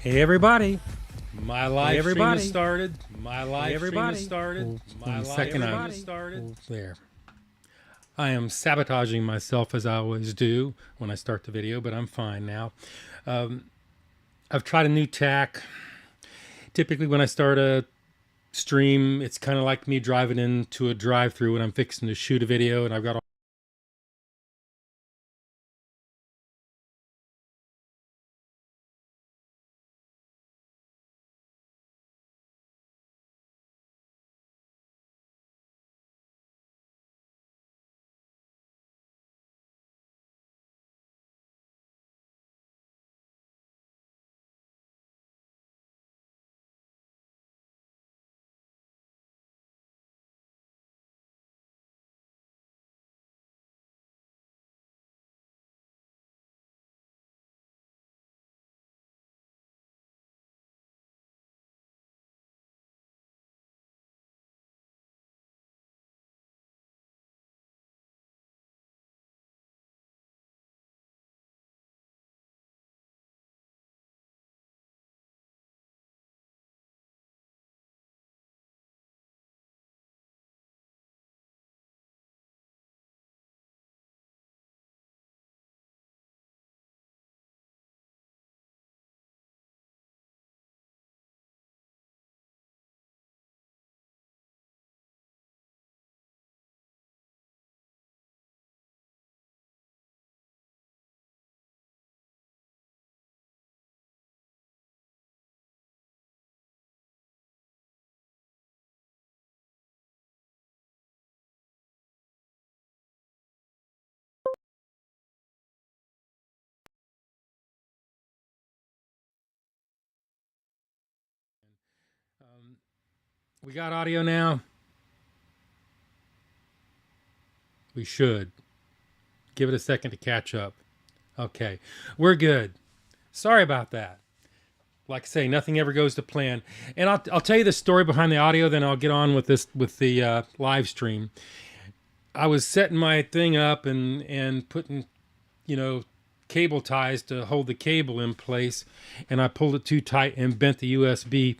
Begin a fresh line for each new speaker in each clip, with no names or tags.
Hey everybody, my live stream has started. My live stream has started. My live stream has started. There. I am sabotaging myself as I always do when I start the video, but I'm fine now. I've tried a new tack. Typically when I start a stream, it's kind of like me driving into a drive-through when I'm fixing to shoot a video and I've got all we got audio now. We should. Give it a second to catch up. Okay, we're good. Sorry about that. Like I say, nothing ever goes to plan. And I'll tell you the story behind the audio, then I'll get on with the live stream. I was setting my thing up and putting, cable ties to hold the cable in place, and I pulled it too tight and bent the USB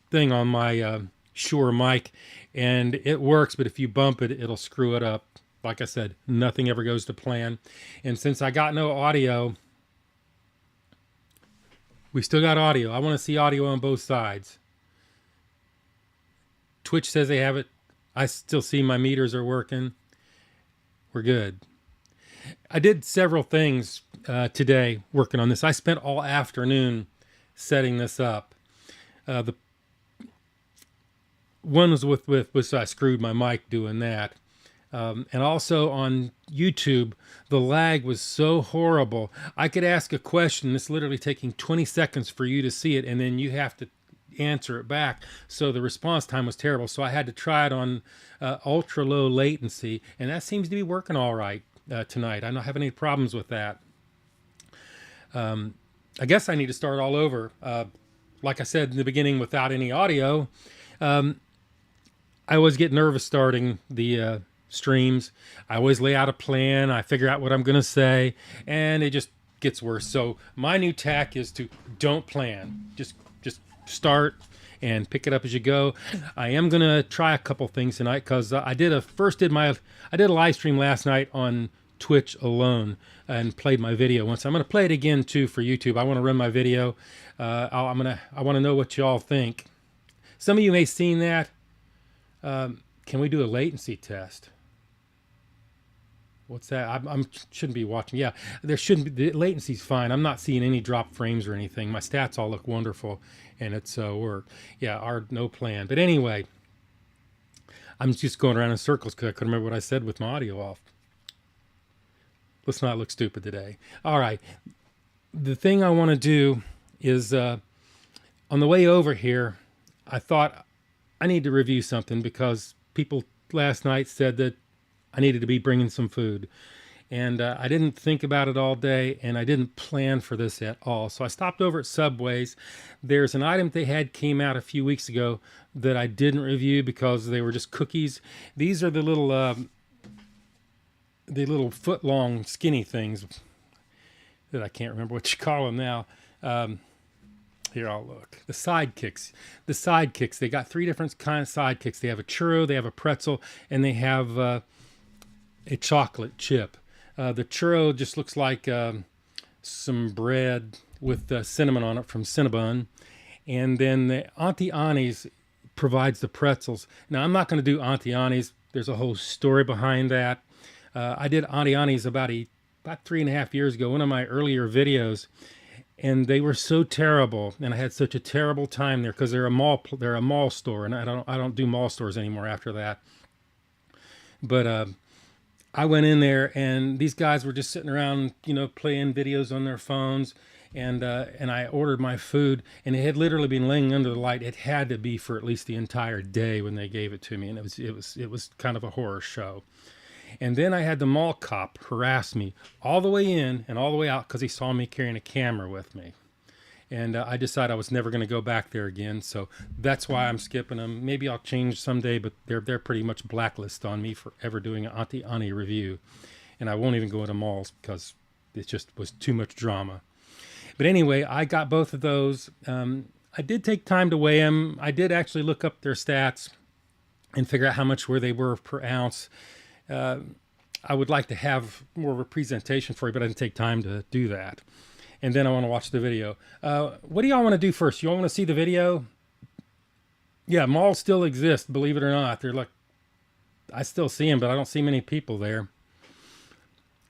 thing on my Shure mic, and it works, but if you bump it, it'll screw it up. Like I said, nothing ever goes to plan. And since I got no audio, we still got audio. I want to see audio on both sides. Twitch says they have it. I still see my meters are working. We're good. I did several things today working on this. I spent all afternoon setting this up. The one was with I screwed my mic doing that. And also on YouTube, the lag was so horrible. I could ask a question. It's literally taking 20 seconds for you to see it, and then you have to answer it back. So the response time was terrible. So I had to try it on ultra low latency, and that seems to be working all right tonight. I don't have any problems with that. I guess I need to start all over. Like I said in the beginning, without any audio, I always get nervous starting the streams. I always lay out a plan. I figure out what I'm going to say, and it just gets worse. So my new tack is to don't plan. Just start and pick it up as you go. I am going to try a couple things tonight because I did a live stream last night on Twitch alone and played my video once. I'm going to play it again too for YouTube. I want to run my video. I want to know what y'all think. Some of you may have seen that. Can we do a latency test? What's that? I shouldn't be watching. Yeah, there shouldn't be. The latency's fine. I'm not seeing any drop frames or anything. My stats all look wonderful, and it's work. Yeah, no plan. But anyway, I'm just going around in circles because I couldn't remember what I said with my audio off. Let's not look stupid today. All right. The thing I want to do is on the way over here, I thought I need to review something because people last night said that I needed to be bringing some food. And I didn't think about it all day, and I didn't plan for this at all. So I stopped over at Subway's. There's an item they had came out a few weeks ago that I didn't review because they were just cookies. These are the little foot-long skinny things that I can't remember what you call them now. Here, I'll look. The sidekicks. The sidekicks. They got 3 different kinds of sidekicks. They have a churro, they have a pretzel, and they have a chocolate chip. The churro just looks like some bread with cinnamon on it from Cinnabon. And then the Auntie Annie's provides the pretzels. Now, I'm not going to do Auntie Annie's. There's a whole story behind that. I did Auntie Annie's about 3.5 years ago, one of my earlier videos. And they were so terrible, and I had such a terrible time there because they're a mall store, and I don't do mall stores anymore after that. But I went in there, and these guys were just sitting around, playing videos on their phones, and I ordered my food, and it had literally been laying under the light. It had to be for at least the entire day when they gave it to me, and it was kind of a horror show. And then I had the mall cop harass me all the way in and all the way out because he saw me carrying a camera with me. And I decided I was never going to go back there again, so that's why I'm skipping them. Maybe I'll change someday, but they're pretty much blacklisted on me for ever doing an Auntie Annie review. And I won't even go into malls because it just was too much drama. But anyway, I got both of those. I did take time to weigh them. I did actually look up their stats and figure out how much they were per ounce. I would like to have more of a presentation for you, but I didn't take time to do that. And then I want to watch the video. What do y'all want to do first? You all want to see the video? Yeah, malls still exist, believe it or not. They're like, I still see them, but I don't see many people there.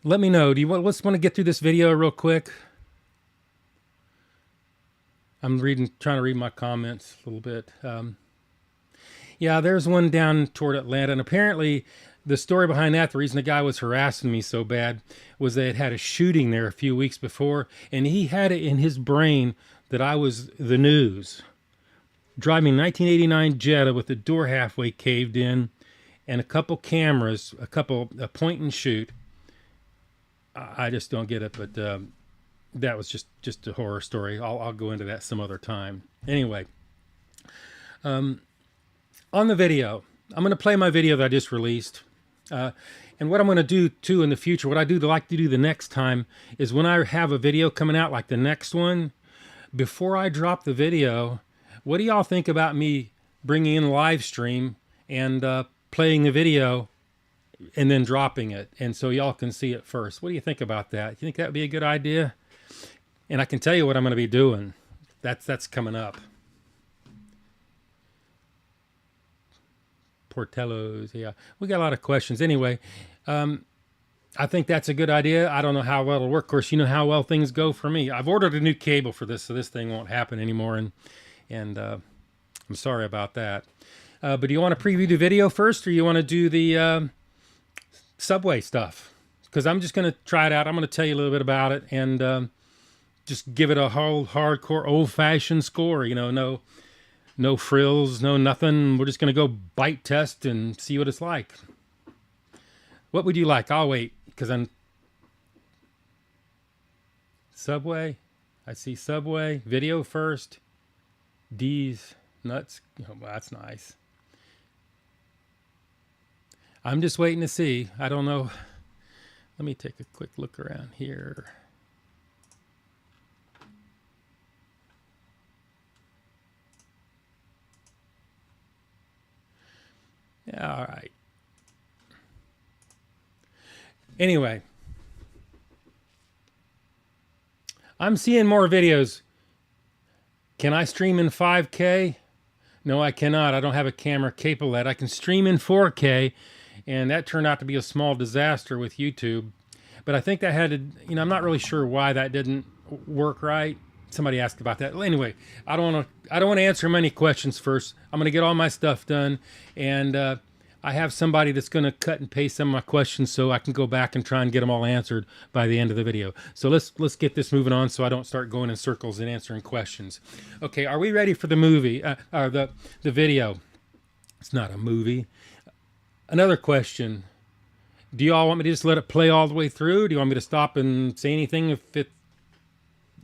Let me know. Let's want to get through this video real quick. I'm trying to read my comments a little bit. Yeah, there's one down toward Atlanta, and apparently the story behind that, the reason the guy was harassing me so bad, was they had had a shooting there a few weeks before, and he had it in his brain that I was the news. Driving 1989 Jetta with the door halfway caved in, and a couple cameras, a point and shoot. I just don't get it, but that was just a horror story. I'll go into that some other time. Anyway, on the video, I'm going to play my video that I just released. And what I'm going to do too in the future, what I like to do the next time is when I have a video coming out like the next one, before I drop the video, what do y'all think about me bringing in live stream and playing the video and then dropping it, and so y'all can see it first? What do you think about that? You think that would be a good idea? And I can tell you what I'm going to be doing. That's coming up. Portello's, yeah. We got a lot of questions. Anyway, I think that's a good idea. I don't know how well it'll work. Of course, you know how well things go for me. I've ordered a new cable for this, so this thing won't happen anymore, and I'm sorry about that. But do you want to preview the video first, or you want to do the Subway stuff? Because I'm just going to try it out. I'm going to tell you a little bit about it and just give it a whole hardcore old-fashioned score. No frills, no nothing. We're just going to go bite test and see what it's like. What would you like? I'll wait because I'm Subway. I see Subway. Video first. D's. Nuts. Oh, well, that's nice. I'm just waiting to see. I don't know. Let me take a quick look around here. Yeah, all right. Anyway, I'm seeing more videos. Can I stream in 5K? No, I cannot. I don't have a camera capable of that. I can stream in 4K, and that turned out to be a small disaster with YouTube. But I think that had to, I'm not really sure why that didn't work right. Somebody asked about that. Well, anyway, I don't want to answer many questions first. I'm going to get all my stuff done, and I have somebody that's going to cut and paste some of my questions so I can go back and try and get them all answered by the end of the video. So let's get this moving on so I don't start going in circles and answering questions. Okay, are we ready for the movie? The video. It's not a movie. Another question. Do you all want me to just let it play all the way through? Do you want me to stop and say anything if it,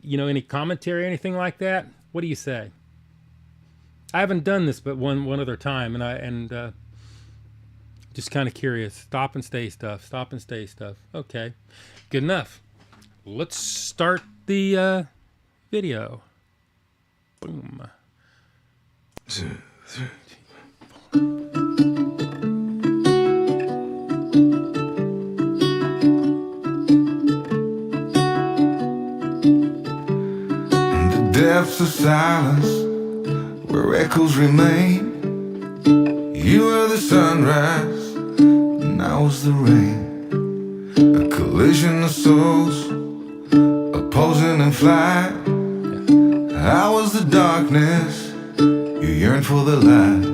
any commentary or anything like that? What do you say? I haven't done this but one other time, and just kind of curious. Stop and stay stuff. Stop and stay stuff. Okay, good enough. Let's start the video. Boom.
Depths of silence where echoes remain. You were the sunrise and I was the rain. A collision of souls opposing in flight. I was the darkness, you yearned for the light.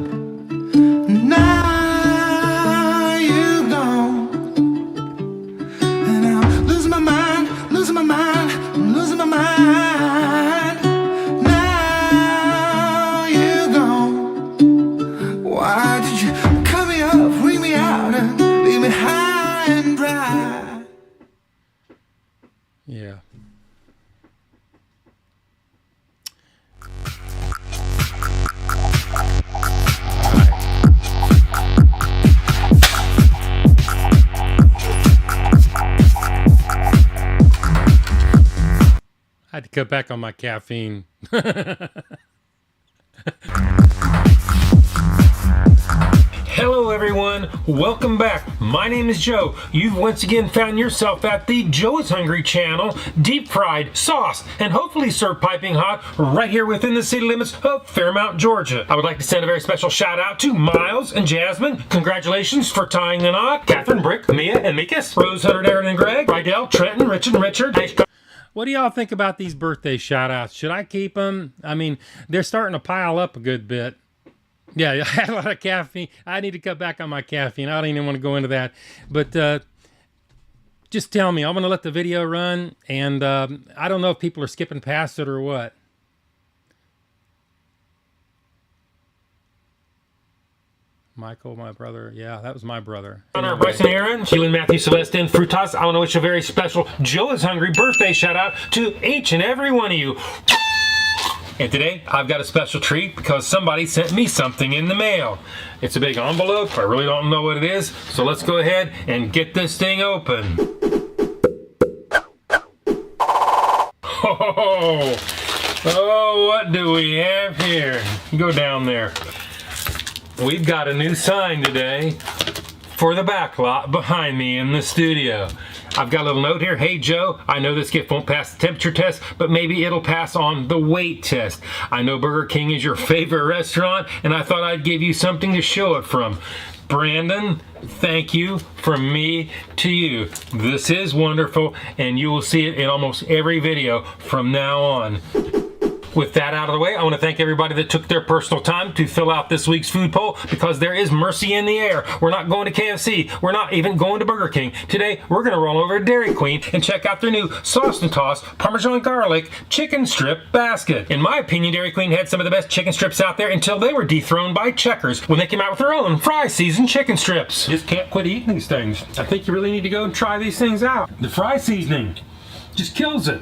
Now you're gone and I'm losing my mind, losing my mind, losing my mind. Why did you cut me up, bring me out, and leave me high and dry?
Yeah. I had to cut back on my caffeine. Hello everyone, welcome back. My name is Joe. You've once again found yourself at the Joe is Hungry channel, deep fried, sauced, and hopefully served piping hot right here within the city limits of Fairmount, Georgia. I would like to send a very special shout out to Miles and Jasmine. Congratulations for tying the knot. Catherine, Brick, Mia, and Mikas, Rose, Hunter, Aaron, and Greg, Rydell, Trenton, Richard, and Richard. What do y'all think about these birthday shout outs? Should I keep them? I mean, they're starting to pile up a good bit. Yeah, I had a lot of caffeine. I need to cut back on my caffeine. I don't even want to go into that. But just tell me. I'm going to let the video run. And I don't know if people are skipping past it or what. Michael, my brother. Yeah, that was my brother. Honor, Bryson, Aaron, Keelan, Matthew, Celestin, Frutas. I want to wish a very special Joe is Hungry birthday shout out to each and every one of you. And today, I've got a special treat because somebody sent me something in the mail. It's a big envelope. I really don't know what it is. So let's go ahead and get this thing open. Oh, what do we have here? Go down there. We've got a new sign today for the back lot behind me in the studio. I've got a little note here. Hey Joe, I know this gift won't pass the temperature test, but maybe it'll pass on the weight test. I know Burger King is your favorite restaurant, and I thought I'd give you something to show it from. Brandon, thank you from me to you. This is wonderful, and you will see it in almost every video from now on. With that out of the way, I want to thank everybody that took their personal time to fill out this week's food poll because there is mercy in the air. We're not going to KFC. We're not even going to Burger King. Today, we're going to roll over to Dairy Queen and check out their new sauce and toss Parmesan garlic chicken strip basket. In my opinion, Dairy Queen had some of the best chicken strips out there until they were dethroned by Checkers when they came out with their own fry seasoned chicken strips. Just can't quit eating these things. I think you really need to go and try these things out. The fry seasoning just kills it.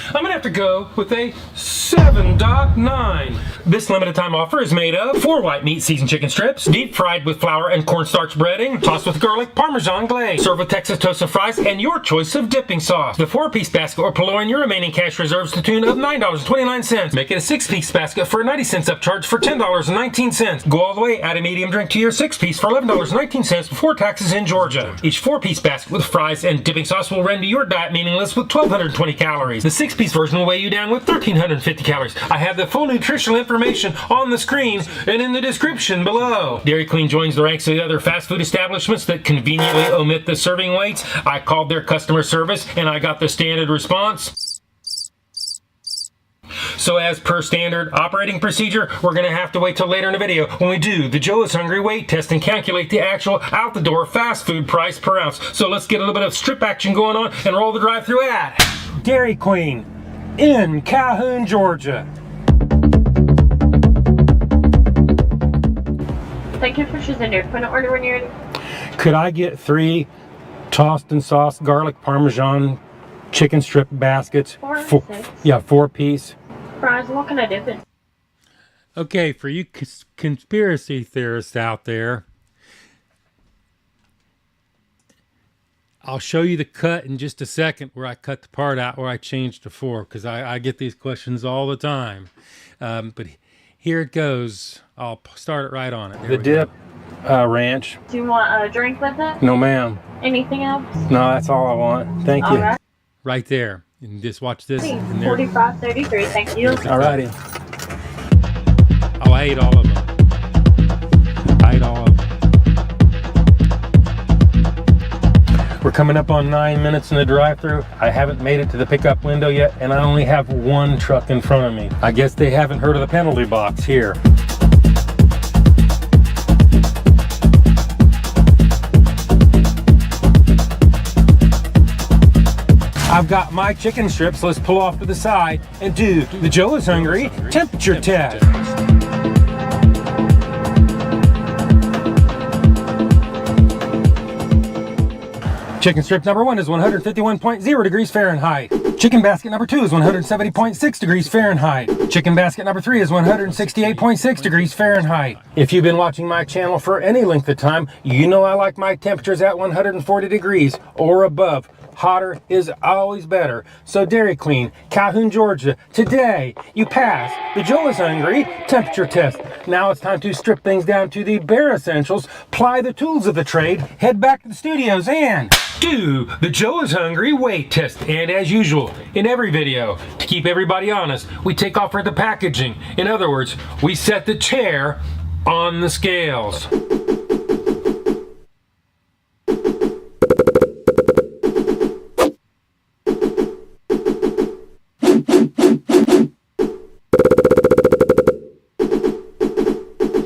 I'm gonna have to go with a 7.9. This limited time offer is made of 4 white meat seasoned chicken strips, deep fried with flour and cornstarch breading, tossed with garlic Parmesan glaze, served with Texas toasted fries, and your choice of dipping sauce. The 4-piece basket will pull in your remaining cash reserves to the tune of $9.29. Make it a 6-piece basket for a 90 cents upcharge for $10.19. Go all the way, add a medium drink to your 6-piece for $11.19 before taxes in Georgia. Each 4-piece basket with fries and dipping sauce will render your diet meaningless with 1,220 calories. The 6-piece version will weigh you down with 1,350 calories. I have the full nutritional information on the screen and in the description below. Dairy Queen joins the ranks of the other fast food establishments that conveniently omit the serving weights. I called their customer service and I got the standard response. So as per standard operating procedure, we're gonna have to wait till later in the video when we do the Joe is Hungry weight test and calculate the actual out the door fast food price per ounce. So let's get a little bit of strip action going on and roll the drive-through ad. Dairy Queen in Calhoun, Georgia.
Thank you for choosing your point of order when you're ready.
Could I get 3 tossed and sauce garlic parmesan chicken strip baskets?
4 6.
Yeah, 4-piece.
Fries, what can I dip it?
Okay, for you conspiracy theorists out there, I'll show you the cut in just a second where I cut the part out where I changed to 4, because I get these questions all the time. But here it goes. I'll start it right on it. The dip, ranch.
Do you want a drink with it?
No, ma'am.
Anything else?
No, that's all I want. Thank you.
All
Right there. And just watch this.
right.
And there.
45.33. Thank you.
Alrighty. Oh, I ate all of them. I ate all of them. We're coming up on 9 minutes in the drive-thru. I haven't made it to the pickup window yet, and I only have 1 truck in front of me. I guess they haven't heard of the penalty box here. I've got my chicken strips. Let's pull off to the side and do the Joe is Hungry temperature test. Chicken strip number 1 is 151.0 degrees Fahrenheit. Chicken basket number 2 is 170.6 degrees Fahrenheit. Chicken basket number 3 is 168.6 degrees Fahrenheit. If you've been watching my channel for any length of time, you know I like my temperatures at 140 degrees or above. Hotter is always better. So Dairy Queen, Calhoun, Georgia, today you pass the Joe is Hungry temperature test. Now it's time to strip things down to the bare essentials, ply the tools of the trade, head back to the studios and do the Joe is Hungry weight test. And as usual, in every video, to keep everybody honest, we take off for the packaging. In other words, we set the chair on the scales.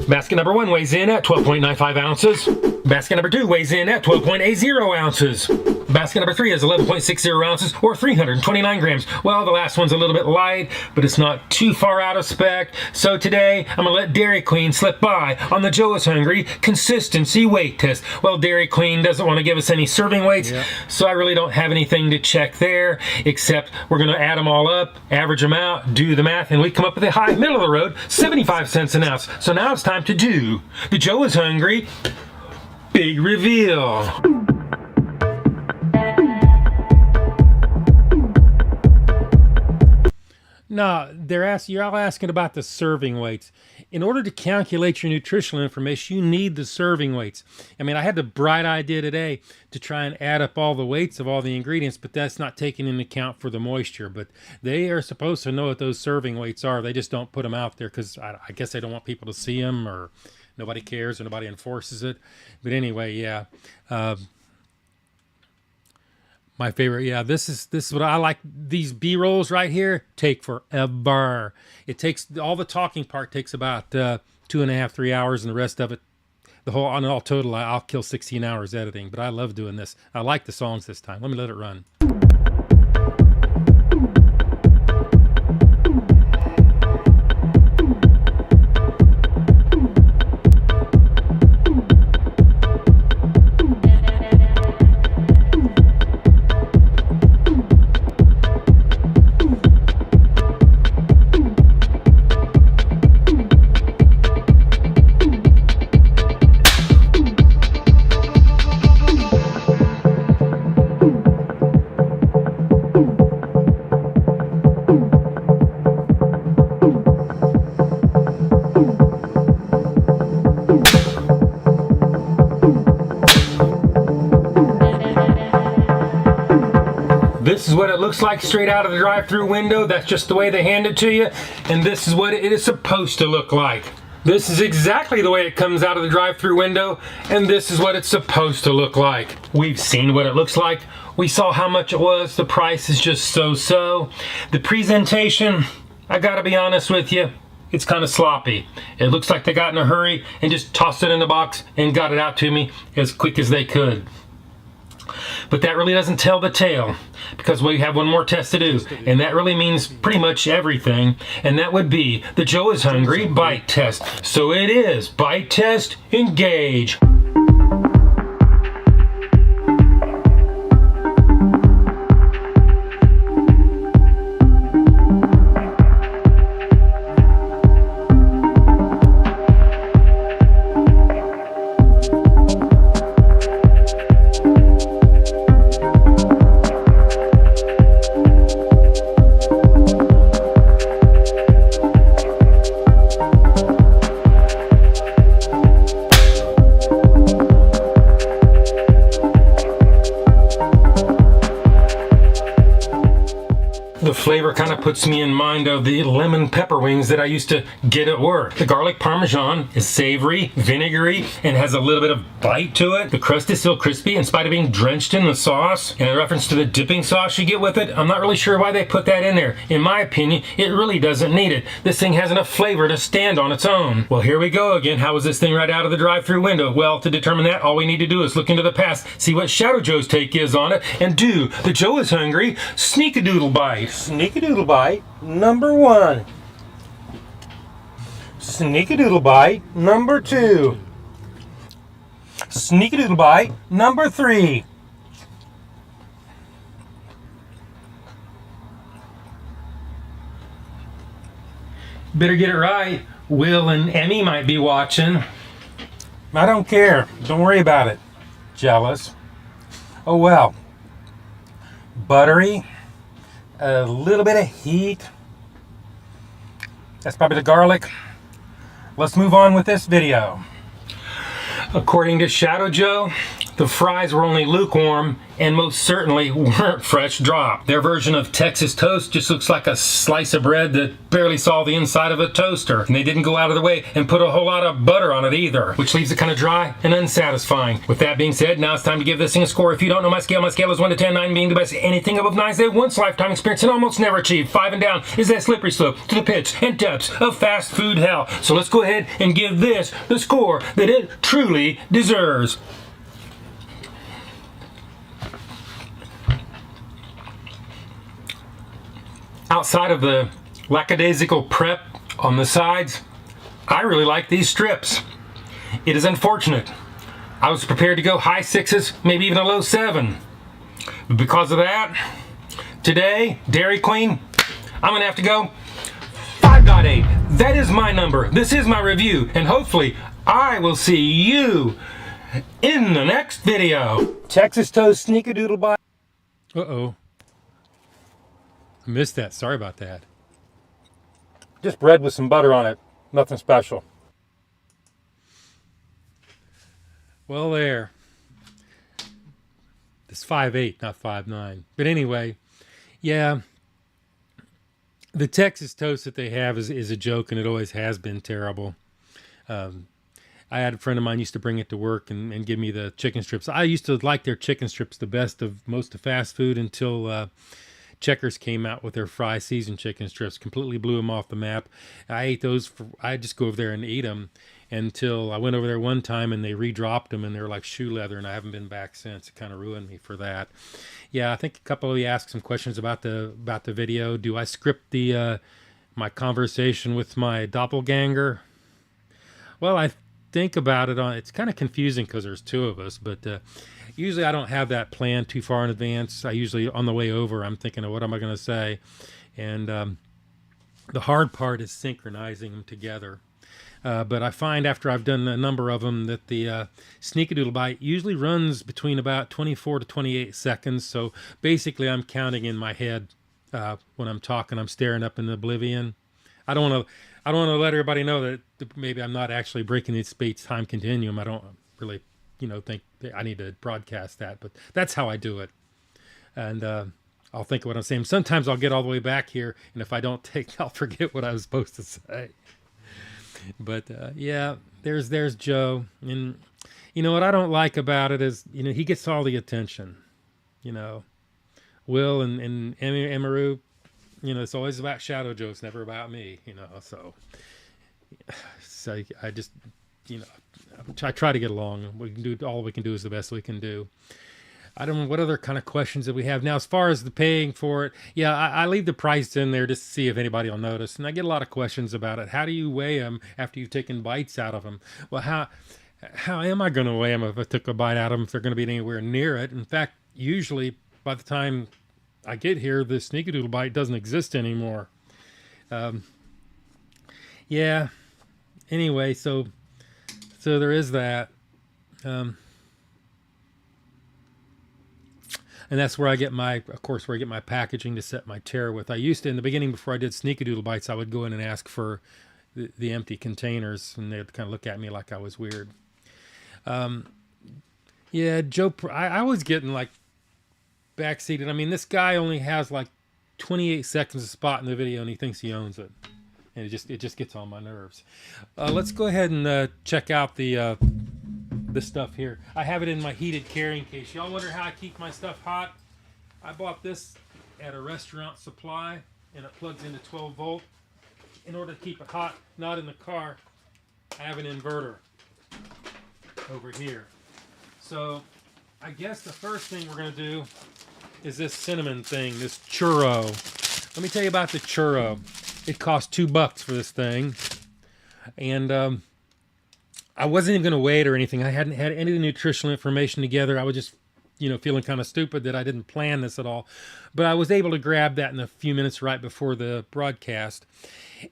Basket number 1 weighs in at 12.95 ounces. Basket number 2 weighs in at 12.80 ounces. Basket number 3 is 11.60 ounces or 329 grams. Well, the last one's a little bit light, but it's not too far out of spec. So today, I'm gonna let Dairy Queen slip by on the Joe is Hungry consistency weight test. Well, Dairy Queen doesn't want to give us any serving weights, so I really don't have anything to check there, except we're gonna add them all up, average them out, do the math, and we come up with a high middle of the road, 75 cents an ounce. So now it's time to do the Joe is Hungry big reveal. No, you're all asking about the serving weights. In order to calculate your nutritional information, you need the serving weights. I mean, I had the bright idea today to try and add up all the weights of all the ingredients, but that's not taking into account for the moisture. But they are supposed to know what those serving weights are. They just don't put them out there because I guess they don't want people to see them, or nobody cares or nobody enforces it. But anyway, yeah. My favorite, yeah, this is what I like. These B-rolls right here take forever. It takes, all the talking part takes about 2.5, 3 hours, and the rest of it, on all total, I'll kill 16 hours editing. But I love doing this. I like the songs this time. Let me let it run. This is what it looks like straight out of the drive-thru window. That's just the way they hand it to you. And this is what it is supposed to look like. This is exactly the way it comes out of the drive-thru window, and this is what it's supposed to look like. We've seen what it looks like. We saw how much it was. The price is just so-so. The presentation, I gotta be honest with you, it's kind of sloppy. It looks like they got in a hurry and just tossed it in the box and got it out to me as quick as they could. But that really doesn't tell the tale, because we have one more test to do, and that really means pretty much everything, and that would be the Joe is Hungry bite test. So it is bite test, engage. The flavor kind of puts me in mind of the lemon pepper wings that I used to get at work. The garlic parmesan is savory, vinegary, and has a little bit of bite to it. The crust is still crispy in spite of being drenched in the sauce. And in reference to the dipping sauce you get with it, I'm not really sure why they put that in there. In my opinion, it really doesn't need it. This thing has enough flavor to stand on its own. Well, here we go again. How was this thing right out of the drive-thru window? Well, to determine that, all we need to do is look into the past, see what Shadow Joe's take is on it, and do the Joe is Hungry sneak-a-doodle bite. Sneak-a-doodle bite number 1. Sneak-a-doodle bite number 2. Sneak-a-doodle bite number 3. Better get it right. Will and Emmy might be watching. I don't care. Don't worry about it. Jealous. Oh well. Buttery. A little bit of heat. That's probably the garlic. Let's move on with this video. According to Shadow Joe, the fries were only lukewarm and most certainly weren't fresh dropped. Their version of Texas toast just looks like a slice of bread that barely saw the inside of a toaster. And they didn't go out of their way and put a whole lot of butter on it either, which leaves it kind of dry and unsatisfying. With that being said, now it's time to give this thing a score. If you don't know my scale is 1 to 10, 9 being the best. Anything above 9 is a once lifetime experience and almost never achieved. 5 and down is that slippery slope to the pits and depths of fast food hell. So let's go ahead and give this the score that it truly deserves. Outside of the lackadaisical prep on the sides, I really like these strips. It is unfortunate. I was prepared to go high 6s, maybe even a low 7. But because of that, today, Dairy Queen, I'm gonna have to go 5.8. That is my number. This is my review, and hopefully I will see you in the next video. Texas Toast Sneak-a-Doodle Bite. Uh-oh. I missed that. Sorry about that. Just bread with some butter on it. Nothing special. Well, there. It's 5.8, not 5.9. But anyway, yeah. The Texas toast that they have is a joke, and it always has been terrible. I had a friend of mine used to bring it to work and give me the chicken strips. I used to like their chicken strips the best of most of fast food until Checkers came out with their fry seasoned chicken strips. Completely blew them off the map. I ate those. I just go over there and eat them until I went over there one time and they redropped them and they were like shoe leather, and I haven't been back since. It kind of ruined me for that. Yeah, I think a couple of you asked some questions about the video. Do I script the my conversation with my doppelganger? Well, I think about it on. It's kind of confusing because there's two of us, but usually I don't have that planned too far in advance. I usually, on the way over, I'm thinking of what am I going to say, and the hard part is synchronizing them together. But I find after I've done a number of them that the Sneak-a-Doodle Bite usually runs between about 24 to 28 seconds. So basically I'm counting in my head when I'm talking. I'm staring up in oblivion. I don't want to let everybody know that maybe I'm not actually breaking the space-time continuum. I don't really, think that I need to broadcast that, but that's how I do it. And I'll think of what I'm saying. Sometimes I'll get all the way back here, and if I don't I'll forget what I was supposed to say. But yeah, there's Joe, and what I don't like about it is he gets all the attention. Will and Emaru, You know, it's always about Shadow Joe. It's never about me, you know. So I just, you know, I try to get along. We can do all we can do is the best we can do. I don't know what other kind of questions that we have now. As far as the paying for it, yeah, I leave the price in there just to see if anybody will notice. And I get a lot of questions about it. How do you weigh them after you've taken bites out of them? Well, how am I going to weigh them if I took a bite out of them if they're going to be anywhere near it? In fact, usually by the time I get here, the sneakadoodle bite doesn't exist anymore. Yeah. Anyway, so there is that. And that's where I get my, of course, where I get my packaging to set my tear with. I used to, in the beginning, before I did sneakadoodle bites, I would go in and ask for the empty containers, and they'd kind of look at me like I was weird. Yeah, Joe, I was getting like backseated. I mean, this guy only has like 28 seconds of spot in the video, and he thinks he owns it. And it just gets on my nerves. Let's go ahead and check out the stuff here. I have it in my heated carrying case. Y'all wonder how I keep my stuff hot? I bought this at a restaurant supply, and it plugs into 12 volt. In order to keep it hot, not in the car, I have an inverter over here. So I guess the first thing we're going to do is this cinnamon thing, this churro. Let me tell you about the churro. It cost $2 for this thing, and I wasn't even going to weigh it or anything. I hadn't had any nutritional information together. I was just, you know, feeling kind of stupid that I didn't plan this at all. But I was able to grab that in a few minutes right before the broadcast.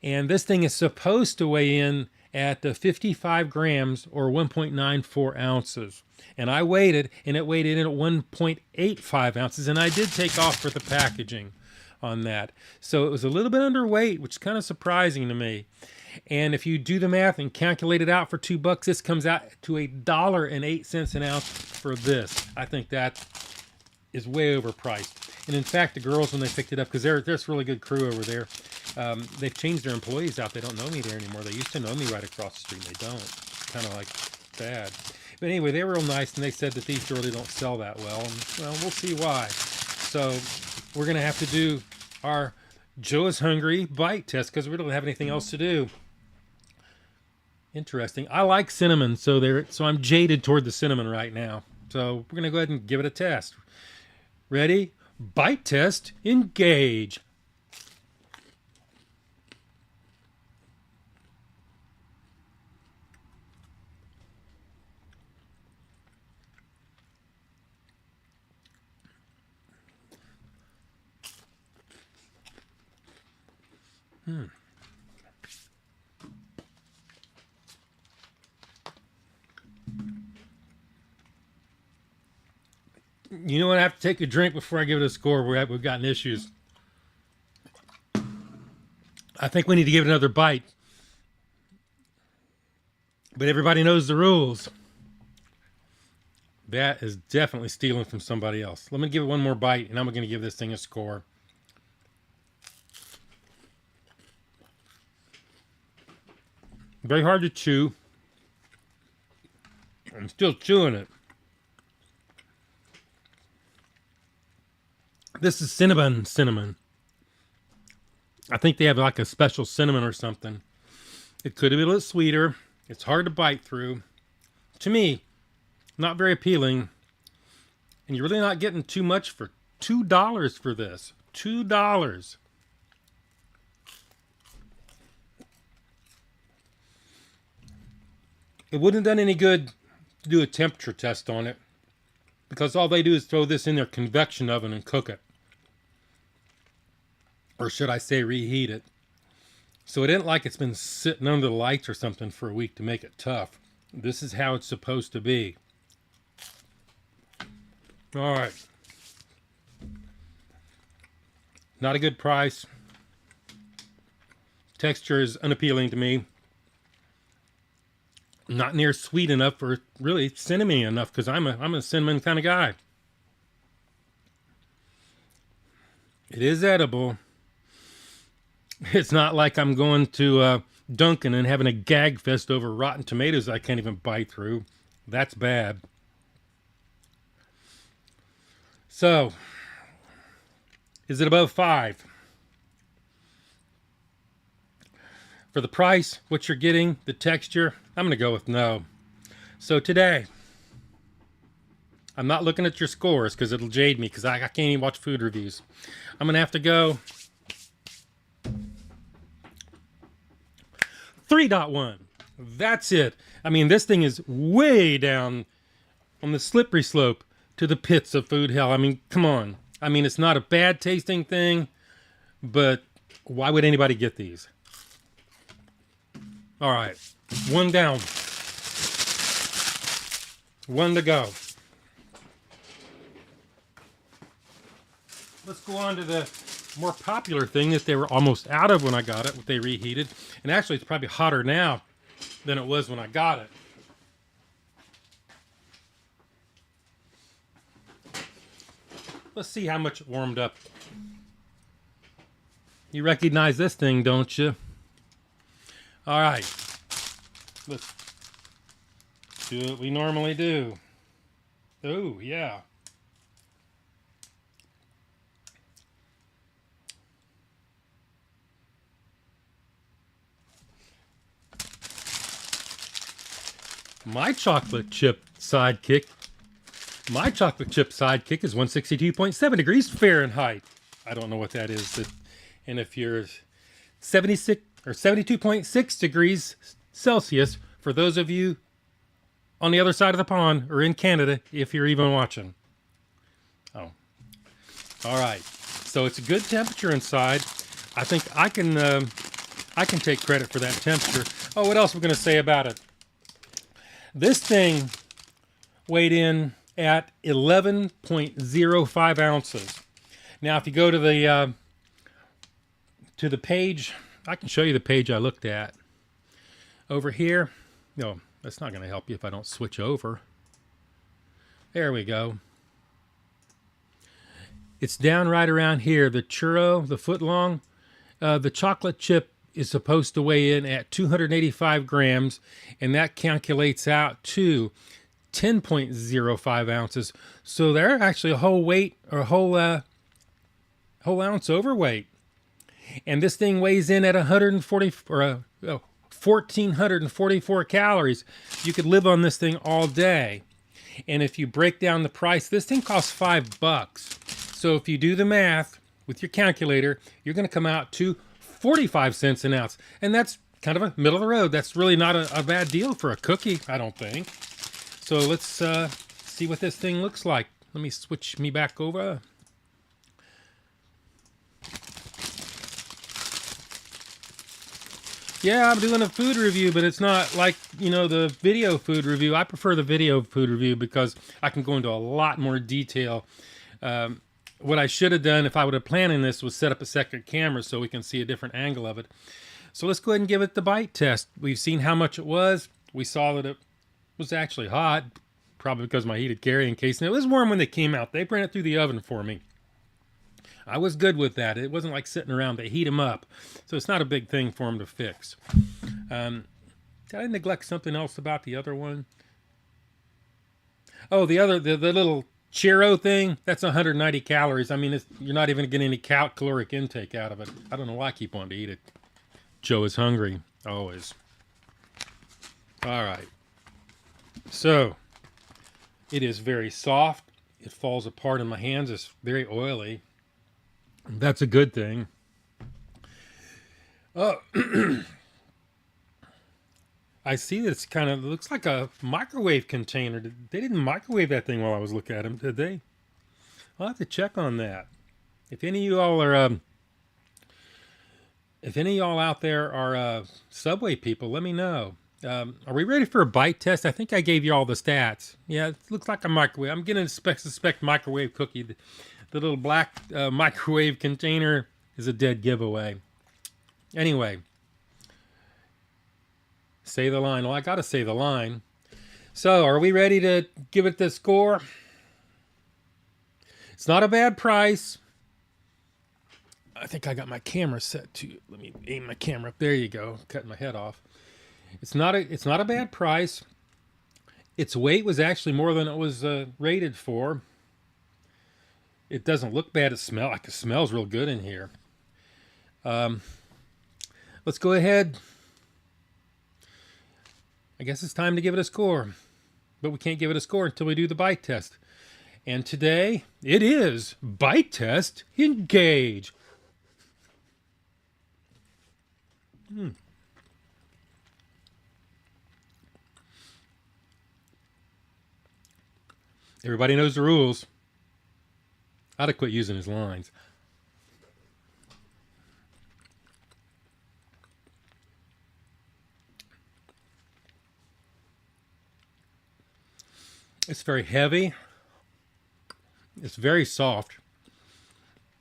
And this thing is supposed to weigh in at 55 grams or 1.94 ounces. And I weighed it, and it weighed in at 1.85 ounces. And I did take off for the packaging on that. So it was a little bit underweight, which is kind of surprising to me. And if you do the math and calculate it out for $2, this comes out to $1.08 an ounce for this. I think that is way overpriced. And in fact, the girls, when they picked it up, because there's a really good crew over there, they've changed their employees out. They don't know me there anymore. They used to know me right across the street. They don't. Kind of like bad. But anyway, they were real nice, and they said that these really don't sell that well. And, well, we'll see why. So we're going to have to do our Joe is Hungry bite test because we don't have anything else to do. Interesting. I like cinnamon, so I'm jaded toward the cinnamon right now. So we're going to go ahead and give it a test. Ready? Bite test. Engage. You know what? I have to take a drink before I give it a score. We've gotten issues. I think we need to give it another bite. But everybody knows the rules. That is definitely stealing from somebody else. Let me give it one more bite, and I'm going to give this thing a score. Very hard to chew. I'm still chewing it. This is cinnamon. I think they have like a special cinnamon or something. It could have been a little sweeter. It's hard to bite through. To me, not very appealing. And you're really not getting too much for $2 for this. $2. It wouldn't have done any good to do a temperature test on it, because all they do is throw this in their convection oven and cook it. Or should I say reheat it. So it isn't like it's been sitting under the lights or something for a week to make it tough. This is how it's supposed to be. All right. Not a good price. Texture is unappealing to me. Not near sweet enough or really cinnamony enough, because I'm a cinnamon kind of guy. It is edible. It's not like I'm going to Dunkin' and having a gag fest over rotten tomatoes I can't even bite through. That's bad. So, is it above 5? For the price, what you're getting, the texture, I'm going to go with no. So today, I'm not looking at your scores because it'll jade me because I can't even watch food reviews. I'm going to have to go 3.1. That's it. I mean, this thing is way down on the slippery slope to the pits of food hell. I mean, come on. I mean, it's not a bad tasting thing, but why would anybody get these? All right, one down. One to go. Let's go on to the more popular thing that they were almost out of when I got it, what they reheated. And actually, it's probably hotter now than it was when I got it. Let's see how much it warmed up. You recognize this thing, don't you? All right. Let's do what we normally do. Oh, yeah. My chocolate chip sidekick is 162.7 degrees Fahrenheit. I don't know what that is. And if you're 76 or 72.6 degrees Celsius, for those of you on the other side of the pond or in Canada, if you're even watching. Oh, all right. So it's a good temperature inside. I think I can take credit for that temperature. Oh, what else we're going to say about it? This thing weighed in at 11.05 ounces. Now, if you go to the page, I can show you the page I looked at. Over here, no, that's not going to help you if I don't switch over. There we go. It's down right around here. The churro, the foot long, the chocolate chip is supposed to weigh in at 285 grams, and that calculates out to 10.05 ounces. So they're actually a whole weight or a whole ounce overweight. And this thing weighs in at 1,444 calories. You could live on this thing all day. And if you break down the price, this thing costs $5. So if you do the math with your calculator, you're going to come out to 45 cents an ounce. And that's kind of a middle of the road. That's really not a bad deal for a cookie, I don't think. So let's see what this thing looks like. Let me switch me back over. Yeah, I'm doing a food review, but it's not like, you know, the video food review. I prefer the video food review because I can go into a lot more detail. What I should have done if I would have planned this was set up a second camera so we can see a different angle of it. So let's go ahead and give it the bite test. We've seen how much it was. We saw that it was actually hot, probably because of my heated carrying case. And it was warm when they came out. They ran it through the oven for me. I was good with that. It wasn't like sitting around. They heat them up. So it's not a big thing for them to fix. Did I neglect something else about the other one? Oh, the little churro thing, that's 190 calories. I mean, you're not even getting any caloric intake out of it. I don't know why I keep wanting to eat it. Joe is hungry, always. All right. So, it is very soft. It falls apart in my hands. It's very oily. That's a good thing. Oh, I see that it's kind of looks like a microwave container. They didn't microwave that thing while I was looking at them, did they? I'll have to check on that. If any of you all are, if any of y'all out there are Subway people, let me know. Are we ready for a bite test? I think I gave you all the stats. Yeah, it looks like a microwave. I'm going to suspect microwave cookie. The little black microwave container is a dead giveaway. Anyway. Say the line. Well, I got to say the line. So, are we ready to give it the score? It's not a bad price. I think I got my camera set to. Let me aim my camera up. There you go. Cutting my head off. It's not a bad price. Its weight was actually more than it was rated for. It doesn't look bad. It smells real good in here. Let's go ahead. I guess it's time to give it a score. But we can't give it a score until we do the bite test. And today, it is bite test engage. Everybody knows the rules. I'd have quit using his lines. It's very heavy. It's very soft.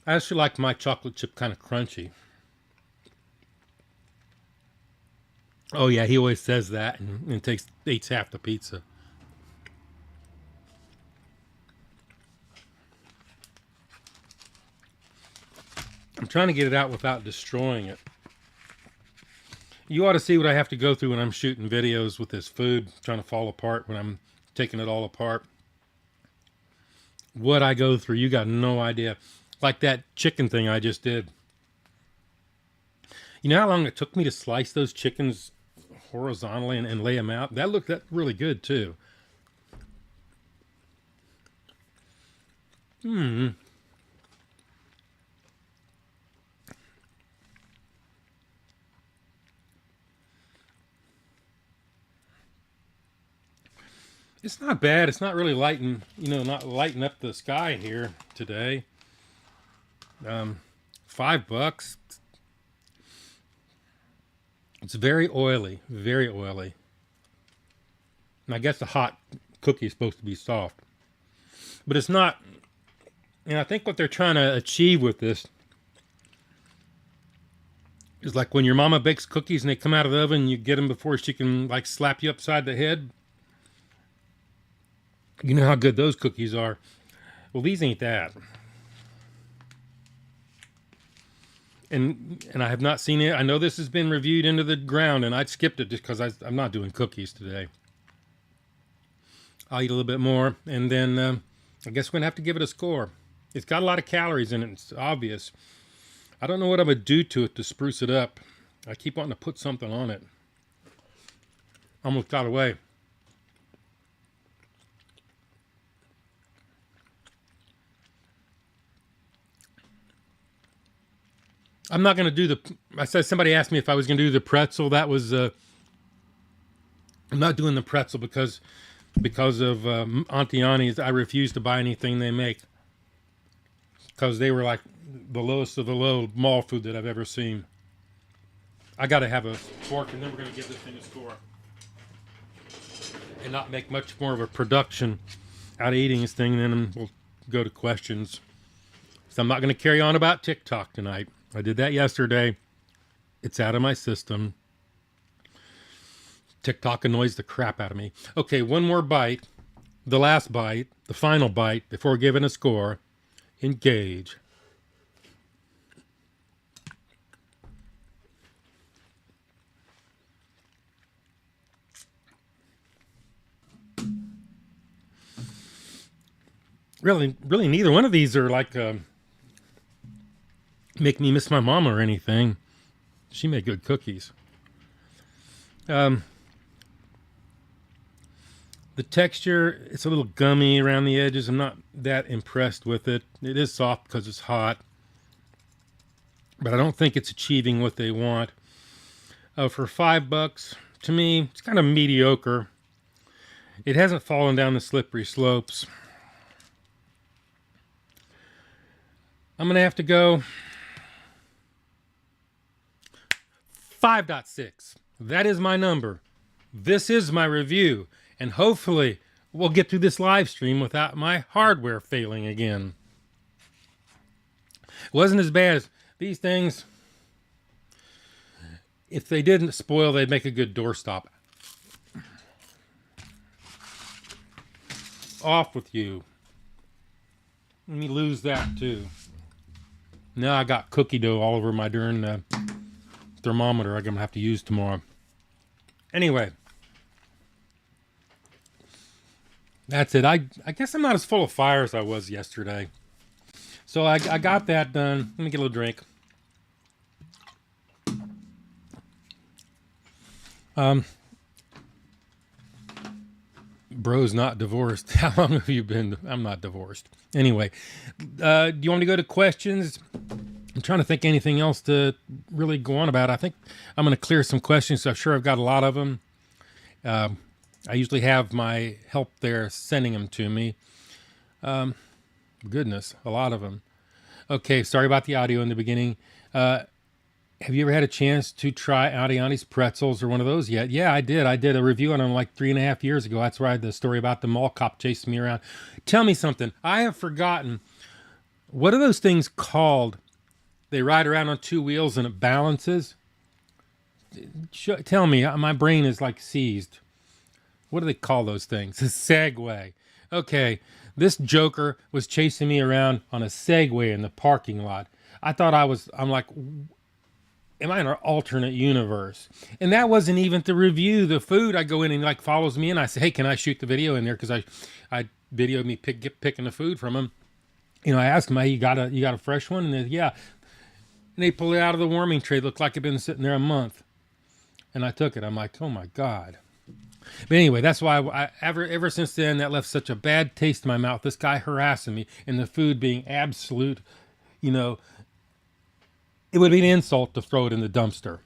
I actually like my chocolate chip kind of crunchy. Oh yeah, he always says that and eats half the pizza. I'm trying to get it out without destroying it. You ought to see what I have to go through when I'm shooting videos with this food, trying to fall apart when I'm taking it all apart. What I go through, you got no idea. Like that chicken thing I just did. You know how long it took me to slice those chickens horizontally and lay them out? That looked really good too. It's not bad. It's not really lighting, not lighting up the sky here today. $5. It's very oily, very oily. And I guess the hot cookie is supposed to be soft. But it's not, and I think what they're trying to achieve with this is like when your mama bakes cookies and they come out of the oven, you get them before she can like slap you upside the head. You know how good those cookies are. Well, these ain't that. And I have not seen it. I know this has been reviewed into the ground, and I skipped it just because I'm not doing cookies today. I'll eat a little bit more, and then I guess we're going to have to give it a score. It's got a lot of calories in it. It's obvious. I don't know what I'm going to do to it to spruce it up. I keep wanting to put something on it. Almost got away. I'm not going to do I said somebody asked me if I was going to do the pretzel. That was, I'm not doing the pretzel because of Auntie Annie's. I refuse to buy anything they make because they were like the lowest of the low mall food that I've ever seen. I got to have a fork, and then we're going to give this thing a score and not make much more of a production out of eating this thing. And then we'll go to questions. So I'm not going to carry on about TikTok tonight. I did that yesterday. It's out of my system. TikTok annoys the crap out of me. Okay, one more bite. The last bite. The final bite before giving a score. Engage. Really, neither one of these are like... make me miss my mama or anything. She made good cookies. The texture, it's a little gummy around the edges. I'm not that impressed with it. It is soft because it's hot, but I don't think it's achieving what they want. For $5, to me, it's kind of mediocre. It hasn't fallen down the slippery slopes. I'm going to have to go 5.6. That is my number. This is my review. And hopefully we'll get through this live stream without my hardware failing again. It wasn't as bad as these things. If they didn't spoil, they'd make a good doorstop. Off with you. Let me lose that too. Now I got cookie dough all over my darn thermometer I'm going to have to use tomorrow. Anyway. That's it. I guess I'm not as full of fire as I was yesterday. So I got that done. Let me get a little drink. Bro's not divorced. How long have you been? I'm not divorced. Anyway, do you want me to go to questions? I'm trying to think anything else to really go on about. I think I'm going to clear some questions. So I'm sure I've got a lot of them. I usually have my help there sending them to me. Goodness, a lot of them. Okay, sorry about the audio in the beginning. Have you ever had a chance to try Auntie Auntie's pretzels or one of those yet? Yeah, I did. I did a review on them like 3.5 years ago. That's where I had the story about the mall cop chasing me around. Tell me something. I have forgotten. What are those things called? They ride around on two wheels and it balances. Tell me. My brain is like seized. What do they call those things? A Segway. Okay, this joker was chasing me around on a Segway in the parking lot. I thought I'm like, am I in an alternate universe? And that wasn't even the review. The food, I go in and like follows me and I say, hey, can I shoot the video in there? Because I videoed me picking the food from him. You know, I asked him, hey, you got a fresh one? And they, yeah. And they pulled it out of the warming tray. It looked like it'd been sitting there a month. And I took it. I'm like, oh my God. But anyway, that's why ever since then, that left such a bad taste in my mouth. This guy harassing me and the food being absolute, you know, it would be an insult to throw it in the dumpster,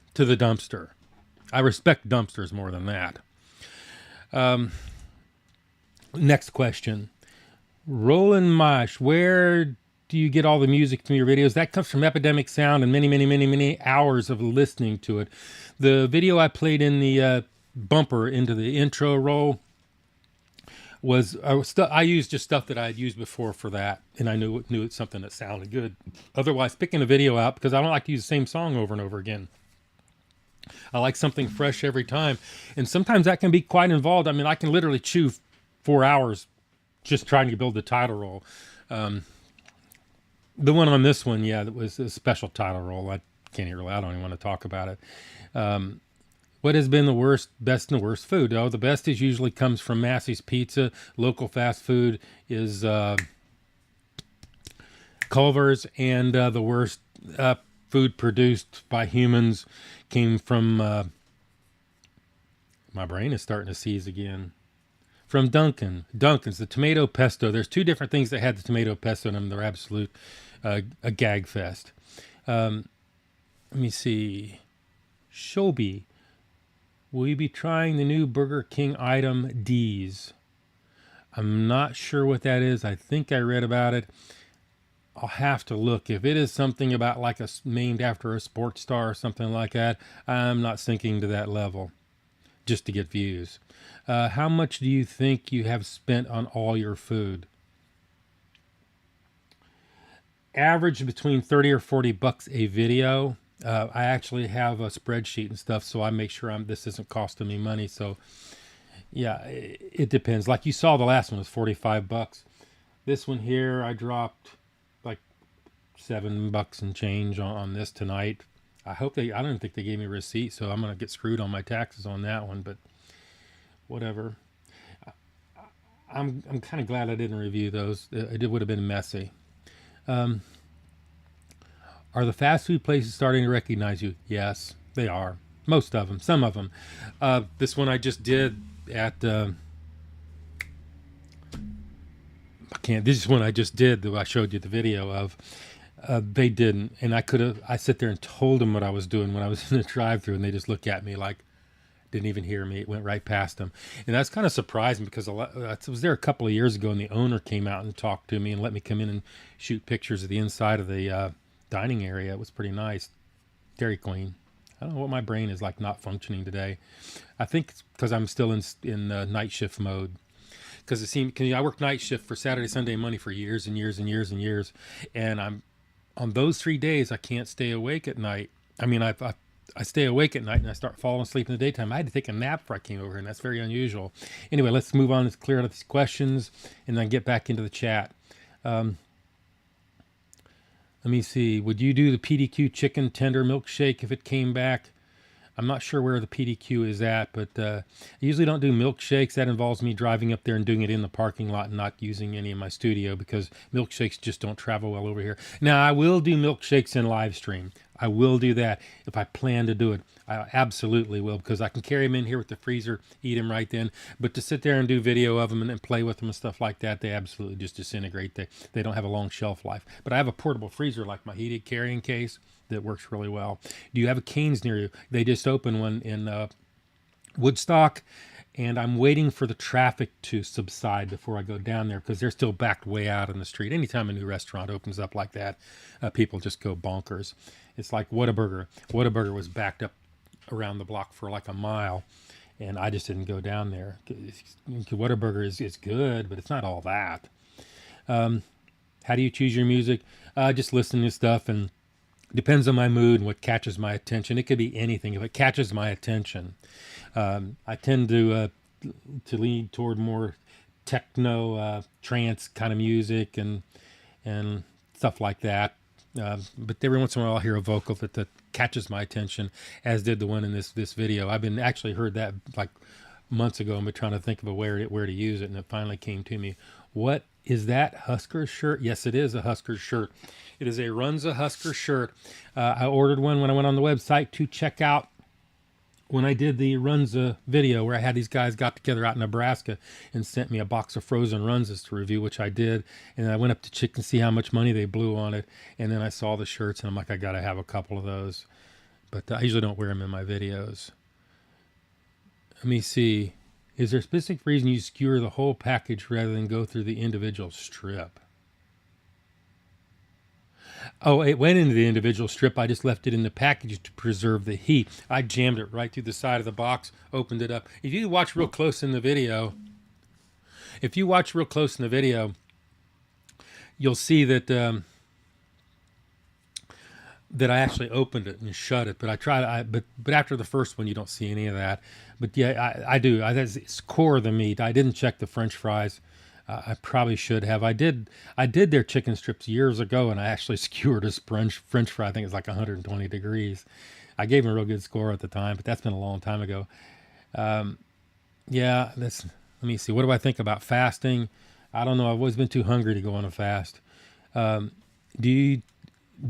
I respect dumpsters more than that. Next question. Roland Mosh, where do you get all the music from your videos? That comes from Epidemic Sound and many hours of listening to it. The video I played in the bumper into the intro roll was I used just stuff that I had used before for that, and I knew it's something that sounded good. Otherwise, picking a video out, because I don't like to use the same song over and over again. I like something fresh every time, and sometimes that can be quite involved. I mean, I can literally chew 4 hours just trying to build the title roll. The one on this one, yeah, that was a special title roll. I don't even want to talk about it. What has been the best and the worst food? Oh, the best is usually comes from Massey's Pizza. Local fast food is Culver's, and the worst food produced by humans came from. My brain is starting to seize again. From Dunkin's, the tomato pesto. There's two different things that had the tomato pesto in them. They're absolute a gag fest. Let me see. Shobi. Will you be trying the new Burger King item D's? I'm not sure what that is. I think I read about it. I'll have to look. If it is something about like named after a sports star or something like that, I'm not sinking to that level just to get views. How much do you think you have spent on all your food? Average between 30 or 40 bucks a video. I actually have a spreadsheet and stuff, so I make sure this isn't costing me money. So yeah, it depends. Like you saw, the last one was 45 bucks. This one here, I dropped like $7 and change on this tonight. I don't think they gave me a receipt, so I'm going to get screwed on my taxes on that one, but whatever. I'm kind of glad I didn't review those. It would have been messy. Are the fast food places starting to recognize you? Yes, they are. Most of them. Some of them. This one I just did at... This is one I just did that I showed you the video of. They didn't. And I sit there and told them what I was doing when I was in the drive-thru, and they just looked at me like, didn't even hear me. It went right past them. And that's kind of surprising because I was there a couple of years ago, and the owner came out and talked to me and let me come in and shoot pictures of the inside of the dining area. It was pretty nice. Dairy Queen. I don't know what my brain is like not functioning today. I think it's because I'm still in night shift mode. Because I worked night shift for Saturday, Sunday, Monday for years and years and years and years. And I'm on those 3 days, I can't stay awake at night. I mean, I stay awake at night and I start falling asleep in the daytime. I had to take a nap before I came over here, and that's very unusual. Anyway, let's move on. Let's clear out these questions and then get back into the chat. Let me see. Would you do the PDQ chicken tender milkshake if it came back? I'm not sure where the PDQ is at, but I usually don't do milkshakes. That involves me driving up there and doing it in the parking lot and not using any of my studio because milkshakes just don't travel well over here. Now, I will do milkshakes in live stream. I will do that if I plan to do it. I absolutely will, because I can carry them in here with the freezer, eat them right then. But to sit there and do video of them and play with them and stuff like that, they absolutely just disintegrate. They don't have a long shelf life. But I have a portable freezer like my heated carrying case that works really well. Do you have a Cane's near you? They just opened one in Woodstock, and I'm waiting for the traffic to subside before I go down there, because they're still backed way out in the street. Anytime a new restaurant opens up like that, people just go bonkers. It's like Whataburger. Whataburger was backed up around the block for like a mile, and I just didn't go down there. Whataburger is good, but it's not all that. How do you choose your music? Just listening to stuff, and depends on my mood and what catches my attention. It could be anything. If it catches my attention, I tend to lean toward more techno, trance kind of music and stuff like that. But every once in a while I'll hear a vocal that catches my attention, as did the one in this video. I've been actually heard that like months ago. I've been trying to think of where to use it, and it finally came to me. What is that Husker shirt? Yes, it is a Husker shirt. It is a Runza Husker shirt. I ordered one when I went on the website to check out when I did the Runza video where I had these guys got together out in Nebraska and sent me a box of frozen Runzas to review, which I did. And I went up to check and see how much money they blew on it. And then I saw the shirts, and I'm like, I got to have a couple of those. But I usually don't wear them in my videos. Let me see. Is there a specific reason you skewer the whole package rather than go through the individual strip? Oh, it went into the individual strip. I just left it in the package to preserve the heat. I jammed it right through the side of the box, opened it up. If you watch real close in the video, you'll see that that I actually opened it and shut it. But I tried. But after the first one, you don't see any of that. But yeah, I do. It's core of the meat. I didn't check the French fries. I probably should have. I did their chicken strips years ago, and I actually skewered a French fry. I think it's like 120 degrees. I gave him a real good score at the time, but that's been a long time ago. Yeah, let me see. What do I think about fasting? I don't know. I've always been too hungry to go on a fast. Do you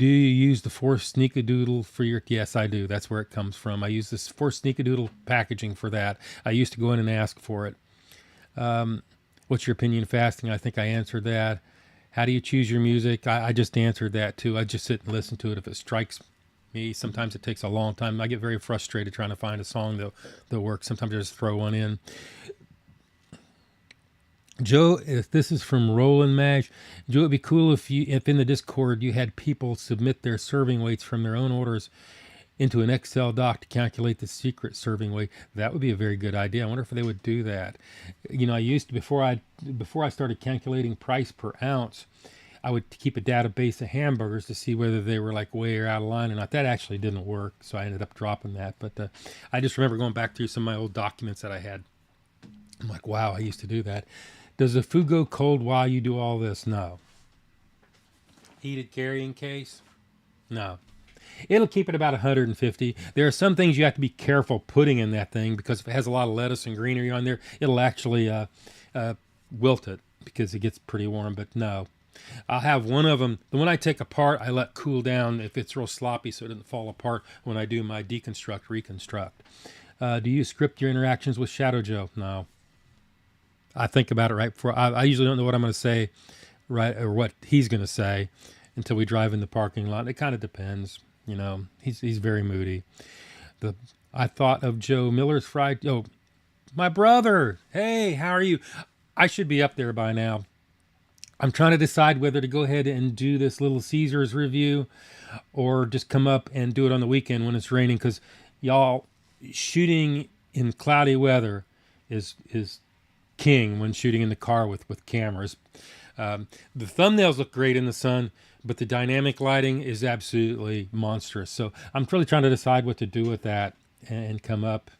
use the Force Sneakadoodle for your? Yes, I do. That's where it comes from. I use this Force Sneakadoodle packaging for that. I used to go in and ask for it. What's your opinion of fasting? I think I answered that. How do you choose your music? I just answered that too. I just sit and listen to it. If it strikes me, sometimes it takes a long time. I get very frustrated trying to find a song that works. Sometimes I just throw one in. Joe, if this is from Roland Mash, Joe, it'd be cool if in the Discord you had people submit their serving weights from their own orders into an Excel doc to calculate the secret serving weight. That would be a very good idea. I wonder if they would do that. You know, I used to, before I started calculating price per ounce, I would keep a database of hamburgers to see whether they were like way or out of line or not. That actually didn't work, so I ended up dropping that. But I just remember going back through some of my old documents that I had. I'm like, wow, I used to do that. Does the food go cold while you do all this? No. Heated carrying case? No. It'll keep it about 150. There are some things you have to be careful putting in that thing, because if it has a lot of lettuce and greenery on there, it'll actually wilt it because it gets pretty warm. But no. I'll have one of them. The one I take apart, I let cool down if it's real sloppy so it doesn't fall apart when I do my deconstruct, reconstruct. Do you script your interactions with Shadow Joe? No. I think about it right before. I usually don't know what I'm going to say, right, or what he's going to say until we drive in the parking lot. It kind of depends. You know, he's very moody. I thought of Joe Miller's fried. Oh, my brother. Hey, how are you? I should be up there by now. I'm trying to decide whether to go ahead and do this Little Caesars review or just come up and do it on the weekend when it's raining, because y'all, shooting in cloudy weather is king when shooting in the car with cameras. The thumbnails look great in the sun, but the dynamic lighting is absolutely monstrous. So I'm really trying to decide what to do with that and come up.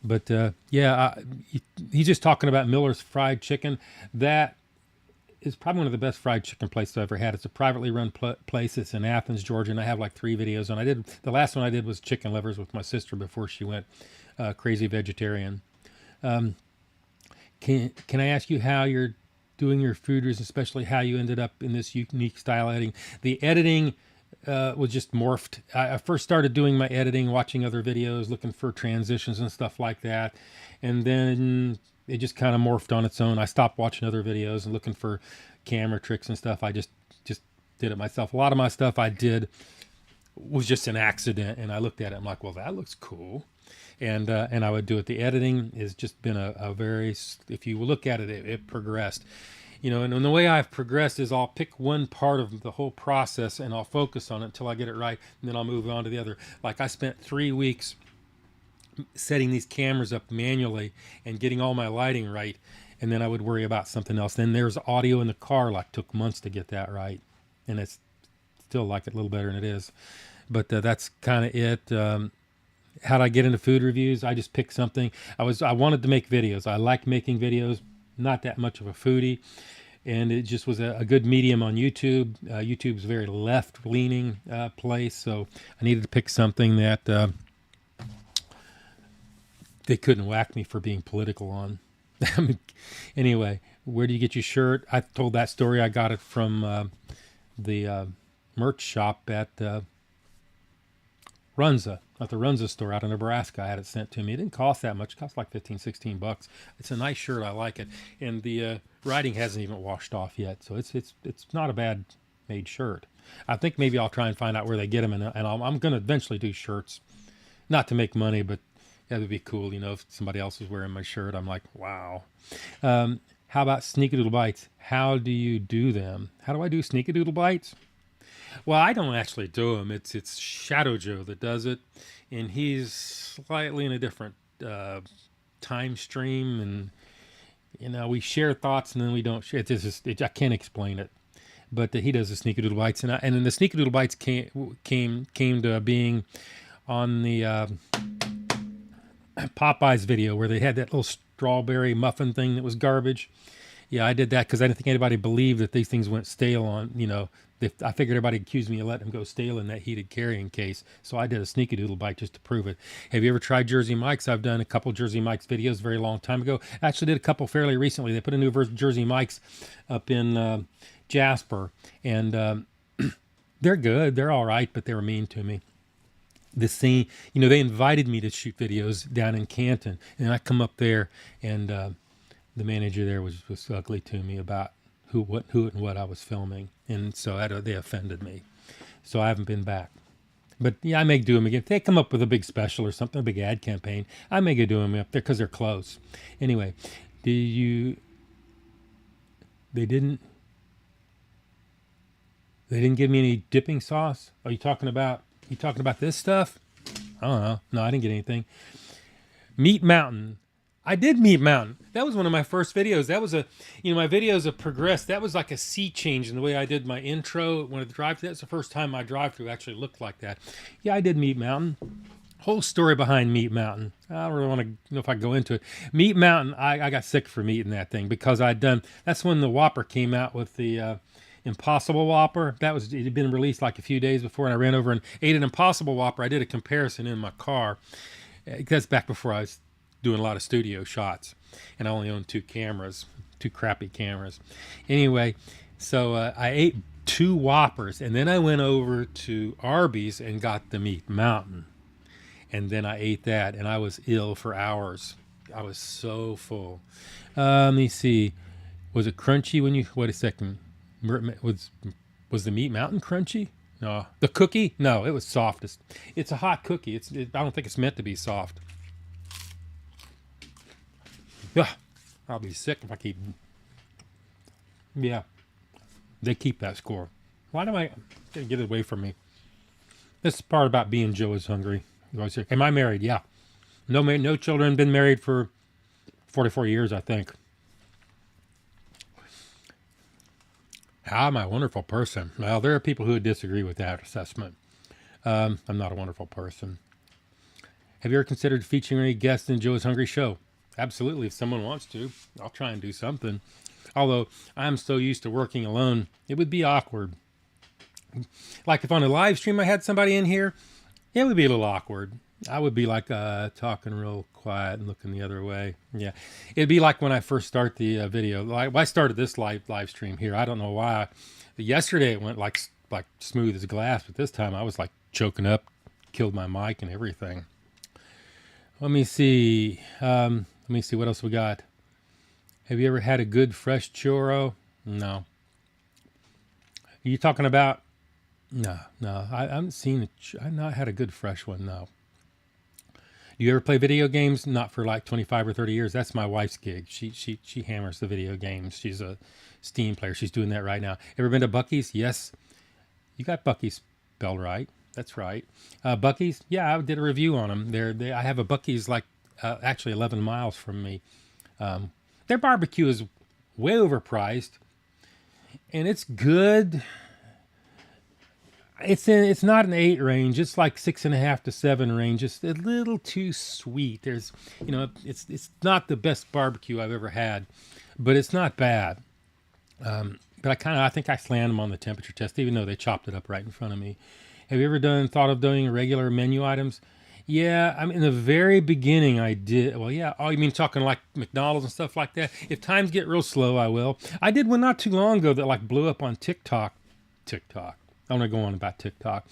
But he's just talking about Miller's Fried Chicken. That is probably one of the best fried chicken places I've ever had. It's a privately run place. It's in Athens, Georgia, and I have like 3 videos. And the last one I did was chicken livers with my sister before she went crazy vegetarian. Can I ask you how you're doing your food reviews, especially how you ended up in this unique style editing? The editing was just morphed. I first started doing my editing, watching other videos, looking for transitions and stuff like that. And then it just kind of morphed on its own. I stopped watching other videos and looking for camera tricks and stuff. I just did it myself. A lot of my stuff I did was just an accident, and I looked at it. I'm like, well, that looks cool. And I would do it. The editing has just been a very, if you look at it, it progressed. You know, and the way I've progressed is I'll pick one part of the whole process and I'll focus on it until I get it right, and then I'll move on to the other. Like I spent 3 weeks setting these cameras up manually and getting all my lighting right, and then I would worry about something else. Then there's audio in the car, like took months to get that right, and it's still like it a little better than it is. But that's kind of it. How'd I get into food reviews? I just picked something. I wanted to make videos. I like making videos. Not that much of a foodie, and it just was a good medium on YouTube. YouTube's a very left-leaning place, so I needed to pick something that they couldn't whack me for being political on. Anyway, where do you get your shirt? I told that story. I got it from the merch shop at Runza. At the Runza store out in Nebraska. I had it sent to me. It didn't cost that much. It cost like $15-16. It's a nice shirt. I like it. And the writing hasn't even washed off yet. So it's not a bad made shirt. I think maybe I'll try and find out where they get them. And I'm going to eventually do shirts. Not to make money, but that would be cool. You know, if somebody else was wearing my shirt, I'm like, wow. How about Sneakadoodle Bites? How do you do them? How do I do Sneakadoodle Bites? Well, I don't actually do them. It's Shadow Joe that does it, and he's slightly in a different time stream, and you know, we share thoughts and then we don't share. I can't explain it, but he does the Sneakadoodle Bites, and then the Sneakadoodle Bites came to being on the Popeyes video where they had that little strawberry muffin thing that was garbage. Yeah, I did that because I didn't think anybody believed that these things went stale on, you know. I figured everybody accused me of letting them go stale in that heated carrying case. So I did a Sneakadoodle Bite just to prove it. Have you ever tried Jersey Mike's? I've done a couple Jersey Mike's videos a very long time ago. Actually did a couple fairly recently. They put a new version of Jersey Mike's up in Jasper. And they're good. They're all right, but they were mean to me. The scene, you know, they invited me to shoot videos down in Canton. And I come up there, and the manager there was ugly to me about who, and what I was filming, and so they offended me. So I haven't been back. But yeah, I may do them again. If they come up with a big special or something, a big ad campaign, I may go do them up there because they're close. Anyway, they didn't give me any dipping sauce? Are you talking about this stuff? I don't know. No, I didn't get anything. Meat Mountain. I did Meat Mountain. That was one of my first videos. That was my videos have progressed. That was like a sea change in the way I did my intro when I drive through. That's the first time my drive-through actually looked like that. Yeah, I did Meat Mountain. Whole story behind Meat Mountain. I don't really want to know if I go into it. Meat Mountain, I got sick from eating that thing because that's when the Whopper came out with the Impossible Whopper. It had been released like a few days before, and I ran over and ate an Impossible Whopper. I did a comparison in my car. That's back before I was doing a lot of studio shots, and I only owned 2 crappy cameras. Anyway, so I ate 2 Whoppers, and then I went over to Arby's and got the Meat Mountain, and then I ate that, and I was ill for hours. I was so full. Let me see. Was it crunchy when you? Wait a second. Was the Meat Mountain crunchy? No. The cookie? No, it was softest. It's a hot cookie. I don't think it's meant to be soft. Ugh, I'll be sick if I keep. Yeah, they keep that score. Why do I get it away from me? This is the part about being Joe is hungry. You always say, am I married? Yeah. No children. Been married for 44 years, I think. How am I a wonderful person? Well, there are people who would disagree with that assessment. I'm not a wonderful person. Have you ever considered featuring any guests in Joe is Hungry show? Absolutely. If someone wants to, I'll try and do something. Although I'm so used to working alone, it would be awkward. Like if on a live stream I had somebody in here, it would be a little awkward. I would be like talking real quiet and looking the other way. Yeah, it'd be like when I first start the video. Like I started this live stream here. I don't know why. Yesterday it went like like smooth as glass, but this time I was like choking up, killed my mic and everything. Let me see. What else we got. Have you ever had a good fresh churro? No. Are you talking about? No. I haven't seen it. I've not had a good fresh one. No. You ever play video games? Not for like 25 or 30 years. That's my wife's gig. She hammers the video games. She's a Steam player. She's doing that right now. Ever been to Buc-ee's? Yes. You got Buc-ee's spelled right. That's right. Buc-ee's? Yeah, I did a review on them. I have a Buc-ee's like actually 11 miles from me. Their barbecue is way overpriced, and it's good. It's not an 8 range. It's like 6.5 to 7 range. It's a little too sweet. There's, it's not the best barbecue I've ever had, but it's not bad. But I think I slammed them on the temperature test, even though they chopped it up right in front of me. Have you ever thought of doing regular menu items? Yeah, I mean, in the very beginning I did. Well, yeah. Oh, you mean talking like McDonald's and stuff like that? If times get real slow, I will. I did one not too long ago that like blew up on TikTok. I want to go on about TikTok.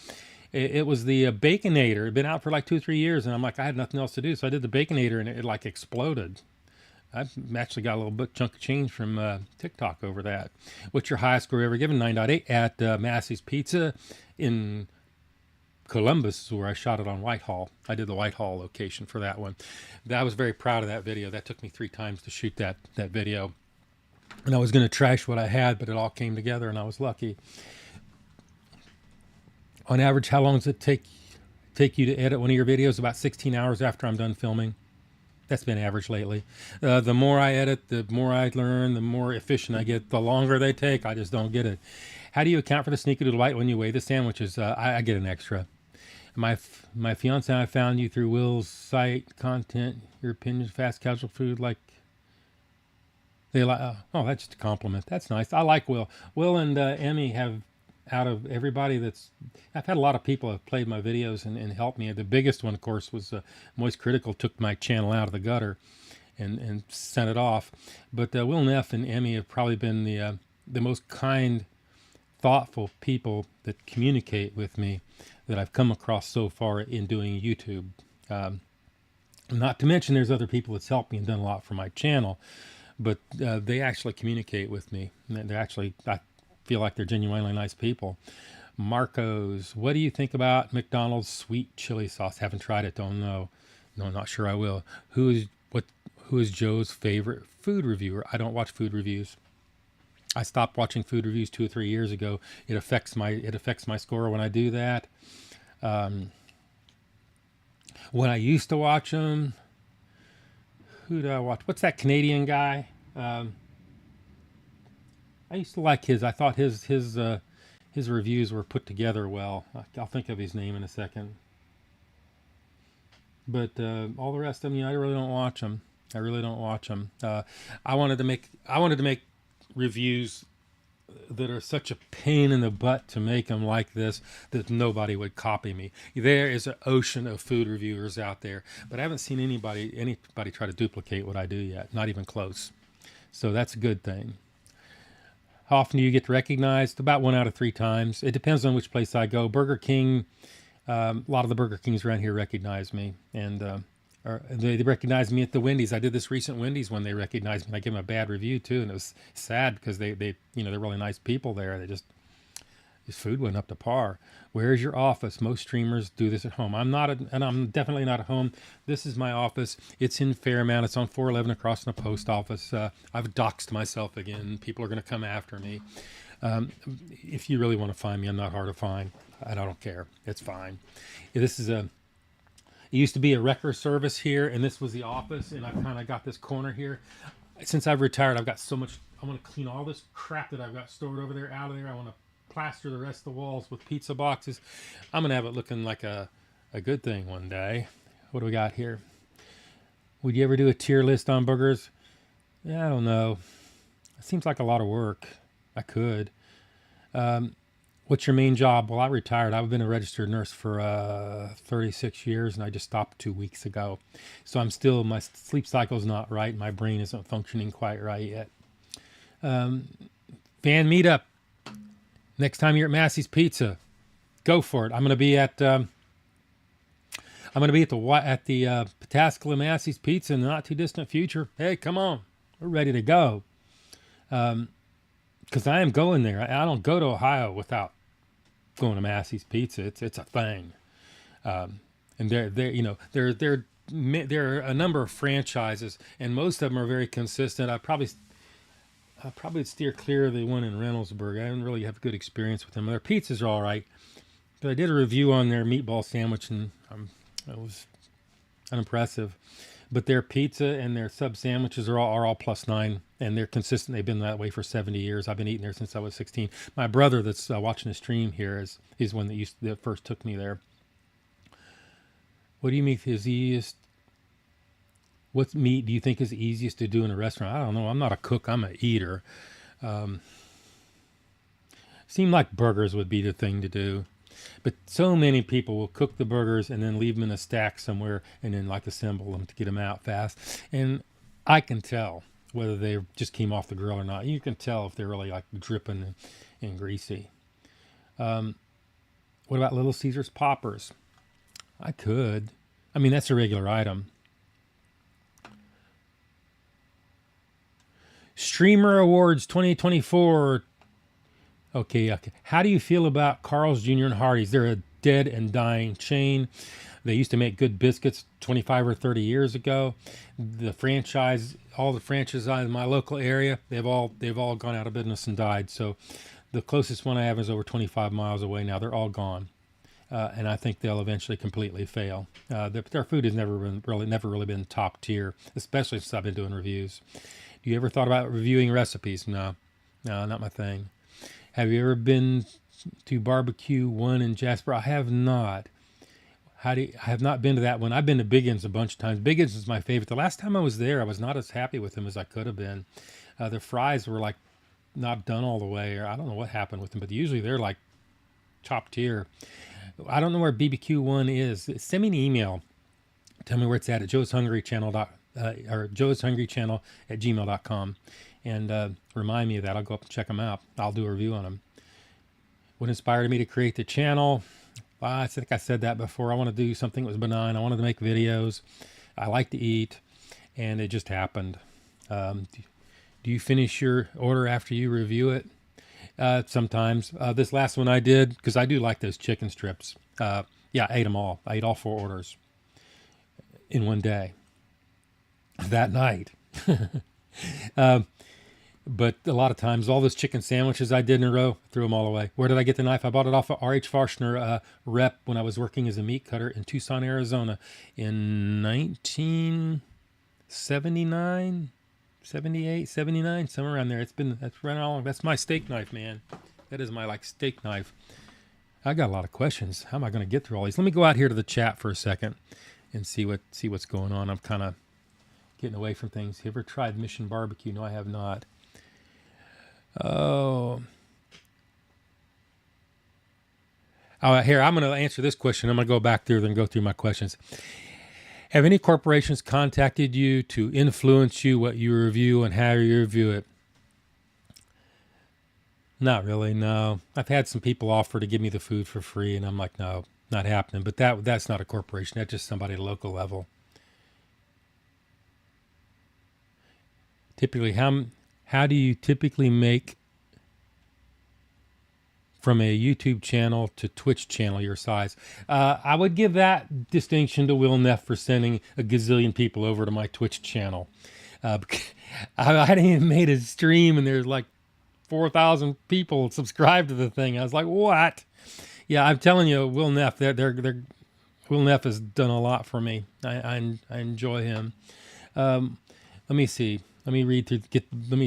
It was the Baconator. It had been out for like 2 or 3 years, and I'm like, I had nothing else to do, so I did the Baconator, and it like exploded. I've actually got a little chunk of change from TikTok over that. What's your highest score ever given? 9.8 at Massey's Pizza in Columbus is where I shot it on Whitehall. I did the Whitehall location for that one. I was very proud of that video. That took me 3 times to shoot that video. And I was going to trash what I had, but it all came together, and I was lucky. On average, how long does it take you to edit one of your videos? About 16 hours after I'm done filming. That's been average lately. The more I edit, the more I learn, the more efficient I get. The longer they take, I just don't get it. How do you account for the sneakerdoodle white when you weigh the sandwiches? I get an extra. My fiance and I found you through Will's site content. Your opinions, fast casual food, like they like. Oh, that's just a compliment. That's nice. I like Will. Will and Emmy have. Out of everybody I've had a lot of people have played my videos and helped me. The biggest one, of course, was Moist Critical took my channel out of the gutter and sent it off. But Will Neff and Emmy have probably been the most kind, thoughtful people that communicate with me that I've come across so far in doing YouTube. Not to mention there's other people that's helped me and done a lot for my channel, but they actually communicate with me. They're actually, I feel like they're genuinely nice people. Marcos, what do you think about McDonald's sweet chili sauce? Haven't tried it, don't know. No, not sure I will. Who is Joe's favorite food reviewer? I don't watch food reviews. I stopped watching food reviews 2 or 3 years ago. It affects my score when I do that. When I used to watch them, who did I watch? What's that Canadian guy? I used to like his. I thought his reviews were put together well. I'll think of his name in a second. But all the rest of them, I really don't watch them. I wanted to make reviews that are such a pain in the butt to make them like this that nobody would copy me. There is an ocean of food reviewers out there, but I haven't seen anybody try to duplicate what I do yet. Not even close. So that's a good thing. How often do you get recognized? About 1 out of 3 times. It depends on which place I go. Burger King, a lot of the Burger Kings around here recognize me, and they recognized me at the Wendy's. I did this recent Wendy's when they recognized me. I gave them a bad review too, and it was sad because they're really nice people there. His food went up to par. Where is your office? Most streamers do this at home. I'm definitely not at home. This is my office. It's in Fairmount. It's on 411 across from the post office. I've doxed myself again. People are going to come after me. If you really want to find me, I'm not hard to find. I don't care. It's fine. It used to be a wrecker service here, and this was the office, and I've kind of got this corner here. Since I've retired, I've got so much. I want to clean all this crap that I've got stored over there out of there. I want to plaster the rest of the walls with pizza boxes. I'm gonna have it looking like a good thing one day. What do we got here? Would you ever do a tier list on burgers? Yeah, I don't know. It seems like a lot of work. I could. What's your main job? Well, I retired. I've been a registered nurse for 36 years, and I just stopped 2 weeks ago. So my sleep cycle's not right. My brain isn't functioning quite right yet. Fan meetup. Next time you're at Massey's Pizza, go for it. I'm going to be at the Pataskala Massey's Pizza in the not too distant future. Hey, come on, we're ready to go. Because I am going there. I don't go to Ohio without going to Massey's Pizza. It's a thing. And there are a number of franchises, and most of them are very consistent. I probably steer clear of the one in Reynoldsburg. I didn't really have a good experience with them. Their pizzas are all right, but I did a review on their meatball sandwich, and it was unimpressive. But their pizza and their sub sandwiches are all +9, and they're consistent. They've been that way for 70 years. I've been eating there since I was 16. My brother, that's watching the stream here, is one that first took me there. What do you mean is easiest? What meat do you think is easiest to do in a restaurant? I don't know. I'm not a cook. I'm an eater. Seemed like burgers would be the thing to do. But so many people will cook the burgers and then leave them in a stack somewhere and then like assemble them to get them out fast. And I can tell whether they just came off the grill or not. You can tell if they're really like dripping and greasy. What about Little Caesars poppers? I could. I mean, that's a regular item. Streamer Awards 2024. Okay. How do you feel about Carl's Jr. and Hardee's? They're a dead and dying chain. They used to make good biscuits 25 or 30 years ago. All the franchises in my local area, they've all gone out of business and died. So the closest one I have is over 25 miles away now. They're all gone. And I think they'll eventually completely fail. Their food has never really been top tier, especially since I've been doing reviews. Do you ever thought about reviewing recipes? No, not my thing. Have you ever been to Barbecue One in Jasper? I have not. I have not been to that one. I've been to Biggins a bunch of times. Biggins is my favorite. The last time I was there, I was not as happy with them as I could have been. The fries were like not done all the way, or I don't know what happened with them, but usually they're like top tier. I don't know where BBQ One is. Send me an email. Tell me where it's at joeishungrychannel or joeishungrychannel@gmail.com, and remind me of that. I'll go up and check them out. I'll do a review on them. What inspired me to create the channel? I think I said that before. I want to do something that was benign. I wanted to make videos. I like to eat, and it just happened. Do you finish your order after you review it? Sometimes. This last one I did, because I do like those chicken strips. I ate them all. I ate all 4 orders in one day. That night. But a lot of times, all those chicken sandwiches I did in a row, threw them all away. Where did I get the knife? I bought it off of R.H. Farshner rep when I was working as a meat cutter in Tucson, Arizona in 1979. 78, 79, somewhere around there. That's right along. That's my steak knife, man. That is my steak knife. I got a lot of questions. How am I going to get through all these? Let me go out here to the chat for a second and see what's going on. I'm kind of getting away from things. Have you ever tried Mission Barbecue? No, I have not. Oh, here, I'm going to answer this question. I'm going to go back there and go through my questions. Have any corporations contacted you to influence you what you review and how you review it? Not really, no. I've had some people offer to give me the food for free, and I'm like, no, not happening. But that's not a corporation. That's just somebody at a local level. Typically, how do you typically make from a YouTube channel to Twitch channel your size? I would give that distinction to Will Neff for sending a gazillion people over to my Twitch channel. I hadn't even made a stream and there's like 4,000 people subscribed to the thing. I was like, what? Yeah, I'm telling you, Will Neff, Will Neff has done a lot for me. I enjoy him. Let me see. Let me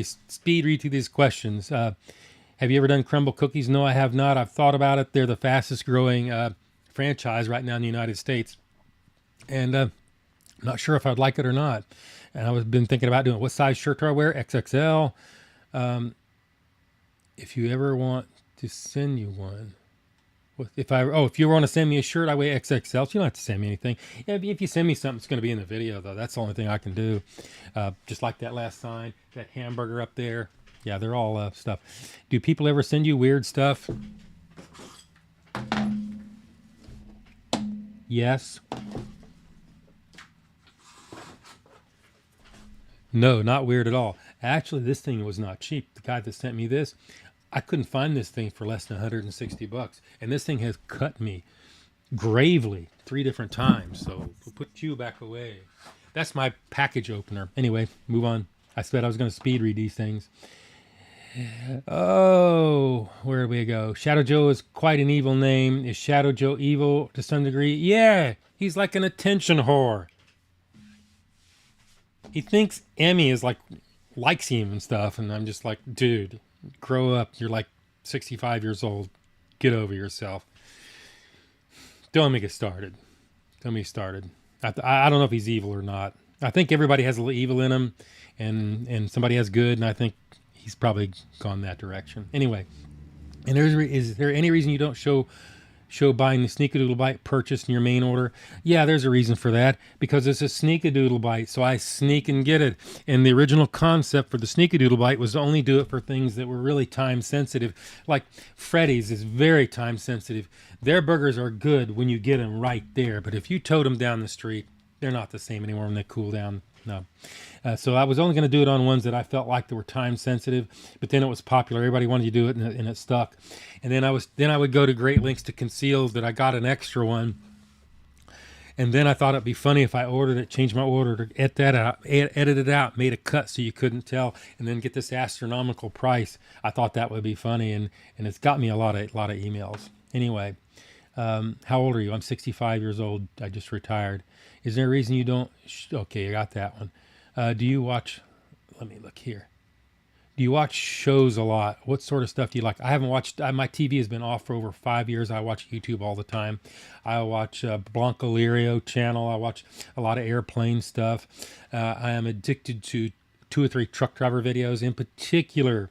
speed read through these questions. Have you ever done crumble cookies? No, I have not. I've thought about it. They're the fastest growing franchise right now in the United States. And I'm not sure if I'd like it or not. And I've been thinking about doing it. What size shirt do I wear? XXL. If you ever want to send you one. If you want to send me a shirt, I weigh XXL. So you don't have to send me anything. If you send me something, it's going to be in the video, though. That's the only thing I can do. Just like that last sign, that hamburger up there. Yeah, they're all stuff. Do people ever send you weird stuff? Yes. No, not weird at all. Actually, this thing was not cheap. The guy that sent me this, I couldn't find this thing for less than 160 bucks. And this thing has cut me gravely 3 different times. So we'll put you back away. That's my package opener. Anyway, move on. I said I was going to speed read these things. Oh, where do we go? Shadow Joe is quite an evil name. Is Shadow Joe evil to some degree? Yeah, he's like an attention whore. He thinks Emmy is likes him and stuff, and I'm just like, dude, grow up. You're like 65 years old. Get over yourself. Don't make it started. Don't get me started. I don't know if he's evil or not. I think everybody has a little evil in him, and somebody has good, and I think he's probably gone that direction. Anyway, and is there any reason you don't show buying the Sneakadoodle Bite purchase in your main order? Yeah, there's a reason for that, because it's a Sneakadoodle Bite, so I sneak and get it. And the original concept for the Sneakadoodle Bite was to only do it for things that were really time sensitive. Like Freddy's is very time sensitive. Their burgers are good when you get them right there, but if you tote them down the street, they're not the same anymore when they cool down. No. So I was only going to do it on ones that I felt like they were time sensitive, but then it was popular. Everybody wanted to do it, and it stuck. And then I would go to great lengths to conceal that I got an extra one. And then I thought it'd be funny if I ordered it, changed my order, to edit it out, made a cut so you couldn't tell, and then get this astronomical price. I thought that would be funny, and it's got me a lot of emails. Anyway, how old are you? I'm 65 years old. I just retired. Is there a reason you don't? Okay, I got that one. Do you watch? Let me look here. Do you watch shows a lot? What sort of stuff do you like? I haven't watched. My TV has been off for over 5 years. I watch YouTube all the time. I watch Blanco Lirio channel. I watch a lot of airplane stuff. I am addicted to 2 or 3 truck driver videos, in particular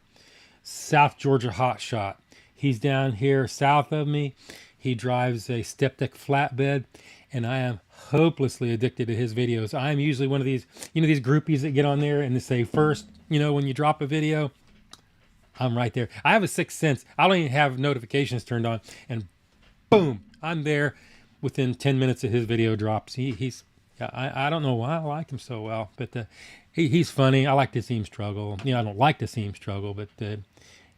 South Georgia Hotshot. He's down here south of me. He drives a step deck flatbed, and I am hopelessly addicted to his videos. I'm usually one of these, these groupies that get on there and they say first, when you drop a video, I'm right there. I have a sixth sense. I don't even have notifications turned on, and boom, I'm there within 10 minutes of his video drops. I don't know why I like him so well, but he's funny. I like to see him struggle. I don't like to see him struggle, but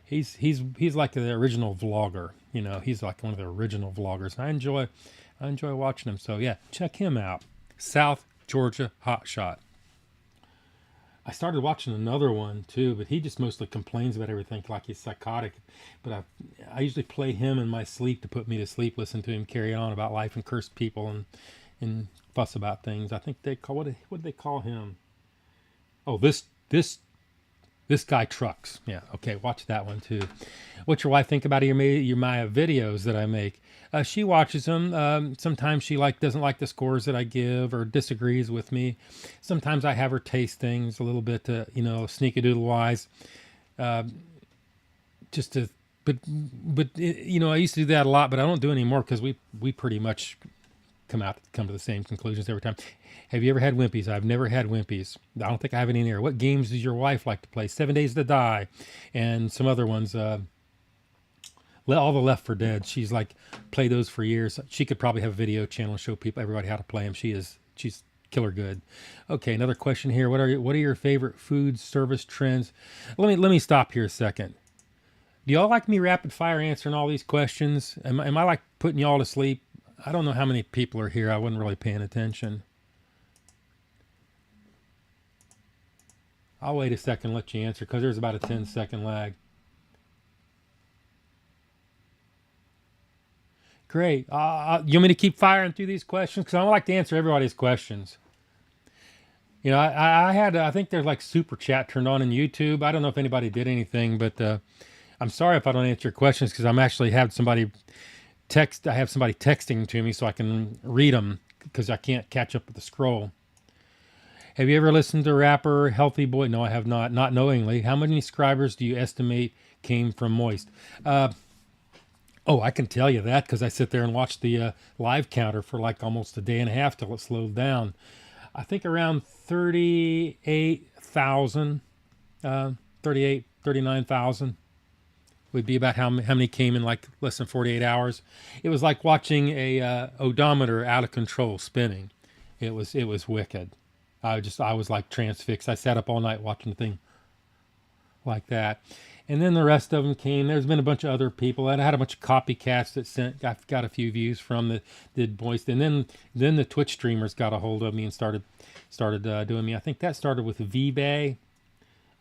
he's like the original vlogger. He's like one of the original vloggers. I enjoy watching him. So yeah, check him out. South Georgia Hotshot. I started watching another one too, but he just mostly complains about everything like he's psychotic. But I usually play him in my sleep to put me to sleep, listen to him carry on about life and curse people and fuss about things. I think they call, what did they call him? Oh, this guy trucks. Yeah, okay, watch that one too. What's your wife think about my videos that I make? She watches them. Sometimes she doesn't like the scores that I give or disagrees with me. Sometimes I have her taste things a little bit, sneakadoodle wise. But I used to do that a lot, but I don't do it anymore because we pretty much come to the same conclusions every time. Have you ever had Wimpies? I've never had Wimpies. I don't think I have any in here. What games does your wife like to play? 7 Days to Die, and some other ones. All the Left 4 Dead. She's played those for years. She could probably have a video channel and show everybody how to play them. She's killer good. Okay, another question here. What are your favorite food service trends? Let me stop here a second. Do y'all like me rapid fire answering all these questions? Am I like putting y'all to sleep? I don't know how many people are here. I wasn't really paying attention. I'll wait a second and let you answer because there's about a 10-second lag. Great. You want me to keep firing through these questions? Because I don't like to answer everybody's questions. I think there's super chat turned on in YouTube. I don't know if anybody did anything, but I'm sorry if I don't answer your questions because I'm actually have somebody texting to me so I can read them because I can't catch up with the scroll. Have you ever listened to rapper Healthy Boy? No, I have not. Not knowingly. How many subscribers do you estimate came from Moist? I can tell you that because I sit there and watch the live counter for almost a day and a half till it slows down. I think around 38,000, 38, 39,000 would be about how many came in like less than 48 hours. It was like watching a odometer out of control spinning. It was wicked. I was like transfixed. I sat up all night watching the thing like that. And then the rest of them came. There's been a bunch of other people. I had a bunch of copycats that got a few views from that did voice. And then the Twitch streamers got a hold of me and started doing me. I think that started with V-Bay.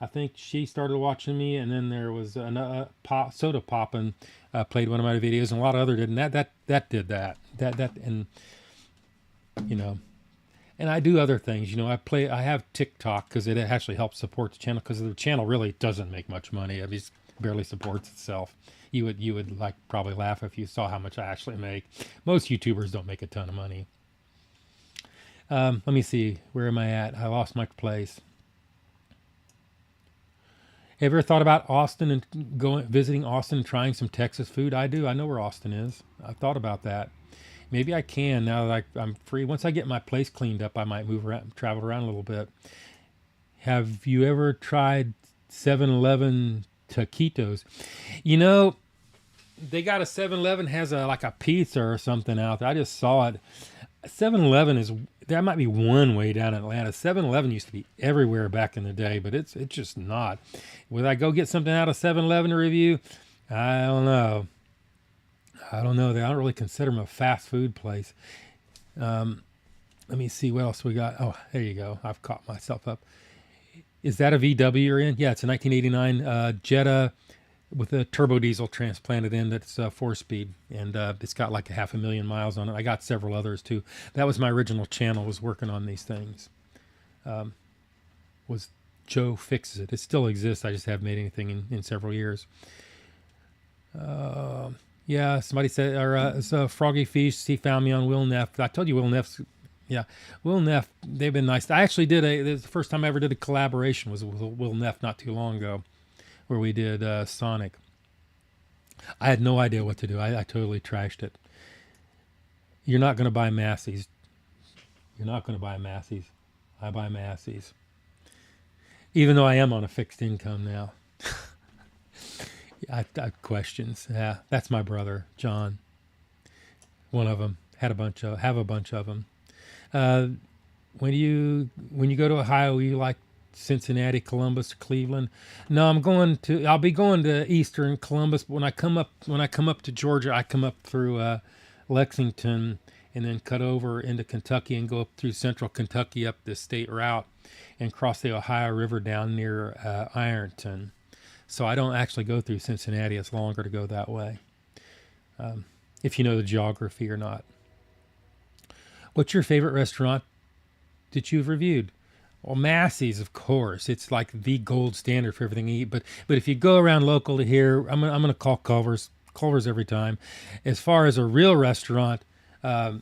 I think she started watching me, and then there was Soda Poppin' played one of my videos, and a lot of other did. And that did that, and you know. And I do other things, you know. I have TikTok because it actually helps support the channel, because the channel really doesn't make much money. It just barely supports itself. You would like probably laugh if you saw how much I actually make. Most YouTubers don't make a ton of money. Let me see, where am I at? I lost my place. Have you ever thought about Austin and visiting Austin and trying some Texas food? I do. I know where Austin is. I thought about that. Maybe I can now that I'm free. Once I get my place cleaned up, I might move around, travel around a little bit. Have you ever tried 7-Eleven taquitos? You know, they got a 7-Eleven has like a pizza or something out there. I just saw it. 7-Eleven there might be one way down in Atlanta. 7-Eleven used to be everywhere back in the day, but it's just not. Would I go get something out of 7-Eleven to review? I don't know. I don't really consider them a fast food place. Let me see what else we got. Oh, there you go. I've caught myself up. Is that a VW you're in? Yeah, it's a 1989 Jetta with a turbo diesel transplanted in that's 4-speed, and it's got like 500,000 miles on it. I got several others too. That was my original channel, was working on these things. Was Joe Fixes It. It still exists. I just haven't made anything in several years. Yeah, somebody said, or it's Froggy Feast. He found me on Will Neff. I told you Will Neff's, yeah, Will Neff. They've been nice. I actually the first time I ever did a collaboration was with Will Neff not too long ago, where we did Sonic. I had no idea what to do. I totally trashed it. You're not going to buy Massey's. You're not going to buy Massey's. I buy Massey's. Even though I am on a fixed income now. I have questions. Yeah, that's my brother, John. One of them. Have a bunch of them. When you go to Ohio, you like Cincinnati, Columbus, Cleveland? No, I'll be going to Eastern Columbus. But when I come up to Georgia, I come up through Lexington and then cut over into Kentucky and go up through central Kentucky up the state route and cross the Ohio River down near Ironton. So I don't actually go through Cincinnati. It's longer to go that way, if you know the geography or not. What's your favorite restaurant that you've reviewed? Well, Massey's, of course. It's like the gold standard for everything you eat. But if you go around local to here, I'm gonna call Culver's every time. As far as a real restaurant, a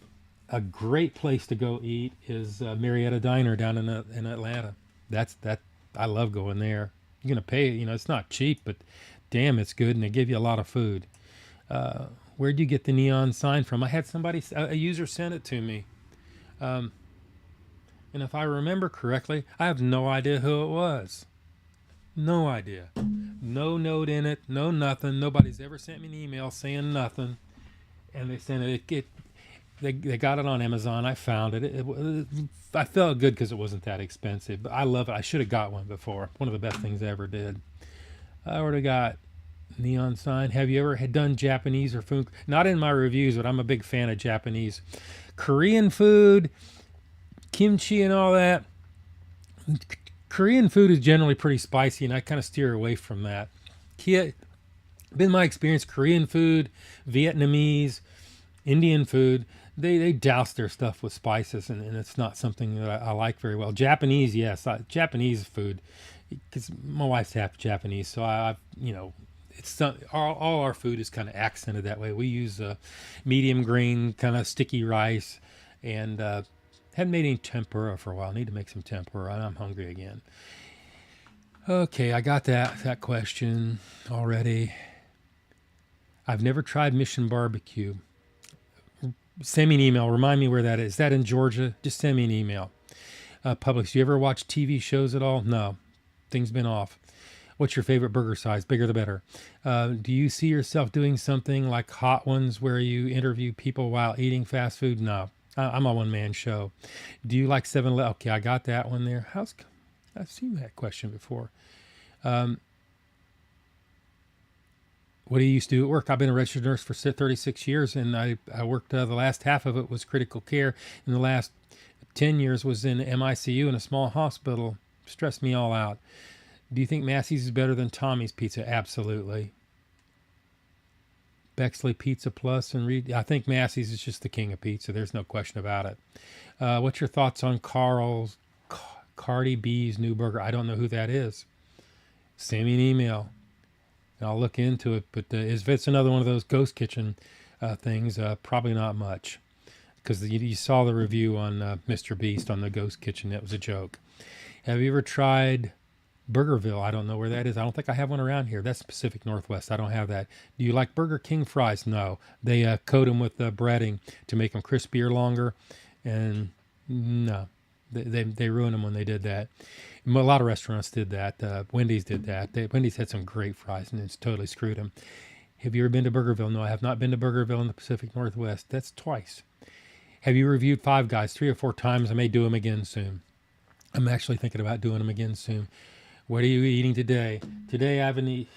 great place to go eat is Marietta Diner down in Atlanta. I love going there. You're going to pay, it's not cheap, but damn, it's good, and they give you a lot of food. Where'd you get the neon sign from? I had a user sent it to me. And if I remember correctly, I have no idea who it was. No idea. No note in it, no nothing. Nobody's ever sent me an email saying nothing. And they sent it. They got it on Amazon. I found it. I felt good because it wasn't that expensive. But I love it. I should have got one before. One of the best things I ever did. I already got neon sign. Have you ever done Japanese or food? Not in my reviews, but I'm a big fan of Japanese. Korean food, kimchi and all that. Korean food is generally pretty spicy, and I kind of steer away from that. Been my experience, Korean food, Vietnamese, Indian food, they douse their stuff with spices, and it's not something that I like very well. Japanese, yes, Japanese food, because my wife's half Japanese, so all our food is kind of accented that way. We use medium grain, kind of sticky rice, and hadn't made any tempura for a while. Need to make some tempura, and I'm hungry again. Okay, I got that question already. I've never tried Mission Barbecue. Send me an email. Remind me where that is. Is that in Georgia? Just send me an email. Publix, do you ever watch TV shows at all? No. Things been off. What's your favorite burger size? Bigger the better. Do you see yourself doing something like Hot Ones where you interview people while eating fast food? No, I'm a one-man show. Do you like 7-Eleven? Okay, I got that one there. I've seen that question before. What do you used to do at work? I've been a registered nurse for 36 years, and I worked, the last half of it was critical care, and the last 10 years was in MICU in a small hospital. Stressed me all out. Do you think Massey's is better than Tommy's Pizza? Absolutely. Bexley Pizza Plus and Reed. I think Massey's is just the king of pizza. There's no question about it. What's your thoughts on Cardi B's new burger? I don't know who that is. Send me an email. I'll look into it, but if it's another one of those ghost kitchen things, probably not much, because you saw the review on Mr. Beast on the ghost kitchen. That was a joke. Have you ever tried Burgerville? I don't know where that is. I don't think I have one around here. That's Pacific Northwest. I don't have that. Do you like Burger King fries? No. They coat them with breading to make them crispier longer, and no, they ruined them when they did that. A lot of restaurants did that. Wendy's did that. Wendy's had some great fries, and it's totally screwed them. Have you ever been to Burgerville? No, I have not been to Burgerville in the Pacific Northwest. That's twice. Have you reviewed Five Guys 3 or 4 times? I may do them again soon. I'm actually thinking about doing them again soon. What are you eating today? Today I haven't eaten.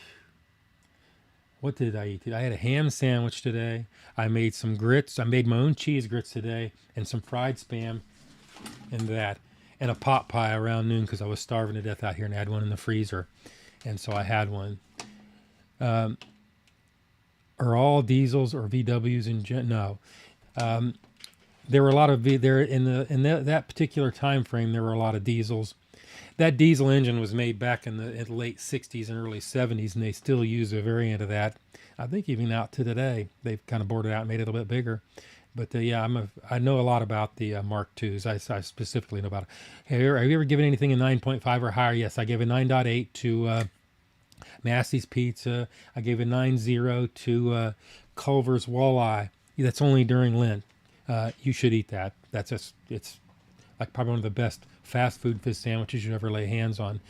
What did I eat? I had a ham sandwich today. I made some grits. I made my own cheese grits today, and some fried Spam, and that. And a pot pie around noon because I was starving to death out here, and I had one in the freezer, and so I had one. Are all diesels or VWs in no? There were a lot of that particular time frame. There were a lot of diesels. That diesel engine was made back in the late '60s and early '70s, and they still use a variant of that. I think even out to today, they've kind of bored it out and made it a little bit bigger. But yeah, I know a lot about the Mark IIs. I specifically know about it. Have you ever given anything a 9.5 or higher? Yes, I gave a 9.8 to Massey's Pizza. I gave a 9.0 to Culver's Walleye. That's only during Lent. You should eat that. It's like probably one of the best fast food fish sandwiches you ever lay hands on.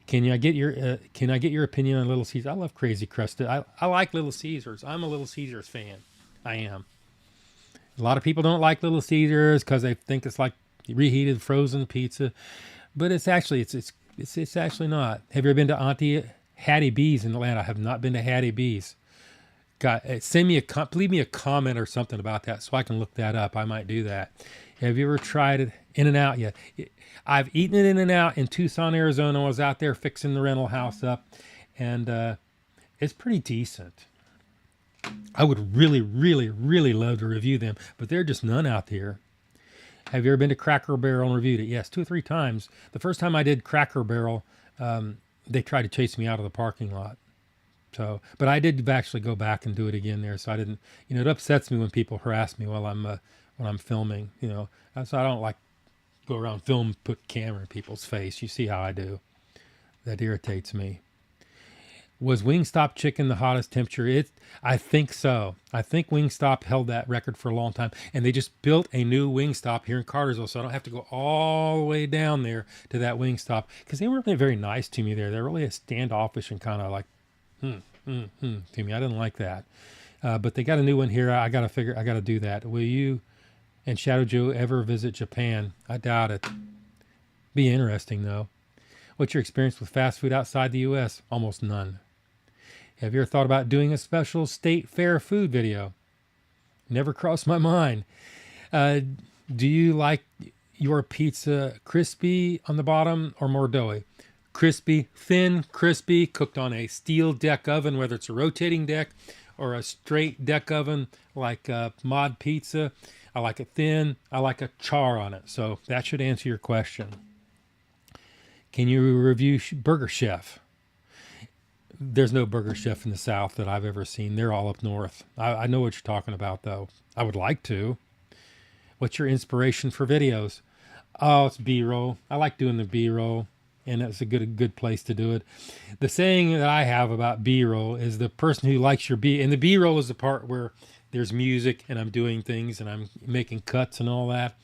Can I get your opinion on Little Caesars? I love Crazy Crusted. I like Little Caesars. I'm a Little Caesars fan. I am. A lot of people don't like Little Caesars because they think it's like reheated frozen pizza, but it's actually not. Have you ever been to Auntie Hattie B's in Atlanta? I have not been to Hattie B's. Leave me a comment or something about that so I can look that up. I might do that. Have you ever tried it In-N-Out yet? I've eaten it In-N-Out in Tucson, Arizona. I was out there fixing the rental house up, and it's pretty decent. I would really, really, really love to review them, but there are just none out there. Have you ever been to Cracker Barrel and reviewed it? Yes, 2 or 3 times. The first time I did Cracker Barrel, they tried to chase me out of the parking lot. So, but I did actually go back and do it again there. So I didn't, it upsets me when people harass me while I'm filming. So I don't like go around put camera in people's face. You see how I do. That irritates me. Was Wingstop chicken the hottest temperature? I think so. I think Wingstop held that record for a long time, and they just built a new Wingstop here in Cartersville, so I don't have to go all the way down there to that Wingstop, because they weren't really very nice to me there. They're really standoffish and kind of like, to me. I didn't like that. But they got a new one here. I got to do that. Will you and Shadow Joe ever visit Japan? I doubt it. Be interesting, though. What's your experience with fast food outside the U.S.? Almost none. Have you ever thought about doing a special state fair food video? Never crossed my mind. Do you like your pizza crispy on the bottom or more doughy? Crispy, thin, crispy, cooked on a steel deck oven, whether it's a rotating deck or a straight deck oven like Mod Pizza. I like it thin. I like a char on it. So that should answer your question. Can you review Burger Chef? There's no Burger Chef in the South that I've ever seen. They're all up north. I know what you're talking about, though. I would like to. What's your inspiration for videos? Oh, it's B-roll. I like doing the B-roll, and it's a good place to do it. The saying that I have about B-roll is the person who likes your and the B-roll is the part where there's music and I'm doing things and I'm making cuts and all that.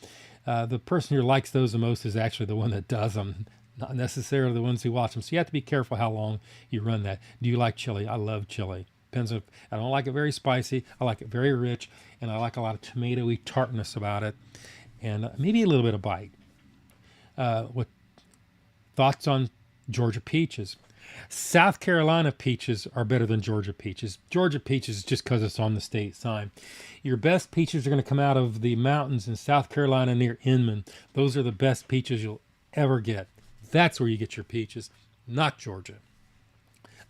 The person who likes those the most is actually the one that does them. not necessarily the ones who watch them. So you have to be careful how long you run that. Do you like chili? I love chili. Depends if I don't like it very spicy. I like it very rich, and I like a lot of tomatoey tartness about it, and maybe a little bit of bite. What thoughts on Georgia peaches? South Carolina peaches are better than Georgia peaches. Georgia peaches just because it's on the state sign. Your best peaches are going to come out of the mountains in South Carolina near Inman. Those are the best peaches you'll ever get. That's where you get your peaches, not Georgia.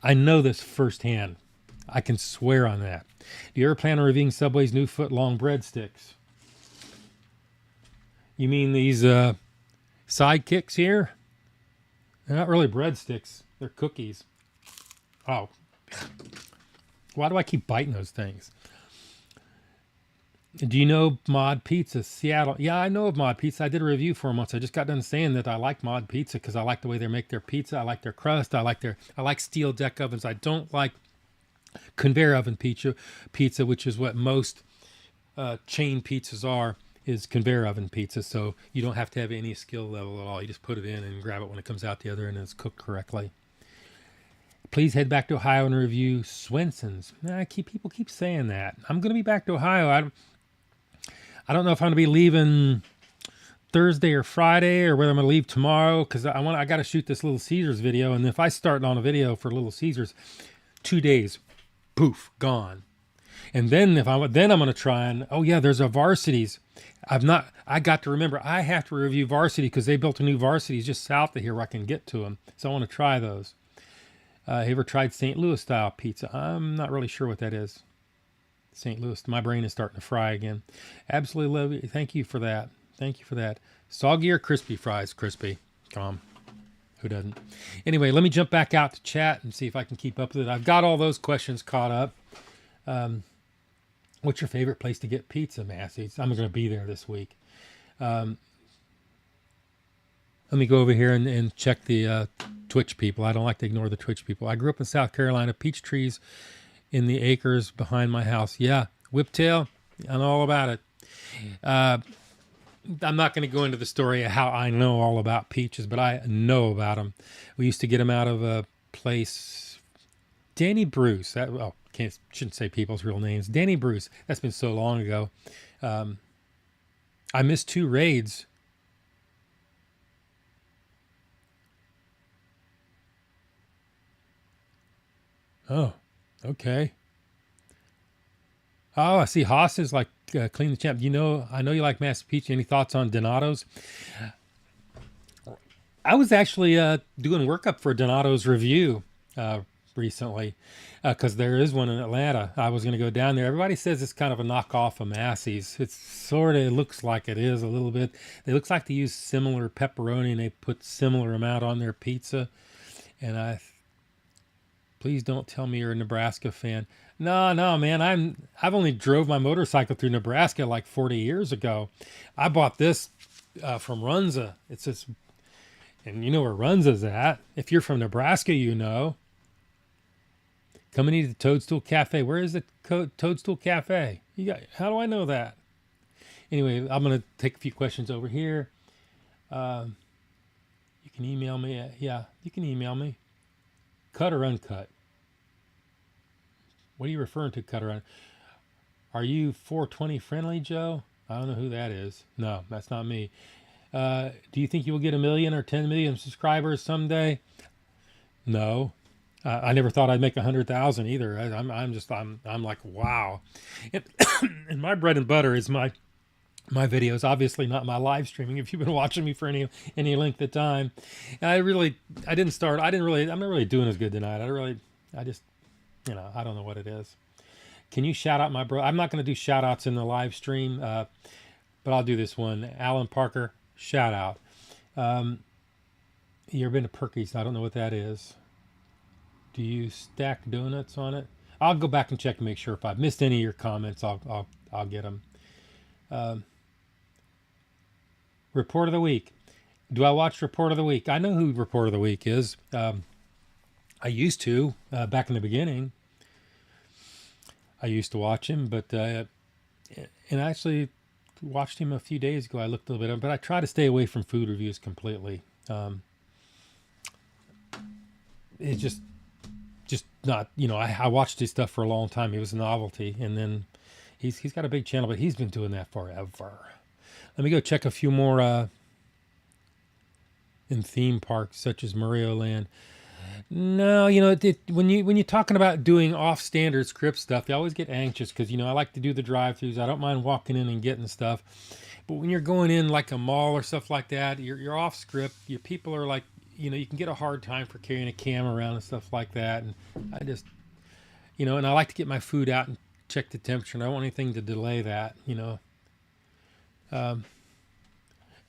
I know this firsthand. I can swear on that. Do you ever plan on reviewing Subway's new foot-long breadsticks? You mean these sidekicks here? They're not really breadsticks. They're cookies. Oh. Why do I keep biting those things? Do you know Mod Pizza, Seattle? Yeah, I know of Mod Pizza. I did a review for them once. I just got done saying that I like Mod Pizza because I like the way they make their pizza. I like their crust. I like steel deck ovens. I don't like conveyor oven pizza, which is what most chain pizzas are, is conveyor oven pizza. So you don't have to have any skill level at all. You just put it in and grab it when it comes out the other end and it's cooked correctly. Please head back to Ohio and review Swenson's. People keep saying that. I'm going to be back to Ohio. I don't know if I'm going to be leaving Thursday or Friday or whether I'm going to leave tomorrow because I got to shoot this Little Caesars video. And if I start on a video for Little Caesars, 2 days, poof, gone. And then I'm going to try and, oh yeah, there's a Varsities. I got to remember, I have to review Varsity because they built a new Varsities just south of here where I can get to them. So I want to try those. Have you ever tried St. Louis style pizza? I'm not really sure what that is. St. Louis, my brain is starting to fry again. Absolutely love it. Thank you for that. Thank you for that. Soggy or crispy fries? Crispy. Who doesn't? Anyway, let me jump back out to chat and see if I can keep up with it. I've got all those questions caught up. What's your favorite place to get pizza, Massey? I'm going to be there this week. Let me go over here and check the Twitch people. I don't like to ignore the Twitch people. I grew up in South Carolina, peach trees in the acres behind my house. Yeah, whiptail, I know all about it. I'm not going to go into the story of how I know all about peaches, but I know about them. We used to get them out of a place, Danny Bruce. Shouldn't say people's real names. Danny Bruce. That's been so long ago. I missed 2 raids. Oh, okay. Oh, I see Haas is like Clean the Champ. I know you like Master Peach. Any thoughts on Donato's? I was actually doing workup for Donato's review recently because there is one in Atlanta. I was going to go down there. Everybody says it's kind of a knockoff of Massey's. It looks like it is a little bit. It looks like they use similar pepperoni and they put similar amount on their pizza. And please don't tell me you're a Nebraska fan. No, man. I've only drove my motorcycle through Nebraska like 40 years ago. I bought this from Runza. It's just, and you know where Runza's at. If you're from Nebraska, you know. Come and eat at the Toadstool Cafe. Where is the Toadstool Cafe? How do I know that? Anyway, I'm going to take a few questions over here. You can email me. You can email me. Cut or uncut? What are you referring to, cut or uncut? Are you 420 friendly, Joe? I don't know who that is. No, that's not me. Do you think you will get 1 million or 10 million subscribers someday? No. I never thought I'd make 100,000 either. I'm like, wow. And my bread and butter is my videos, obviously not my live streaming. If you've been watching me for any length of time, and I'm not really doing as good tonight. I don't know what it is. Can you shout out my bro? I'm not going to do shout outs in the live stream, but I'll do this one. Alan Parker, shout out. You ever been to Perky's? I don't know what that is. Do you stack donuts on it? I'll go back and check and make sure. If I've missed any of your comments, I'll get them. Report of the week. Do I watch Report of the Week? I know who Report of the Week is. I used to back in the beginning. I used to watch him, but and I actually watched him a few days ago. I looked a little bit, but I try to stay away from food reviews completely. it's just not, you know, I watched his stuff for a long time. He was a novelty, and then he's got a big channel, but he's been doing that forever. Let me go check a few more in theme parks such as Mario Land. No, you know, when you're talking about doing off-standard script stuff, you always get anxious because, you know, I like to do the drive-thrus. I don't mind walking in and getting stuff. But when you're going in like a mall or stuff like that, you're off script. Your people are like, you know, you can get a hard time for carrying a camera around and stuff like that. And I just, you know, and I like to get my food out and check the temperature. And I don't want anything to delay that, you know.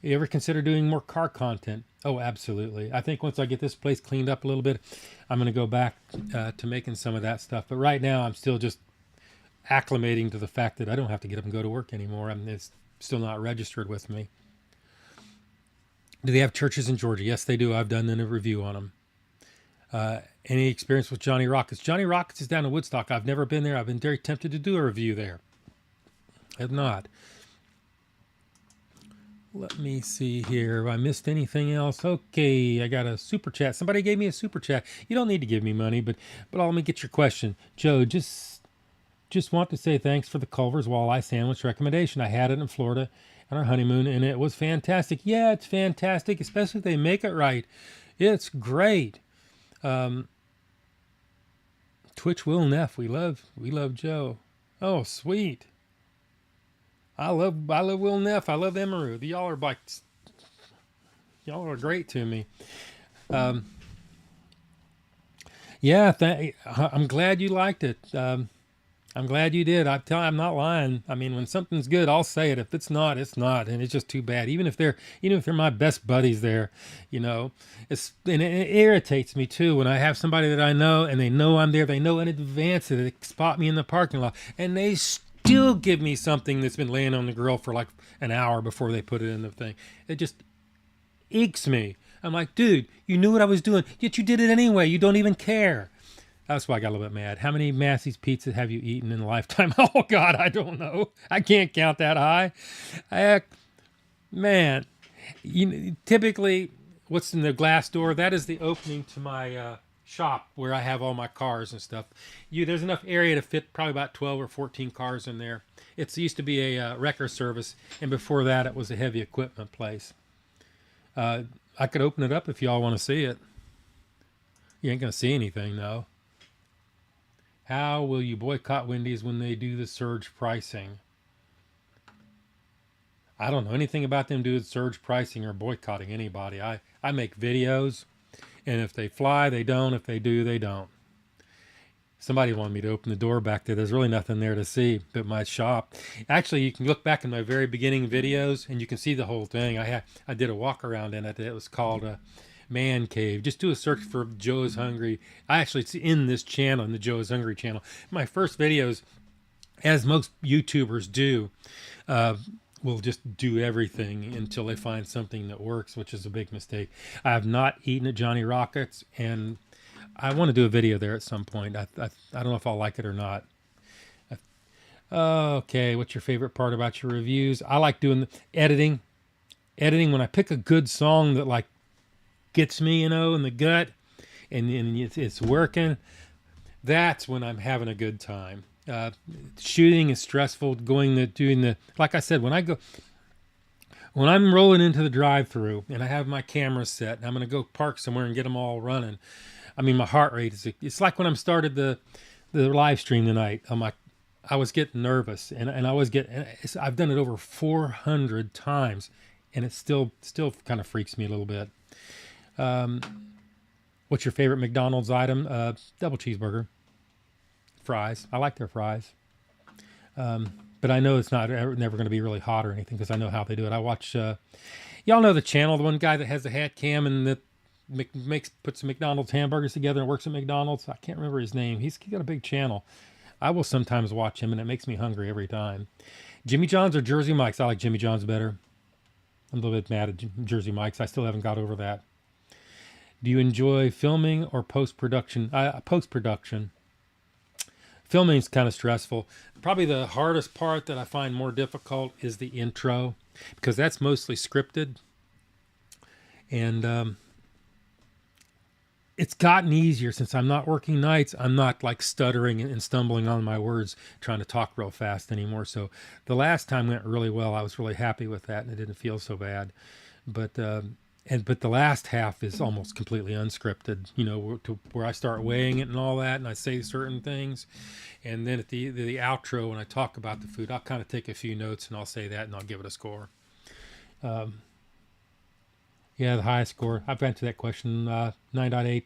You ever consider doing more car content? Oh, absolutely. I think once I get this place cleaned up a little bit, I'm going to go back to making some of that stuff. But right now, I'm still just acclimating to the fact that I don't have to get up and go to work anymore. I mean, it's still not registered with me. Do they have churches in Georgia? Yes, they do. I've done a review on them. Any experience with Johnny Rockets? Johnny Rockets is down in Woodstock. I've never been there. I've been very tempted to do a review there. I have not. Let me see here. Have I missed anything else? Okay, I got a super chat. Somebody gave me a super chat. You don't need to give me money, but let me get your question. Joe, just want to say thanks for the Culver's walleye sandwich recommendation. I had it in Florida on our honeymoon, and it was fantastic. Yeah, it's fantastic, especially if they make it right. It's great. Twitch Will Neff, we love Joe. Oh, sweet. I love Will Neff. I love Emerald. Y'all are like, y'all are great to me. Yeah, I'm glad you liked it. I'm glad you did. I'm not lying. I mean, when something's good, I'll say it. If it's not, it's not, and it's just too bad. Even if they're my best buddies there, you know, and it irritates me too when I have somebody that I know and they know I'm there. They know in advance that they spot me in the parking lot, and they still give me something that's been laying on the grill for like an hour before they put it in the thing. It just aches me. I'm like, dude, you knew what I was doing, yet you did it anyway. You don't even care. That's why I got a little bit mad. How many Massey's pizzas have you eaten in a lifetime? Oh, God, I don't know. I can't count that high. Man, typically, what's in the glass door, that is the opening to my shop where I have all my cars and stuff. There's enough area to fit probably about 12 or 14 cars in there. It used to be a wrecker service, and before that, it was a heavy equipment place. I could open it up if y'all want to see it. You ain't going to see anything, though. How will you boycott Wendy's when they do the surge pricing? I don't know anything about them doing surge pricing or boycotting anybody. I make videos, and if they fly, they don't. If they do, they don't. Somebody wanted me to open the door back there. There's really nothing there to see but my shop. Actually, you can look back in my very beginning videos, and you can see the whole thing. I did a walk around in it. It was called Man Cave. Just do a search for Joe is Hungry. It's in this channel, in the Joe is Hungry channel. My first videos, as most YouTubers do, will just do everything until they find something that works, which is a big mistake. I have not eaten at Johnny Rockets, and I want to do a video there at some point. I don't know if I'll like it or not. Okay, what's your favorite part about your reviews? I like doing the editing. When I pick a good song that like gets me, you know, in the gut, and it's working, that's when I'm having a good time. Shooting is stressful. Like I said, when I'm rolling into the drive-through and I have my camera set and I'm going to go park somewhere and get them all running, I mean, my heart rate it's like when I started the live stream tonight. I was getting nervous, and I've done it over 400 times, and it still kind of freaks me a little bit. What's your favorite McDonald's item? Double cheeseburger. Fries. I like their fries. But I know it's never going to be really hot or anything because I know how they do it. I watch, y'all know the channel, the one guy that has the hat cam and that puts McDonald's hamburgers together and works at McDonald's. I can't remember his name. He's got a big channel. I will sometimes watch him, and it makes me hungry every time. Jimmy John's or Jersey Mike's? I like Jimmy John's better. I'm a little bit mad at Jersey Mike's. I still haven't got over that. Do you enjoy filming or post-production? Post-production. Filming is kind of stressful. Probably the hardest part that I find more difficult is the intro, because that's mostly scripted. And it's gotten easier since I'm not working nights. I'm not like stuttering and stumbling on my words, trying to talk real fast anymore. So the last time went really well. I was really happy with that, and it didn't feel so bad. But but the last half is almost completely unscripted. You know, to where I start weighing it and all that, and I say certain things, and then at the outro when I talk about the food, I'll kind of take a few notes and I'll say that and I'll give it a score. Yeah, the highest score. I've answered that question. 9.8.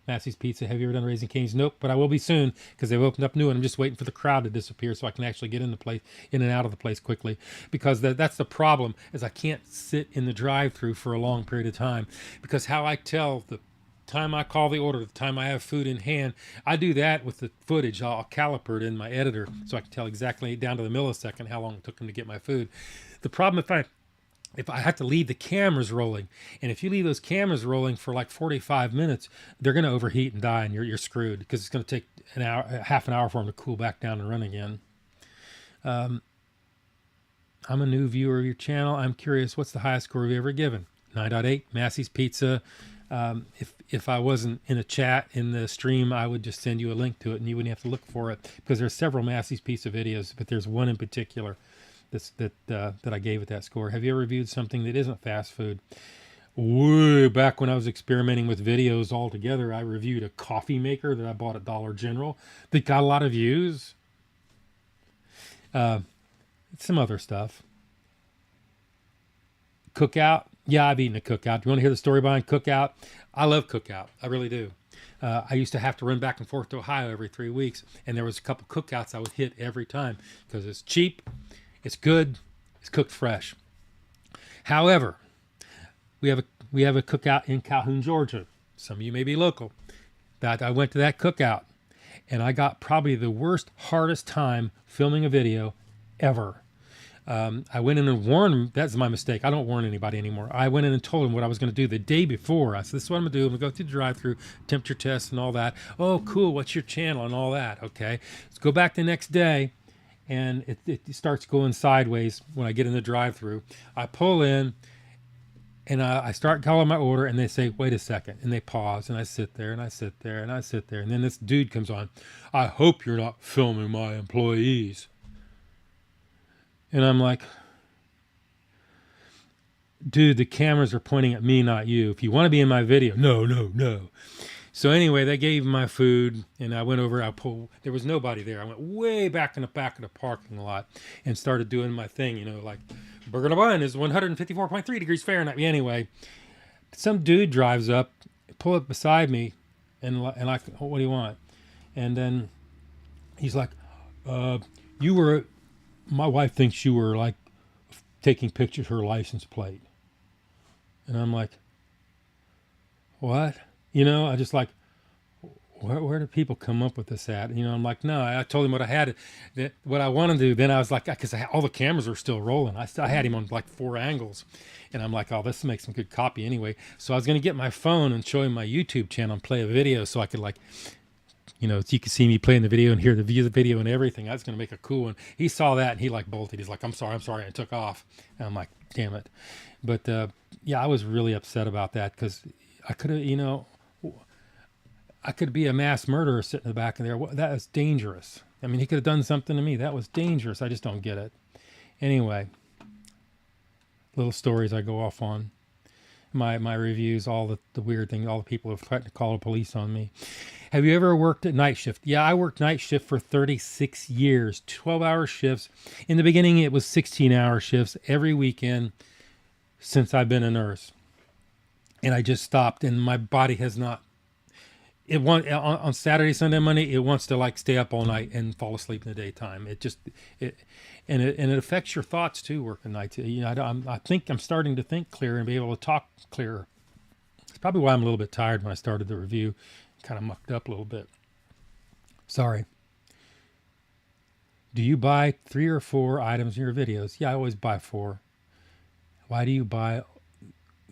Massey's Pizza. Have you ever done Raising Cane's? Nope, but I will be soon because they've opened up new, and I'm just waiting for the crowd to disappear so I can actually get in the place, in and out of the place quickly. Because that's the problem, is I can't sit in the drive-through for a long period of time. Because how I tell the time I call the order, the time I have food in hand, I do that with the footage. I'll caliper it in my editor so I can tell exactly down to the millisecond how long it took them to get my food. The problem if I have to leave the cameras rolling, and if you leave those cameras rolling for like 45 minutes, they're going to overheat and die, and you're screwed because it's going to take an hour, half an hour for them to cool back down and run again. I'm a new viewer of your channel. I'm curious, what's the highest score you've ever given? 9.8, Massey's Pizza. If I wasn't in a chat in the stream, I would just send you a link to it, and you wouldn't have to look for it because there's several Massey's Pizza videos, but there's one in particular that I gave it that score. Have you ever reviewed something that isn't fast food? Way back when I was experimenting with videos altogether, I reviewed a coffee maker that I bought at Dollar General that got a lot of views. Some other stuff. Cookout. Yeah, I've eaten a Cookout. Do you want to hear the story behind Cookout? I love Cookout. I really do. I used to have to run back and forth to Ohio every 3 weeks, and there was a couple Cookouts I would hit every time because it's cheap. It's good. It's cooked fresh. However, we have a cookout in Calhoun, Georgia. Some of you may be local. That I went to that cookout, and I got probably the hardest time filming a video ever. I went in and warned them. That's my mistake. I don't warn anybody anymore. I went in and told them what I was going to do the day before. I said, this is what I'm going to do. I'm going to go through the drive-through, temperature test and all that. Oh, cool. What's your channel and all that? Okay. Let's go back the next day. And it starts going sideways when I get in the drive-through. I pull in, and I start calling my order, and they say, wait a second. And they pause, and I sit there, and I sit there, and I sit there. And then this dude comes on. I hope you're not filming my employees. And I'm like, dude, the cameras are pointing at me, not you. If you want to be in my video, no. So anyway, they gave my food, and I went over, there was nobody there. I went way back in the back of the parking lot and started doing my thing, you know, like burger and a bun is 154.3 degrees Fahrenheit. Anyway, some dude drives up, pull up beside me, and like, oh, what do you want? And then he's like, my wife thinks you were like taking pictures of her license plate. And I'm like, what? You know, I just like, where do people come up with this at? You know, I'm like, no, I told him what I had, what I want to do. Then I was like, because all the cameras were still rolling. I had him on like 4 angles. And I'm like, oh, this makes some good copy anyway. So I was going to get my phone and show him my YouTube channel and play a video so I could like, you know, so you could see me playing the video and hear the view of the video and everything. I was going to make a cool one. He saw that and he like bolted. He's like, I'm sorry. And took off. And I'm like, damn it. But yeah, I was really upset about that because I could have, you know, I could be a mass murderer sitting in the back of there. That is dangerous. I mean, he could have done something to me. That was dangerous. I just don't get it. Anyway, little stories I go off on. My reviews, all the weird things, all the people have threatened to call the police on me. Have you ever worked at night shift? Yeah, I worked night shift for 36 years, 12-hour shifts. In the beginning, it was 16-hour shifts every weekend since I've been a nurse. And I just stopped, and my body has not. On Saturday, Sunday, Monday, it wants to like stay up all night and fall asleep in the daytime. It affects your thoughts too. Working nights, you know, I think I'm starting to think clearer and be able to talk clearer. It's probably why I'm a little bit tired when I started the review, kind of mucked up a little bit. Sorry. Do you buy 3 or 4 items in your videos? Yeah, I always buy 4. Why do you buy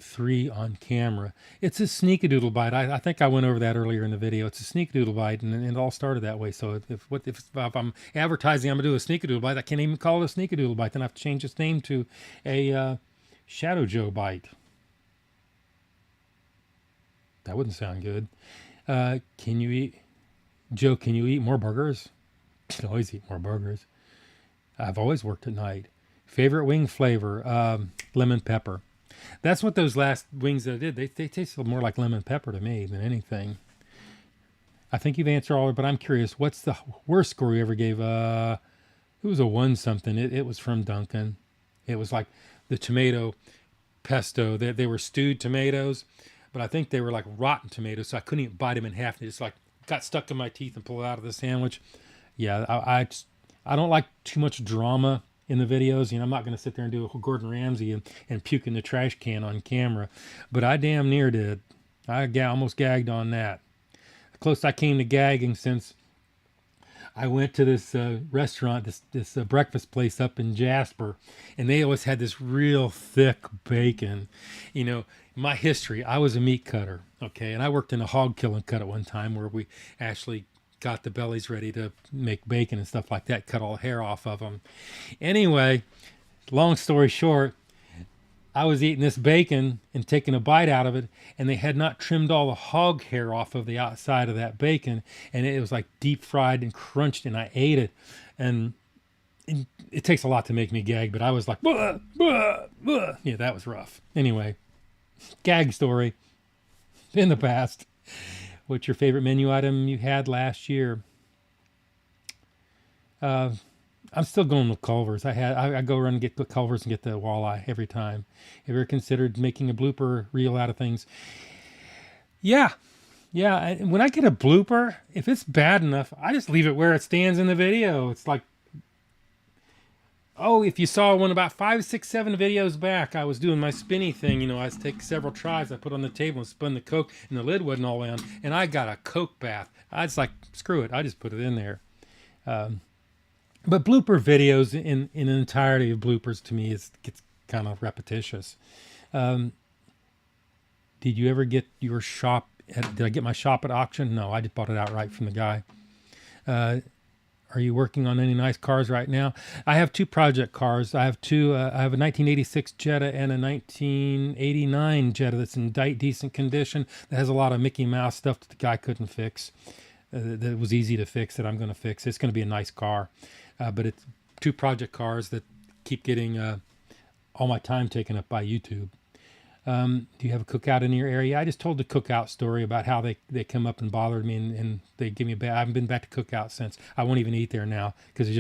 3 on camera? It's a sneakadoodle bite. I think I went over that earlier in the video. It's a sneakadoodle bite, and it all started that way. So if I'm advertising I'm gonna do a sneakadoodle bite, I can't even call it a sneakadoodle bite. Then I have to change its name to a Shadow Joe bite. That wouldn't sound good. Can you eat, Joe, can you eat more burgers? You can always eat more burgers. I've always worked at night. Favorite wing flavor? Lemon pepper. That's what those last wings that I did, they tasted more like lemon pepper to me than anything. I think you've answered all, but I'm curious, what's the worst score you ever gave? It was a 1 something. It was from Duncan. It was like the tomato pesto. They were stewed tomatoes, but I think they were like rotten tomatoes, so I couldn't even bite them in half. They just like got stuck in my teeth and pulled out of the sandwich. Yeah, I don't like too much drama in the videos. You know, I'm not going to sit there and do a Gordon Ramsay and puke in the trash can on camera, but I damn near did. I almost gagged on that. Close I came to gagging since I went to this restaurant, this breakfast place up in Jasper, and they always had this real thick bacon. You know, my history, I was a meat cutter, okay, and I worked in a hog killing cut at one time where we actually got the bellies ready to make bacon and stuff like that, cut all the hair off of them. Anyway, long story short, I was eating this bacon and taking a bite out of it, and they had not trimmed all the hog hair off of the outside of that bacon, and it was like deep fried and crunched, and I ate it, and it takes a lot to make me gag, but I was like, "Buh, buh, buh." Yeah, that was rough. Anyway, gag story in the past. What's your favorite menu item you had last year? I'm still going with Culver's. I go around and get the Culver's and get the walleye every time. Have you ever considered making a blooper reel out of things? Yeah. When I get a blooper, if it's bad enough, I just leave it where it stands in the video. It's like, oh, if you saw one about 5, 6, 7 videos back, I was doing my spinny thing. You know, I was taking several tries. I put on the table and spun the Coke, and the lid wasn't all the way on. And I got a Coke bath. I was like, screw it. I just put it in there. But blooper videos in an entirety of bloopers to me gets kind of repetitious. Did you ever get your shop? Did I get my shop at auction? No, I just bought it outright from the guy. Are you working on any nice cars right now? I have 2 project cars. I have 2. I have a 1986 Jetta and a 1989 Jetta that's in decent condition. That has a lot of Mickey Mouse stuff that the guy couldn't fix. That was easy to fix that I'm going to fix. It's going to be a nice car. But it's 2 project cars that keep getting all my time taken up by YouTube. Do you have a cookout in your area? I just told the cookout story about how they come up and bothered me and they give me a bad. I haven't been back to cookout since. I won't even eat there now because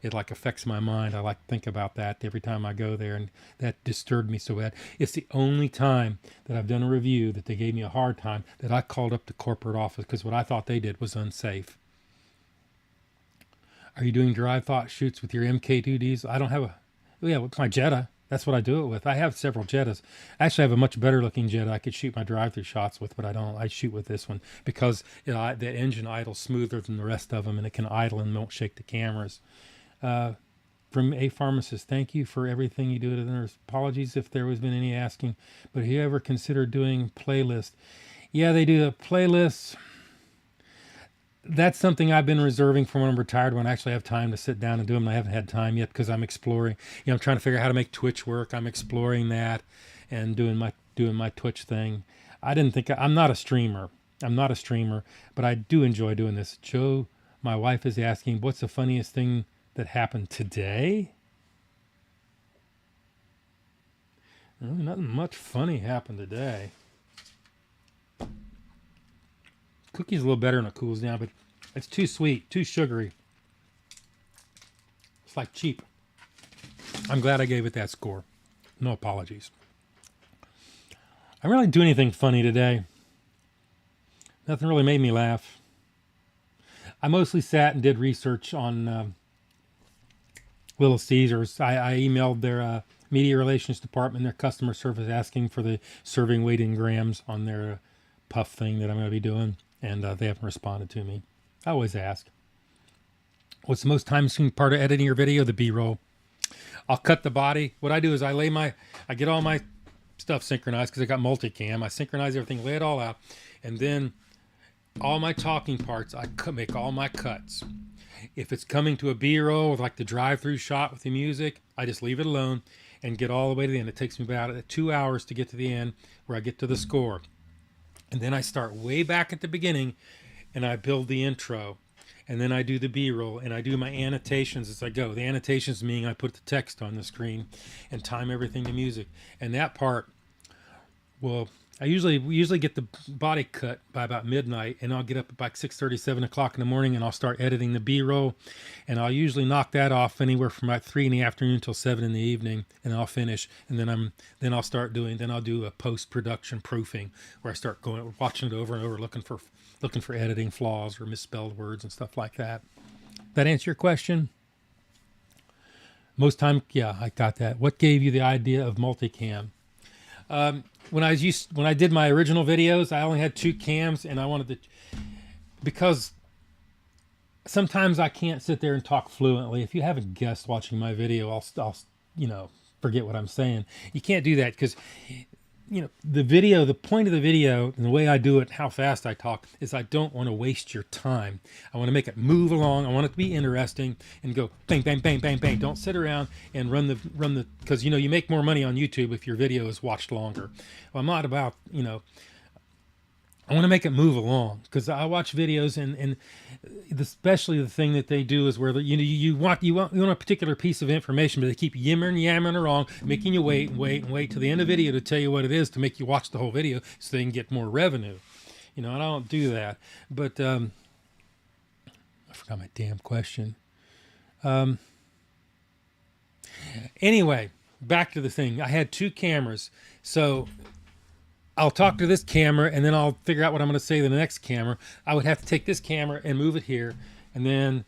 it like affects my mind. I like to think about that every time I go there, and that disturbed me so bad. It's the only time that I've done a review that they gave me a hard time that I called up the corporate office because what I thought they did was unsafe. Are you doing drive-thought shoots with your MK2Ds? I don't have with my Jetta. That's what I do it with. I have several Jettas. Actually, I have a much better looking Jetta I could shoot my drive-through shots with, but I don't. I shoot with this one because the engine idles smoother than the rest of them, and it can idle and won't shake the cameras. From a pharmacist, thank you for everything you do to the nurse. Apologies if there was been any asking, but have you ever considered doing playlists? Yeah, they do a playlist. That's something I've been reserving for when I'm retired, when I actually have time to sit down and do them. I haven't had time yet because I'm exploring. I'm trying to figure out how to make Twitch work. I'm exploring that and doing my Twitch thing. I'm not a streamer. But I do enjoy doing this. Joe, my wife is asking, what's the funniest thing that happened today? Nothing much funny happened today. Cookie's a little better when it cools down, but it's too sweet, too sugary. It's like cheap. I'm glad I gave it that score. No apologies. I didn't really do anything funny today. Nothing really made me laugh. I mostly sat and did research on Little Caesars. I emailed their media relations department, their customer service, asking for the serving weight in grams on their puff thing that I'm going to be doing. And they haven't responded to me. I always ask. What's the most time-consuming part of editing your video? The B-roll. I'll cut the body. What I do is I get all my stuff synchronized because I got multicam. I synchronize everything, lay it all out. And then all my talking parts, I make all my cuts. If it's coming to a B-roll with like the drive-through shot with the music, I just leave it alone and get all the way to the end. It takes me about 2 hours to get to the end where I get to the score. And then I start way back at the beginning and I build the intro. And then I do the B-roll and I do my annotations as I go. The annotations meaning I put the text on the screen and time everything to music. And that part, well, we usually get the body cut by about midnight, and I'll get up at like 6:30, 7 o'clock in the morning, and I'll start editing the B-roll, and I'll usually knock that off anywhere from like 3 in the afternoon until 7 in the evening, and I'll finish, and then I'll do a post-production proofing where I start watching it over and over, looking for editing flaws or misspelled words and stuff like that. That answer your question? Most time, yeah, I got that. What gave you the idea of multicam? When I did my original videos, I only had 2 cams, and I wanted to, because sometimes I can't sit there and talk fluently. If you haven't guessed watching my video, I'll forget what I'm saying. You can't do that because, the point of the video and the way I do it, how fast I talk, is I don't want to waste your time. I want to make it move along. I want it to be interesting and go bang, bang, bang, bang, bang. Don't sit around and run the, because, you make more money on YouTube if your video is watched longer. Well, I'm not about, I want to make it move along because I watch videos and especially the thing that they do is where you want a particular piece of information, but they keep yammering around, making you wait till the end of the video to tell you what it is to make you watch the whole video so they can get more revenue. And I don't do that. But I forgot my damn question. Anyway, back to the thing. I had 2 cameras, so I'll talk to this camera and then I'll figure out what I'm going to say to the next camera. I would have to take this camera and move it here and then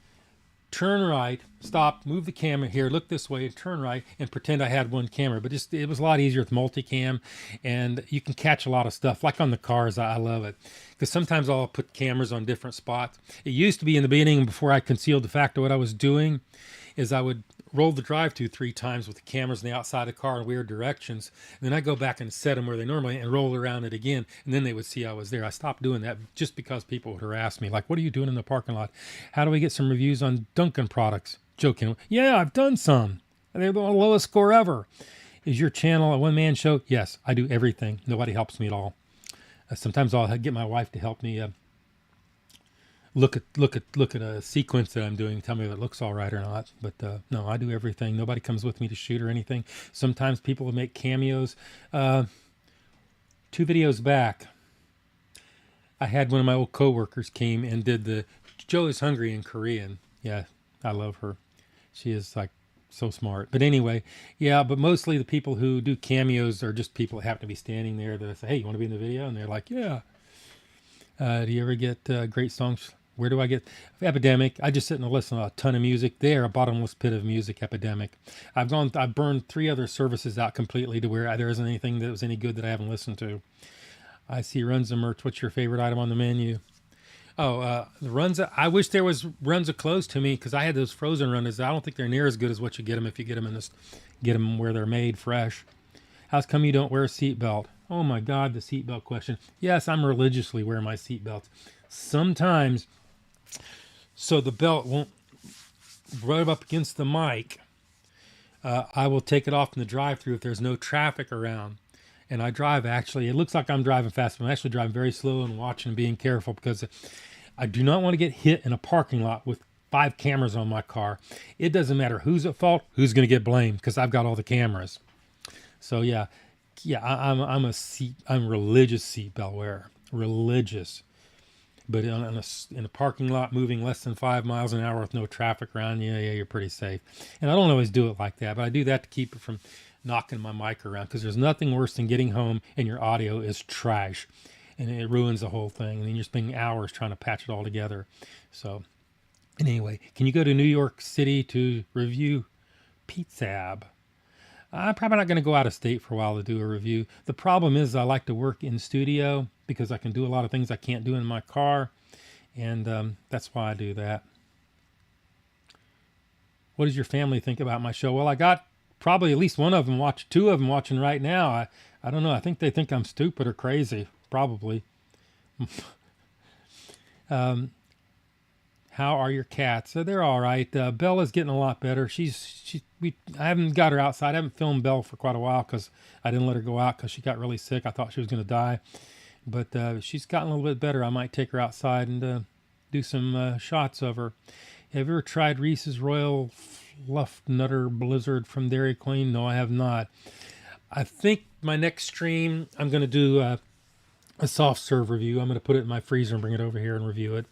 turn right, stop, move the camera here, look this way, and turn right and pretend I had 1 camera. But it was a lot easier with multicam, and you can catch a lot of stuff. Like on the cars, I love it because sometimes I'll put cameras on different spots. It used to be in the beginning, before I concealed the fact of what I was doing, is I would roll the drive-thru 3 times with the cameras on the outside of the car in weird directions. And then I go back and set them where they normally and roll around it again. And then they would see I was there. I stopped doing that just because people would harass me. Like, what are you doing in the parking lot? How do we get some reviews on Dunkin' products? Joking. Yeah, I've done some. They're the lowest score ever. Is your channel a one-man show? Yes, I do everything. Nobody helps me at all. Sometimes I'll get my wife to help me look at a sequence that I'm doing, tell me if it looks all right or not. But no, I do everything. Nobody comes with me to shoot or anything. Sometimes people will make cameos. 2 videos back, I had one of my old coworkers came and did the Joe is Hungry in Korean. Yeah, I love her. She is like so smart. But anyway, yeah, but mostly the people who do cameos are just people that happen to be standing there that I say, hey, you want to be in the video? And they're like, yeah. Do you ever get great songs? Where do I get Epidemic? I just sit and listen to a ton of music. They're a bottomless pit of music, Epidemic. I've burned 3 other services out completely to where there isn't anything that was any good that I haven't listened to. I see Runza merch. What's your favorite item on the menu? Oh, the Runza. I wish there was Runza close to me because I had those frozen Runzas. I don't think they're near as good as what you get them if you get them where they're made fresh. How's come you don't wear a seatbelt? Oh my God, the seatbelt question. Yes, I'm religiously wearing my seatbelts. Sometimes, so the belt won't rub up against the mic. I will take it off in the drive-thru if there's no traffic around. And I drive, actually, it looks like I'm driving fast, but I'm actually driving very slow and watching and being careful because I do not want to get hit in a parking lot with 5 cameras on my car. It doesn't matter who's at fault, who's going to get blamed because I've got all the cameras. So yeah, I'm a religious seatbelt wearer, religious. But in a parking lot moving less than 5 miles an hour with no traffic around, yeah, you're pretty safe. And I don't always do it like that, but I do that to keep it from knocking my mic around because there's nothing worse than getting home and your audio is trash and it ruins the whole thing. And then you're spending hours trying to patch it all together. So anyway, can you go to New York City to review Pizzab? I'm probably not going to go out of state for a while to do a review. The problem is I like to work in studio because I can do a lot of things I can't do in my car. And that's why I do that. What does your family think about my show? Well, I got probably at least 2 of them watching right now. I don't know. I think they think I'm stupid or crazy. Probably. How are your cats? They're all right. Bella's getting a lot better. I haven't got her outside. I haven't filmed Belle for quite a while because I didn't let her go out because she got really sick. I thought she was going to die. But she's gotten a little bit better. I might take her outside and do some shots of her. Have you ever tried Reese's Royal Fluff Nutter Blizzard from Dairy Queen? No, I have not. I think my next stream, I'm going to do a soft serve review. I'm going to put it in my freezer and bring it over here and review it.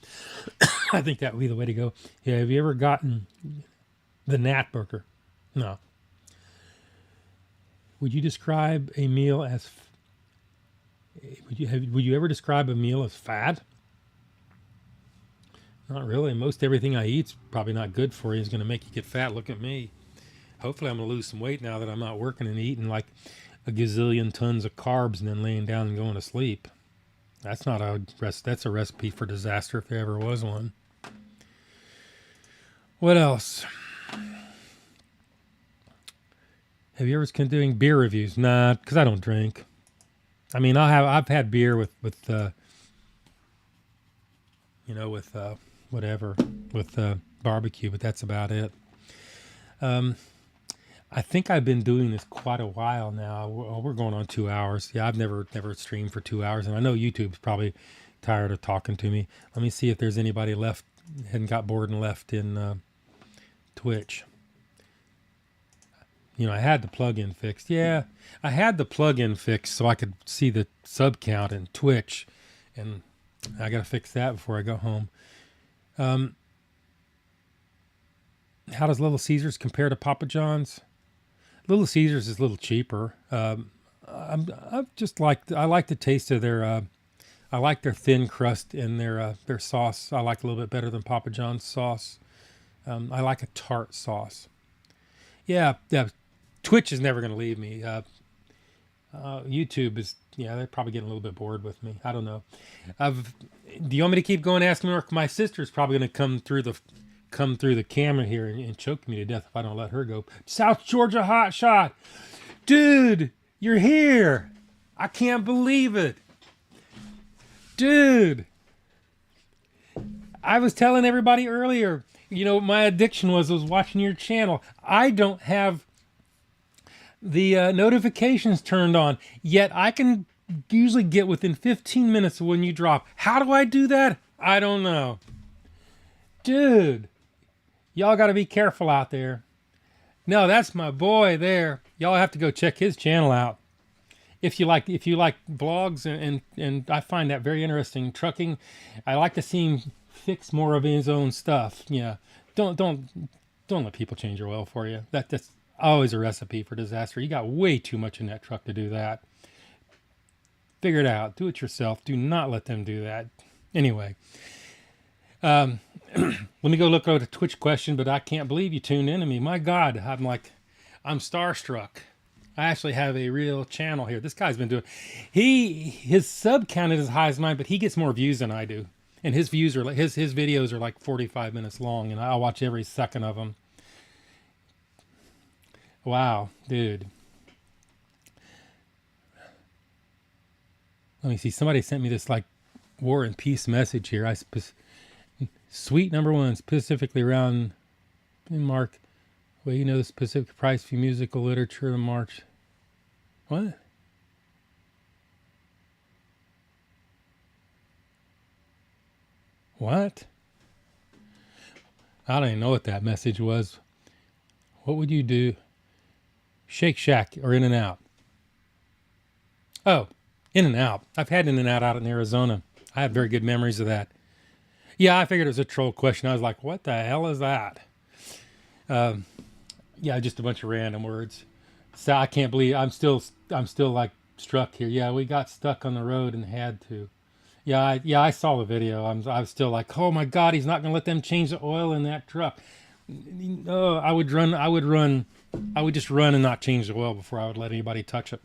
I think that would be the way to go. Yeah, have you ever gotten the Nat Burger? No. Would you describe a meal as... Would you ever describe a meal as fat? Not really. Most everything I eat's probably not good for you. Is going to make you get fat. Look at me. Hopefully I'm going to lose some weight now that I'm not working and eating like a gazillion tons of carbs and then laying down and going to sleep. That's not a that's a recipe for disaster if there ever was one. What else? Have you ever been doing beer reviews? Nah, because I don't drink. I mean, I've had beer with barbecue, but that's about it. I think I've been doing this quite a while now. We're going on 2 hours. Yeah, I've never streamed for 2 hours, and I know YouTube's probably tired of talking to me. Let me see if there's anybody left, hadn't got bored and left in Twitch. You know, I had the plug-in fixed. Yeah, I had the plug-in fixed so I could see the sub count in Twitch, and I got to fix that before I go home. How does Little Caesars compare to Papa John's? Little Caesars is a little cheaper. I like the taste of their. I like their thin crust and their sauce. I like a little bit better than Papa John's sauce. I like a tart sauce. Yeah. Twitch is never going to leave me. YouTube is, they're probably getting a little bit bored with me. I don't know. Do you want me to keep going asking her? My sister's probably going to come through the camera here and choke me to death if I don't let her go. South Georgia hot shot. Dude, you're here. I can't believe it. Dude. I was telling everybody earlier, my addiction was watching your channel. I don't have the notifications turned on, yet I can usually get within 15 minutes of when you drop. How do I do that? I don't know. Dude, y'all got to be careful out there. No, that's my boy there. Y'all have to go check his channel out. If you like vlogs and I find that very interesting. Trucking, I like to see him fix more of his own stuff. Yeah. Don't let people change your oil for you. That's always a recipe for disaster. You got way too much in that truck to do that. Figure it out. Do it yourself. Do not let them do that. Anyway, let me go look at a Twitch question, but I can't believe you tuned in to me. My God, I'm starstruck. I actually have a real channel here. This guy's been doing, his sub count is as high as mine, but he gets more views than I do. And his views are his videos are like 45 minutes long, and I'll watch every second of them. Wow, dude. Let me see. Somebody sent me this War and Peace message here. Sweet number one, specifically around Mark. Well, the specific price for musical literature in March. What? What? I don't even know what that message was. What would you do? Shake Shack or In-N-Out? Oh, In-N-Out. I've had In-N-Out out in Arizona. I have very good memories of that. Yeah, I figured it was a troll question. I was like, what the hell is that? Yeah, just a bunch of random words. So I can't believe I'm still struck here. Yeah, we got stuck on the road and had to. Yeah, I saw the video. I was still like, oh my God, he's not going to let them change the oil in that truck. Oh, I would just run and not change the oil before I would let anybody touch it.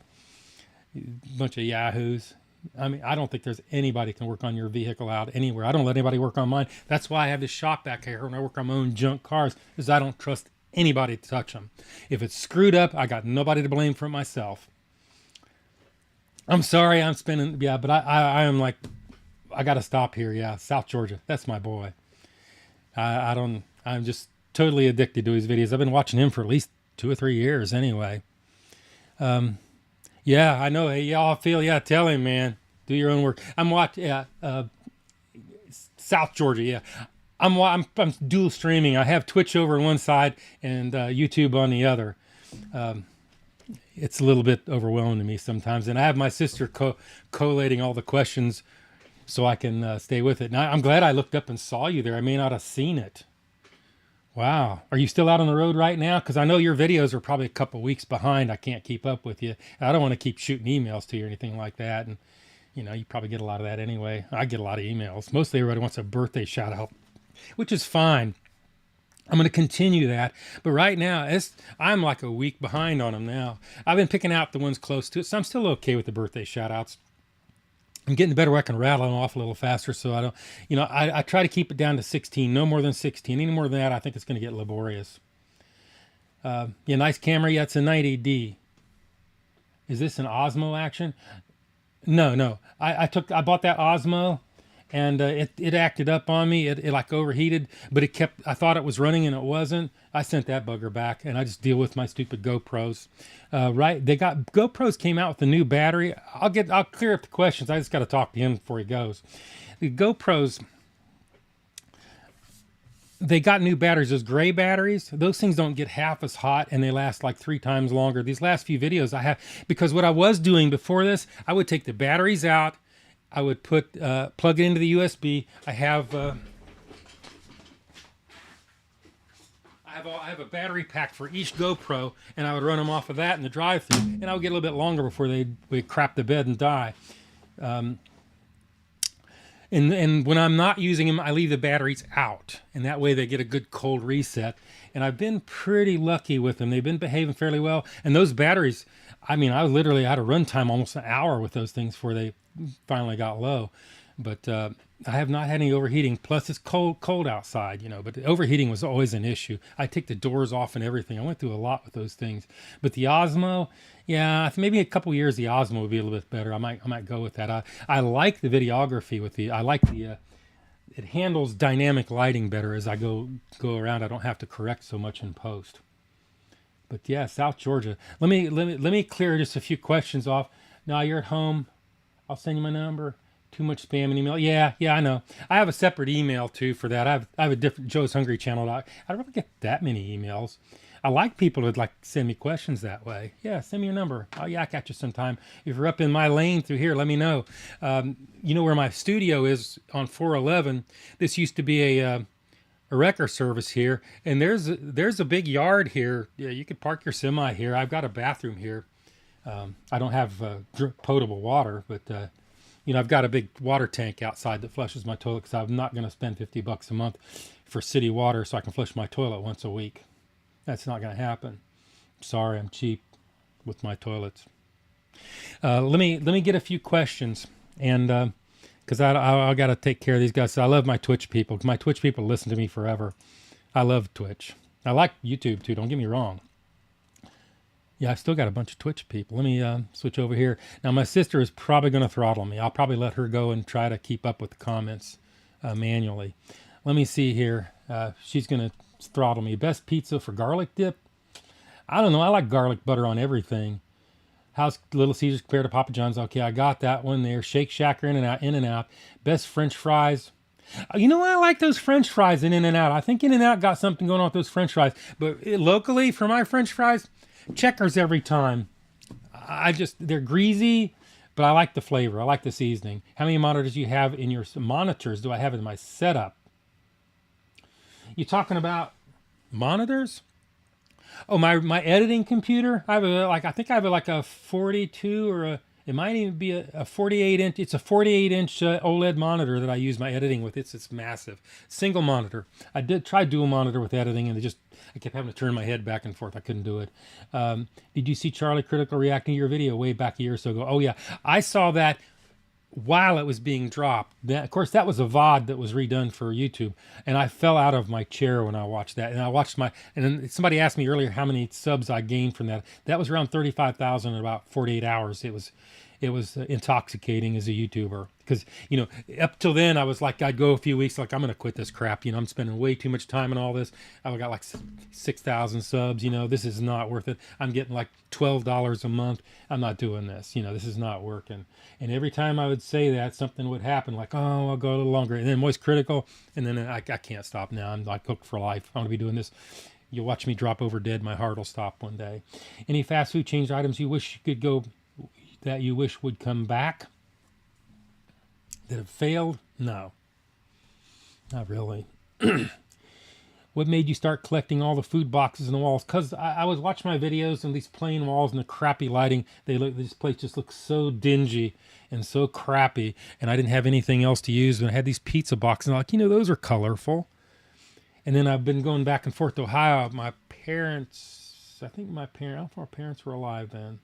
Bunch of yahoos. I mean, I don't think there's anybody can work on your vehicle out anywhere. I don't let anybody work on mine. That's why I have this shop back here when I work on my own junk cars, because I don't trust anybody to touch them. If it's screwed up, I got nobody to blame for it myself. I'm sorry I'm spending, but I am like, I got to stop here. Yeah, South Georgia. That's my boy. I'm just totally addicted to his videos. I've been watching him for at least 2 or 3 years anyway. Yeah, I know. Hey, y'all feel, tell him, man. Do your own work. I'm watching. South Georgia. Yeah, I'm dual streaming. I have Twitch over on one side and YouTube on the other. It's a little bit overwhelming to me sometimes, and I have my sister collating all the questions so I can stay with it. And I'm glad I looked up and saw you there. I may not have seen it. Wow. Are you still out on the road right now? Because I know your videos are probably a couple weeks behind. I can't keep up with you. I don't want to keep shooting emails to you or anything like that. And, you know, you probably get a lot of that anyway. I get a lot of emails. Mostly everybody wants a birthday shout out, which is fine. I'm going to continue that. But right now, I'm like a week behind on them now. I've been picking out the ones close to it. So I'm still okay with the birthday shout outs. I'm getting better where I can rattle them off a little faster, so I don't, you know, I try to keep it down to 16, no more than 16. Any more than that, I think it's going to get laborious. Yeah, nice camera. Yeah, it's a 90D. Is this an Osmo action? No. I bought that Osmo, and it acted up on me. It like overheated, but I thought it was running and it wasn't. I sent that bugger back, and I just deal with my stupid GoPros. Right, GoPros came out with a new battery. I'll clear up the questions. I just got to talk to him before he goes. The GoPros, they got new batteries. Those gray batteries, those things don't get half as hot, and they last like 3 times longer. These last few videos I have, because what I was doing before this, I would take the batteries out. I would plug it into the USB. I have a battery pack for each GoPro, and I would run them off of that in the drive-thru, and I would get a little bit longer before they would crap the bed and die. And when I'm not using them, I leave the batteries out, and that way they get a good cold reset. And I've been pretty lucky with them. They've been behaving fairly well. And those batteries, I mean, I literally had a runtime almost an hour with those things before they finally got low. But I have not had any overheating. Plus, it's cold outside, you know. But the overheating was always an issue. I take the doors off and everything. I went through a lot with those things. But the Osmo, yeah, maybe a couple years the Osmo would be a little bit better. I might go with that. I like the videography with the. I like the. It handles dynamic lighting better as I go around. I don't have to correct so much in post. But yeah, South Georgia. Let me clear just a few questions off. Now you're at home. I'll send you my number. Too much spam and email. Yeah, I know. I have a separate email too for that. I have a different Joe's Hungry channel. I don't really get that many emails. I like people who'd like send me questions that way. Yeah, send me your number. I'll yak at you sometime. If you're up in my lane through here, let me know. You know where my studio is on 411. This used to be a wrecker service here, and there's a big yard here. Yeah, you could park your semi here. I've got a bathroom here. I don't have potable water, but you know, I've got a big water tank outside that flushes my toilet because I'm not going to spend $50 a month for city water so I can flush my toilet once a week. That's not going to happen. Sorry, I'm cheap with my toilets. Let me get a few questions, and because I got to take care of these guys. So I love my Twitch people. My Twitch people listen to me forever. I love Twitch. I like YouTube too. Don't get me wrong. Yeah, I've still got a bunch of Twitch people. Let me switch over here. Now, my sister is probably going to throttle me. I'll probably let her go and try to keep up with the comments manually. Let me see here. She's going to throttle me. Best pizza for garlic dip? I don't know. I like garlic butter on everything. How's Little Caesars compared to Papa John's? Okay, I got that one there. Shake Shack or In-N-Out. Best French fries? You know, I like those French fries in In-N-Out. I think In-N-Out got something going on with those French fries. But locally, for my French fries, Checkers every time. They're greasy, but I like the flavor. I like the seasoning. How many monitors do you have in your monitors? Do I have in my setup? You talking about monitors? Oh, my editing computer. I think I have a 42 or it might even be a 48 inch. It's a 48 inch OLED monitor that I use my editing with. It's massive. Single monitor. I did try dual monitor with editing, and I kept having to turn my head back and forth. I couldn't do it. Did you see Charlie Critical reacting to your video way back a year or so ago? Oh yeah, I saw that while it was being dropped. Of course, that was a VOD that was redone for YouTube, and I fell out of my chair when I watched that. And then somebody asked me earlier how many subs I gained from that. That was around 35,000 in about 48 hours. It was intoxicating as a YouTuber because, you know, up till then I was like, I'd go a few weeks like, I'm going to quit this crap. You know, I'm spending way too much time on all this. I've got like 6,000 subs. You know, this is not worth it. I'm getting like $12 a month. I'm not doing this. You know, this is not working. And every time I would say that, something would happen like, oh, I'll go a little longer. And then Moist Critical. And then I can't stop now. I'm like hooked for life. I'm going to be doing this. You'll watch me drop over dead. My heart will stop one day. Any fast food chain items you wish you could go, that you wish would come back, that have failed? No, not really. What made you start collecting all the food boxes in the walls? Because I was watching my videos and these plain walls and the crappy lighting. This place just looks so dingy and so crappy, and I didn't have anything else to use. And I had these pizza boxes, and I'm like, you know, those are colorful. And then I've been going back and forth to Ohio. My parents, I don't know if my parents were alive then.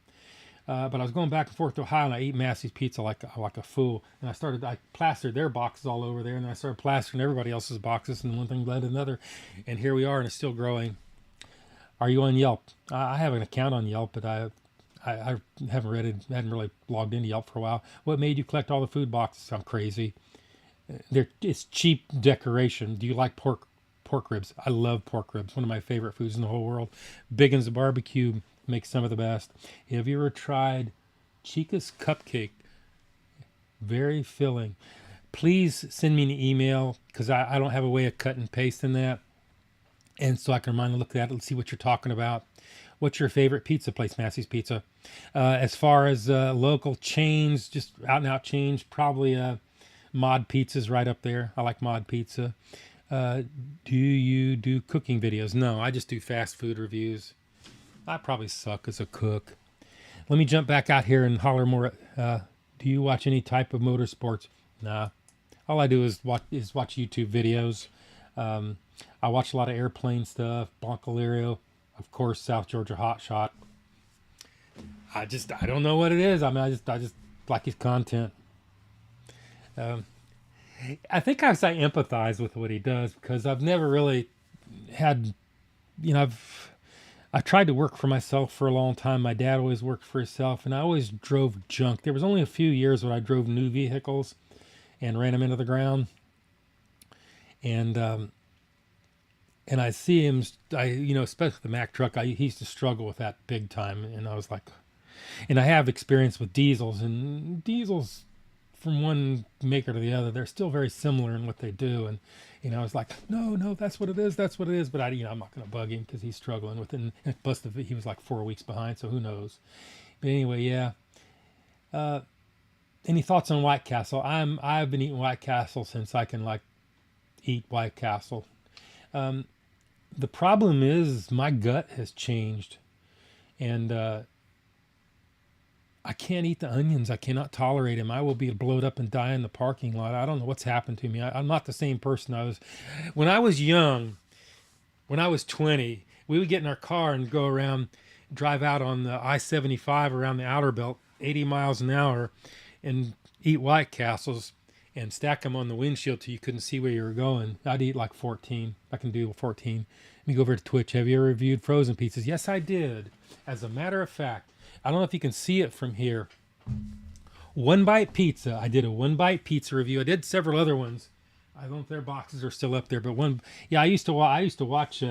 But I was going back and forth to Ohio, and I ate Massey's pizza like a fool. And I plastered their boxes all over there, and I started plastering everybody else's boxes, and one thing led to another. And here we are, and it's still growing. Are you on Yelp? I have an account on Yelp, but I hadn't really logged into Yelp for a while. What made you collect all the food boxes? I'm crazy. It's cheap decoration. Do you like pork ribs? I love pork ribs. One of my favorite foods in the whole world. Biggin's Barbecue makes some of the best. Have you ever tried Chica's cupcake? Very filling. Please send me an email because I don't have a way of cut and pasting that, and so I can remind to look at it and see what you're talking about. What's your favorite pizza place? Massey's Pizza. As far as local chains, just out and out chains, probably Mod Pizza's right up there. I like Mod Pizza. Do you do cooking videos? No, I just do fast food reviews. I probably suck as a cook. Let me jump back out here and holler more. Do you watch any type of motorsports? Nah. All I do is watch YouTube videos. I watch a lot of airplane stuff, Blanco, of course, South Georgia Hot Shot. I don't know what it is. I mean, I just like his content. I think I empathize with what he does because I've never really had, you know, I tried to work for myself for a long time. My dad always worked for himself, and I always drove junk. There was only a few years when I drove new vehicles and ran them into the ground. And I see him, especially the Mack truck, he used to struggle with that big time. And I was like, and I have experience with diesels, and diesels from one maker to the other, they're still very similar in what they do. And, I was like, no, that's what it is. But I'm not going to bug him because he's struggling with it. And plus he was like 4 weeks behind, so who knows? But anyway, yeah. Any thoughts on White Castle? I've been eating White Castle since I can eat White Castle. The problem is my gut has changed, and I can't eat the onions. I cannot tolerate them. I will be blowed up and die in the parking lot. I don't know what's happened to me. I'm not the same person I was when I was young. When I was 20, we would get in our car and go around, drive out on the I-75 around the outer belt, 80 miles an hour, and eat White Castles and stack them on the windshield till you couldn't see where you were going. I'd eat like 14. I can do 14. Let me go over to Twitch. Have you ever reviewed frozen pizzas? Yes, I did. As a matter of fact, I don't know if you can see it from here. One Bite Pizza. I did a One Bite Pizza review. I did several other ones. I don't know if their boxes are still up there, but I used to watch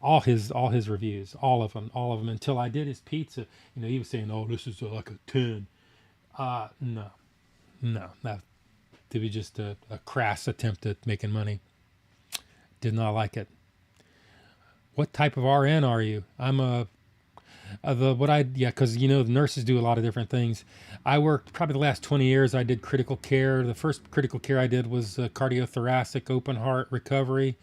all his reviews, all of them, until I did his pizza. He was saying, "Oh, this is like a 10." No, that to be just a crass attempt at making money. Did not like it. What type of RN are you? I'm because the nurses do a lot of different things. I worked probably the last 20 years. I did critical care. The first critical care I did was cardiothoracic open heart recovery.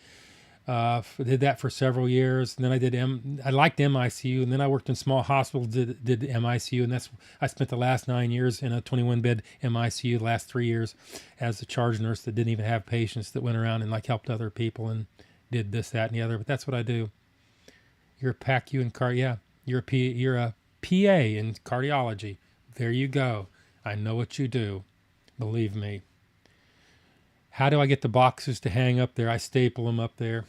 Did that for several years. And then I liked MICU, and then I worked in small hospitals, did MICU, and I spent the last 9 years in a 21-bed MICU, the last 3 years as a charge nurse that didn't even have patients, that went around and helped other people and did this, that, and the other. But that's what I do. You're a PACU in yeah. You're a PA in cardiology. There you go. I know what you do. Believe me. How do I get the boxes to hang up there? I staple them up there.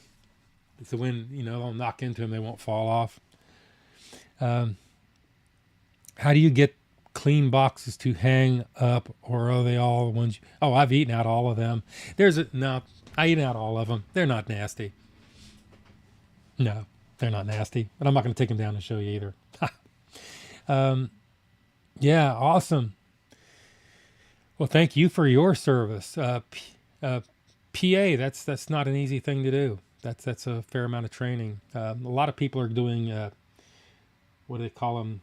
If the wind, I'll knock into them, they won't fall off. How do you get clean boxes to hang up, or are they all the ones? Oh, I've eaten out all of them. No, I eat out all of them. They're not nasty. No, they're not nasty. But I'm not going to take them down and show you either. Yeah, awesome. Well, thank you for your service. PA, that's not an easy thing to do. That's a fair amount of training. A lot of people are doing what do they call them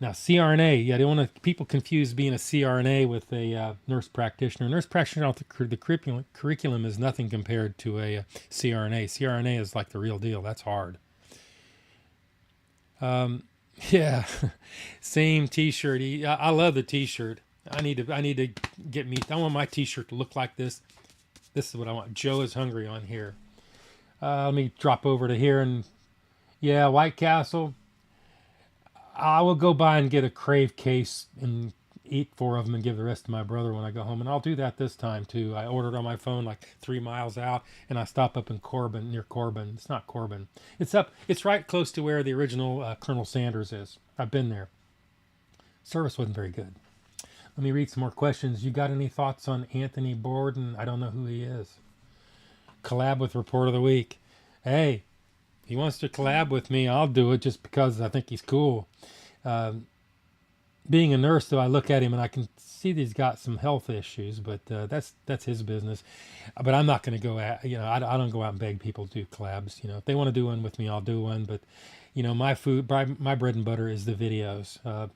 now? CRNA. Yeah, they don't want people confuse being a CRNA with a nurse practitioner. Nurse practitioner, the curriculum is nothing compared to a CRNA. CRNA is like the real deal. That's hard. Yeah, same T-shirt. I love the T-shirt. I need to get me. I want my T-shirt to look like this. This is what I want. Joe is hungry on here. Let me drop over to here and yeah, White Castle. I will go by and get a Crave case and eat 4 of them and give the rest to my brother when I go home. And I'll do that this time too. I ordered on my phone like 3 miles out, and I stop up in Corbin, near Corbin. It's not Corbin. It's right close to where the original Colonel Sanders is. I've been there. Service wasn't very good. Let me read some more questions. You got any thoughts on Anthony Borden? I don't know who he is. Collab with Report of the Week. Hey, he wants to collab with me. I'll do it just because I think he's cool. Being a nurse, though, I look at him and I can see that he's got some health issues, but that's his business. But I'm not going to go at, I don't go out and beg people to do collabs. If they want to do one with me, I'll do one. But, my bread and butter is the videos.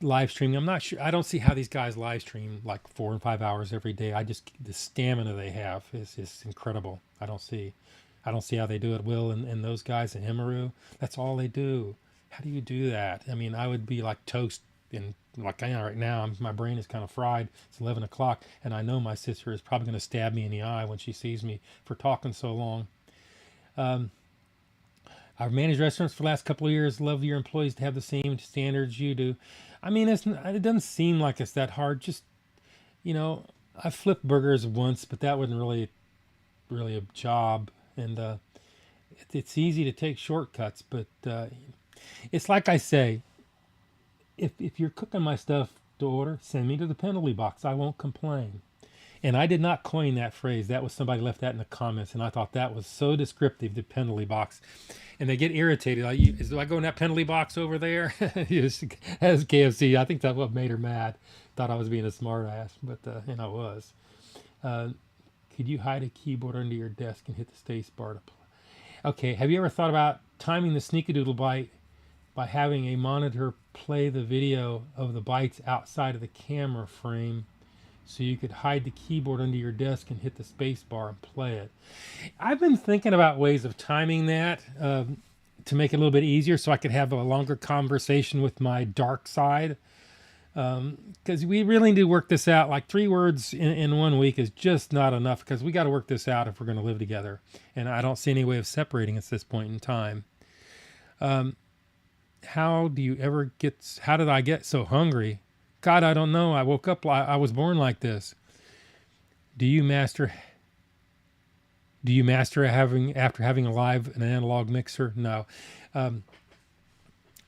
Live streaming, I'm not sure. I don't see how these guys live stream like 4 and 5 hours every day. The stamina they have is incredible. I don't see how they do it. Will and those guys in Himaru, that's all they do. How do you do that? I mean, I would be like toast, and like I am right now, my brain is kind of fried. It's 11 o'clock, and I know my sister is probably going to stab me in the eye when she sees me for talking so long. I've managed restaurants for the last couple of years. Love your employees to have the same standards you do. I mean, it doesn't seem like it's that hard. Just, I flipped burgers once, but that wasn't really a job. And it's easy to take shortcuts, but it's like I say, if you're cooking my stuff to order, send me to the penalty box. I won't complain. And I did not coin that phrase. That was somebody left that in the comments, and I thought that was so descriptive, the penalty box. And they get irritated. Do I go in that penalty box over there? As KFC, I think that's what made her mad. Thought I was being a smart ass, but and I was. Could you hide a keyboard under your desk and hit the space bar to play? Okay, have you ever thought about timing the sneakadoodle bite by having a monitor play the video of the bites outside of the camera frame so you could hide the keyboard under your desk and hit the space bar and play it? I've been thinking about ways of timing that to make it a little bit easier so I could have a longer conversation with my dark side. Because we really need to work this out. Like 3 words in 1 week is just not enough, because we got to work this out if we're going to live together. And I don't see any way of separating us at this point in time. How did I get so hungry? God, I don't know. I woke up, I was born like this. Do you master after having an analog mixer? No.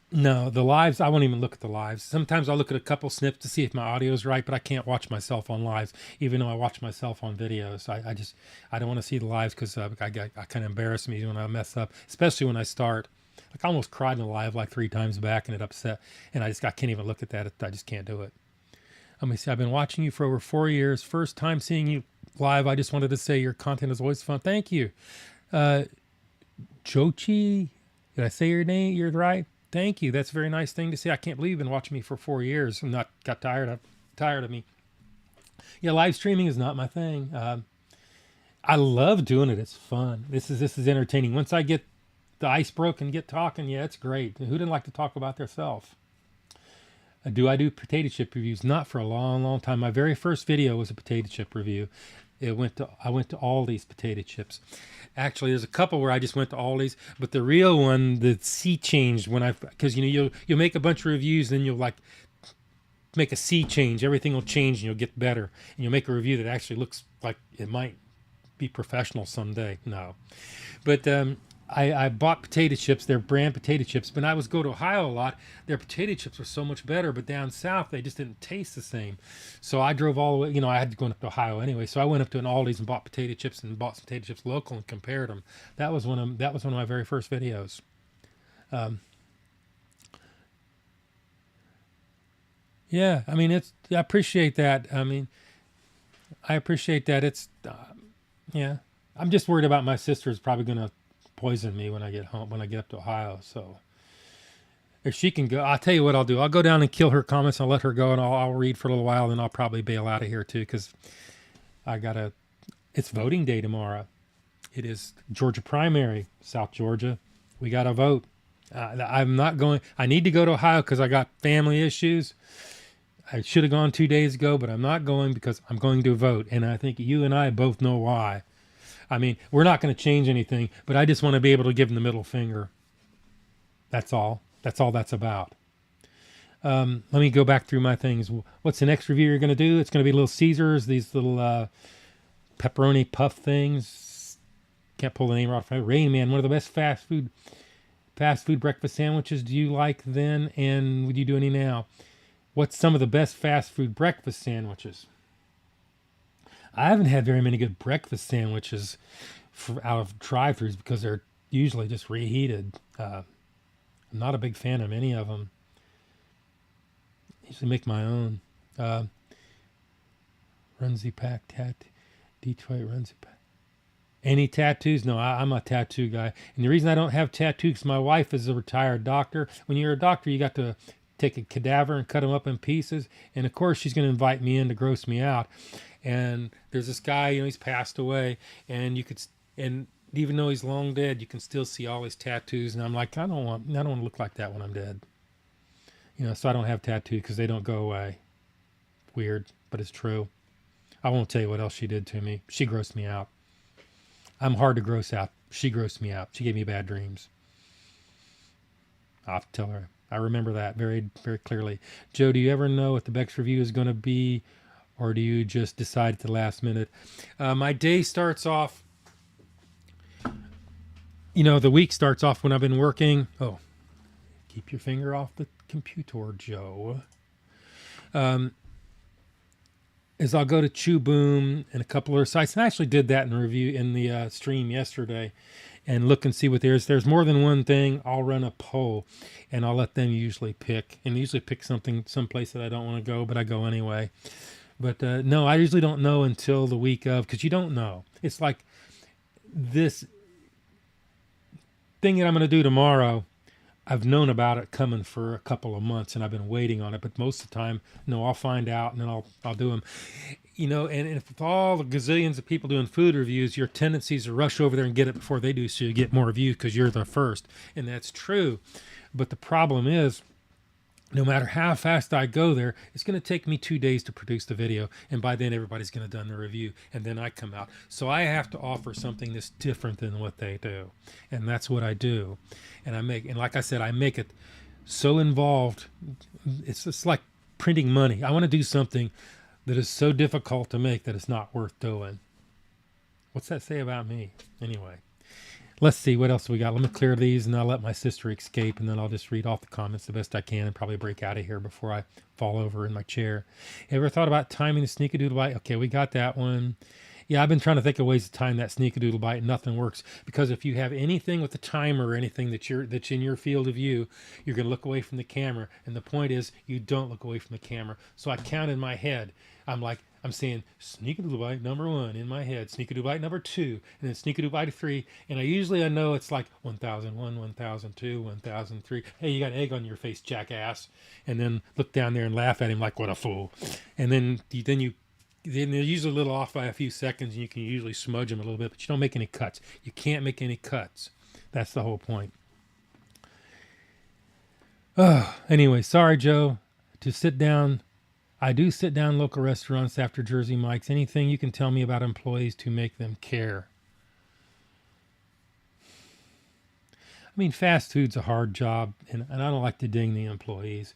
No, the lives, I won't even look at the lives. Sometimes I'll look at a couple snips to see if my audio is right, but I can't watch myself on lives, even though I watch myself on videos. I don't want to see the lives because I kind of embarrass me when I mess up, especially when I start. Like I almost cried in a live like 3 times back, and it upset, and I can't even look at that. I just can't do it. Let me see. I've been watching you for over 4 years. First time seeing you live. I just wanted to say your content is always fun. Thank you. Jochi, did I say your name? You're right. Thank you. That's a very nice thing to say. I can't believe you've been watching me for 4 years and not got tired of me. Yeah, live streaming is not my thing. I love doing it. It's fun. This is entertaining. Once I get the ice broken, get talking, yeah, it's great. Who didn't like to talk about themselves? Do I do potato chip reviews? Not for a long, long time. My very first video was a potato chip review. I went to Aldi's potato chips. Actually, there's a couple where I just went to Aldi's, but the real one, the sea changed because you'll make a bunch of reviews, then you'll like make a sea change. Everything will change and you'll get better. And you'll make a review that actually looks like it might be professional someday. No, but I bought potato chips, their brand potato chips, but I was go to Ohio a lot. Their potato chips were so much better, but down south they just didn't taste the same. So I drove all the way. I had to go up to Ohio anyway. So I went up to an Aldi's and bought potato chips and bought some potato chips local and compared them. That was one of my very first videos. Yeah, I mean I appreciate that. I appreciate that. Yeah. I'm just worried about my sister's probably gonna poison me when I get home, when I get up to Ohio. So if she can go, I'll tell you what I'll do. I'll go down and kill her comments. I'll let her go, and I'll read for a little while, and I'll probably bail out of here too, because it's voting day tomorrow. It is Georgia primary, South Georgia. We got to vote. I'm not going. I need to go to Ohio because I got family issues. I should have gone 2 days ago, but I'm not going because I'm going to vote. And I think you and I both know why. I mean, we're not going to change anything, but I just want to be able to give them the middle finger. That's all. That's all that's about. Let me go back through my things. What's the next review you're going to do? It's going to be Little Caesars, these little pepperoni puff things. Can't pull the name off. Rain Man, one of the best fast food breakfast sandwiches do you like then, and would you do any now? What's some of the best fast food breakfast sandwiches? I haven't had very many good breakfast sandwiches out of drive-thrus because they're usually just reheated. I'm not a big fan of any of them. I usually make my own. Runzy Pack Detroit Runzy Pack. Any tattoos? No, I'm a tattoo guy. And the reason I don't have tattoos is my wife is a retired doctor. When you're a doctor, you got to take a cadaver and cut them up in pieces. And of course, she's going to invite me in to gross me out. And there's this guy, he's passed away, and even though he's long dead, you can still see all his tattoos. And I'm like, I don't want to look like that when I'm dead. So I don't have tattoos because they don't go away. Weird, but it's true. I won't tell you what else she did to me. She grossed me out. I'm hard to gross out. She grossed me out. She gave me bad dreams. I'll have to tell her. I remember that very, very clearly. Joe, do you ever know what the Beck's review is going to be, or do you just decide at the last minute? My day starts off, the week starts off when I've been working. Oh, keep your finger off the computer, Joe. Is I'll go to Chew Boom and a couple other sites. And I actually did that in the stream yesterday, and look and see what there's more than one thing. I'll run a poll, and I'll let them usually pick, someplace that I don't want to go, but I go anyway. But no, I usually don't know until the week of, because you don't know. It's like this thing that I'm going to do tomorrow. I've known about it coming for a couple of months, and I've been waiting on it. But most of the time, no, I'll find out, and then I'll do them. And if all the gazillions of people doing food reviews, your tendency is to rush over there and get it before they do, so you get more views because you're the first. And that's true. But the problem is, no matter how fast I go there, it's going to take me 2 days to produce the video. And by then, everybody's going to have done the review. And then I come out. So I have to offer something that's different than what they do. And that's what I do. And like I said, I make it so involved. It's just like printing money. I want to do something that is so difficult to make that it's not worth doing. What's that say about me? Anyway. Let's see what else we got. Let me clear these, and I'll let my sister escape, and then I'll just read off the comments the best I can and probably break out of here before I fall over in my chair. Ever thought about timing the sneakadoodle bite? Okay, we got that one. Yeah, I've been trying to think of ways to time that sneakadoodle bite, and nothing works. Because if you have anything with a timer or anything that's in your field of view, you're going to look away from the camera. And the point is, you don't look away from the camera. So I count in my head. I'm saying sneakadoodle bite number 1 in my head, sneakadoodle bite number 2, and then sneakadoodle bite 3. And I know it's like 1001, 1002, 1003. Hey, you got an egg on your face, jackass. And then look down there and laugh at him like, what a fool. And then they're usually a little off by a few seconds, and you can usually smudge them a little bit, but you don't make any cuts. You can't make any cuts. That's the whole point. Oh, anyway, sorry, Joe, to sit down. I do sit down local restaurants after Jersey Mike's. Anything you can tell me about employees to make them care? I mean, fast food's a hard job, and I don't like to ding the employees.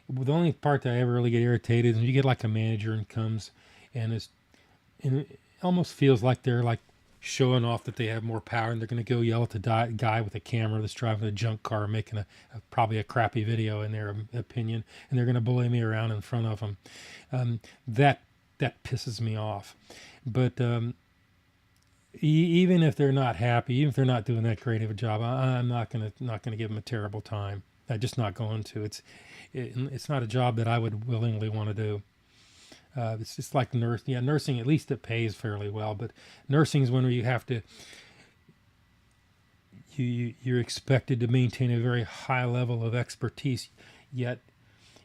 The only part that I ever really get irritated is when you get like a manager and comes, and it almost feels like they're like showing off that they have more power, and they're going to go yell at the guy with a camera that's driving a junk car, making probably a crappy video in their opinion, and they're going to bully me around in front of them. That pisses me off. But even if they're not happy, even if they're not doing that great of a job, I'm not gonna give them a terrible time. I'm just not going to. It's not a job that I would willingly want to do. It's just like nursing. At least it pays fairly well, but nursing is when you have to. You're expected to maintain a very high level of expertise, yet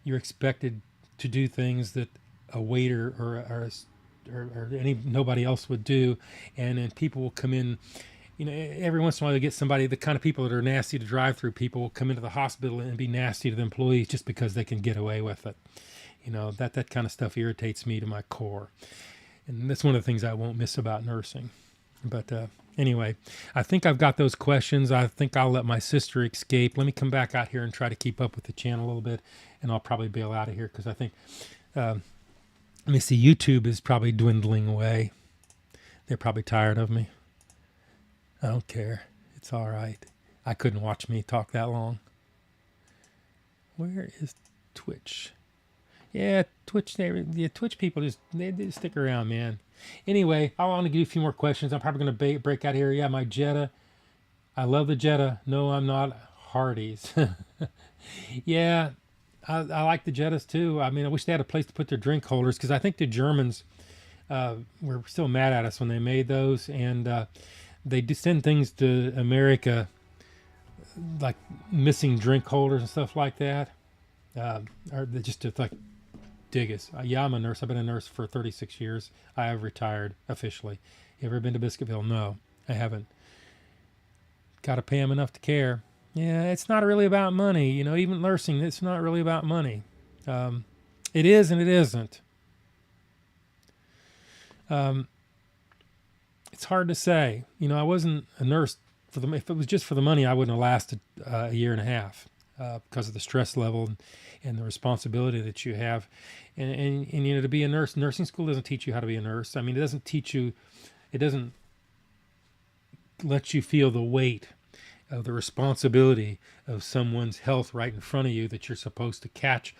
you're expected to do things that a waiter or nobody else would do, and then people will come in. Every once in a while you get somebody, the kind of people that are nasty to drive through. People will come into the hospital and be nasty to the employees just because they can get away with it. That kind of stuff irritates me to my core, and that's one of the things I won't miss about nursing. But anyway, I think I've got those questions. I think I'll let my sister escape. Let me come back out here and try to keep up with the channel a little bit, and I'll probably bail out of here because I think, let me see, YouTube is probably dwindling away. They're probably tired of me. I don't care. It's all right. I couldn't watch me talk that long. Where is Twitch? Yeah, Twitch. Twitch people they stick around, man. Anyway, I want to give you a few more questions. I'm probably going to break out here. Yeah, my Jetta. I love the Jetta. No, I'm not Hardee's. Yeah, I like the Jettas too. I mean, I wish they had a place to put their drink holders, because I think the Germans were still mad at us when they made those, and they do send things to America like missing drink holders and stuff like that, or just to like dig us. Yeah, I'm a nurse. I've been a nurse for 36 years. I have retired officially. You ever been to Biscuitville? No, I haven't. Got to pay them enough to care. Yeah, it's not really about money. Even nursing, it's not really about money. It is and it isn't. It's hard to say. I wasn't a nurse if it was just for the money, I wouldn't have lasted a year and a half because of the stress level and the responsibility that you have. And to be a nurse, nursing school doesn't teach you how to be a nurse. I mean, it doesn't let you feel the weight of the responsibility of someone's health right in front of you that you're supposed to catch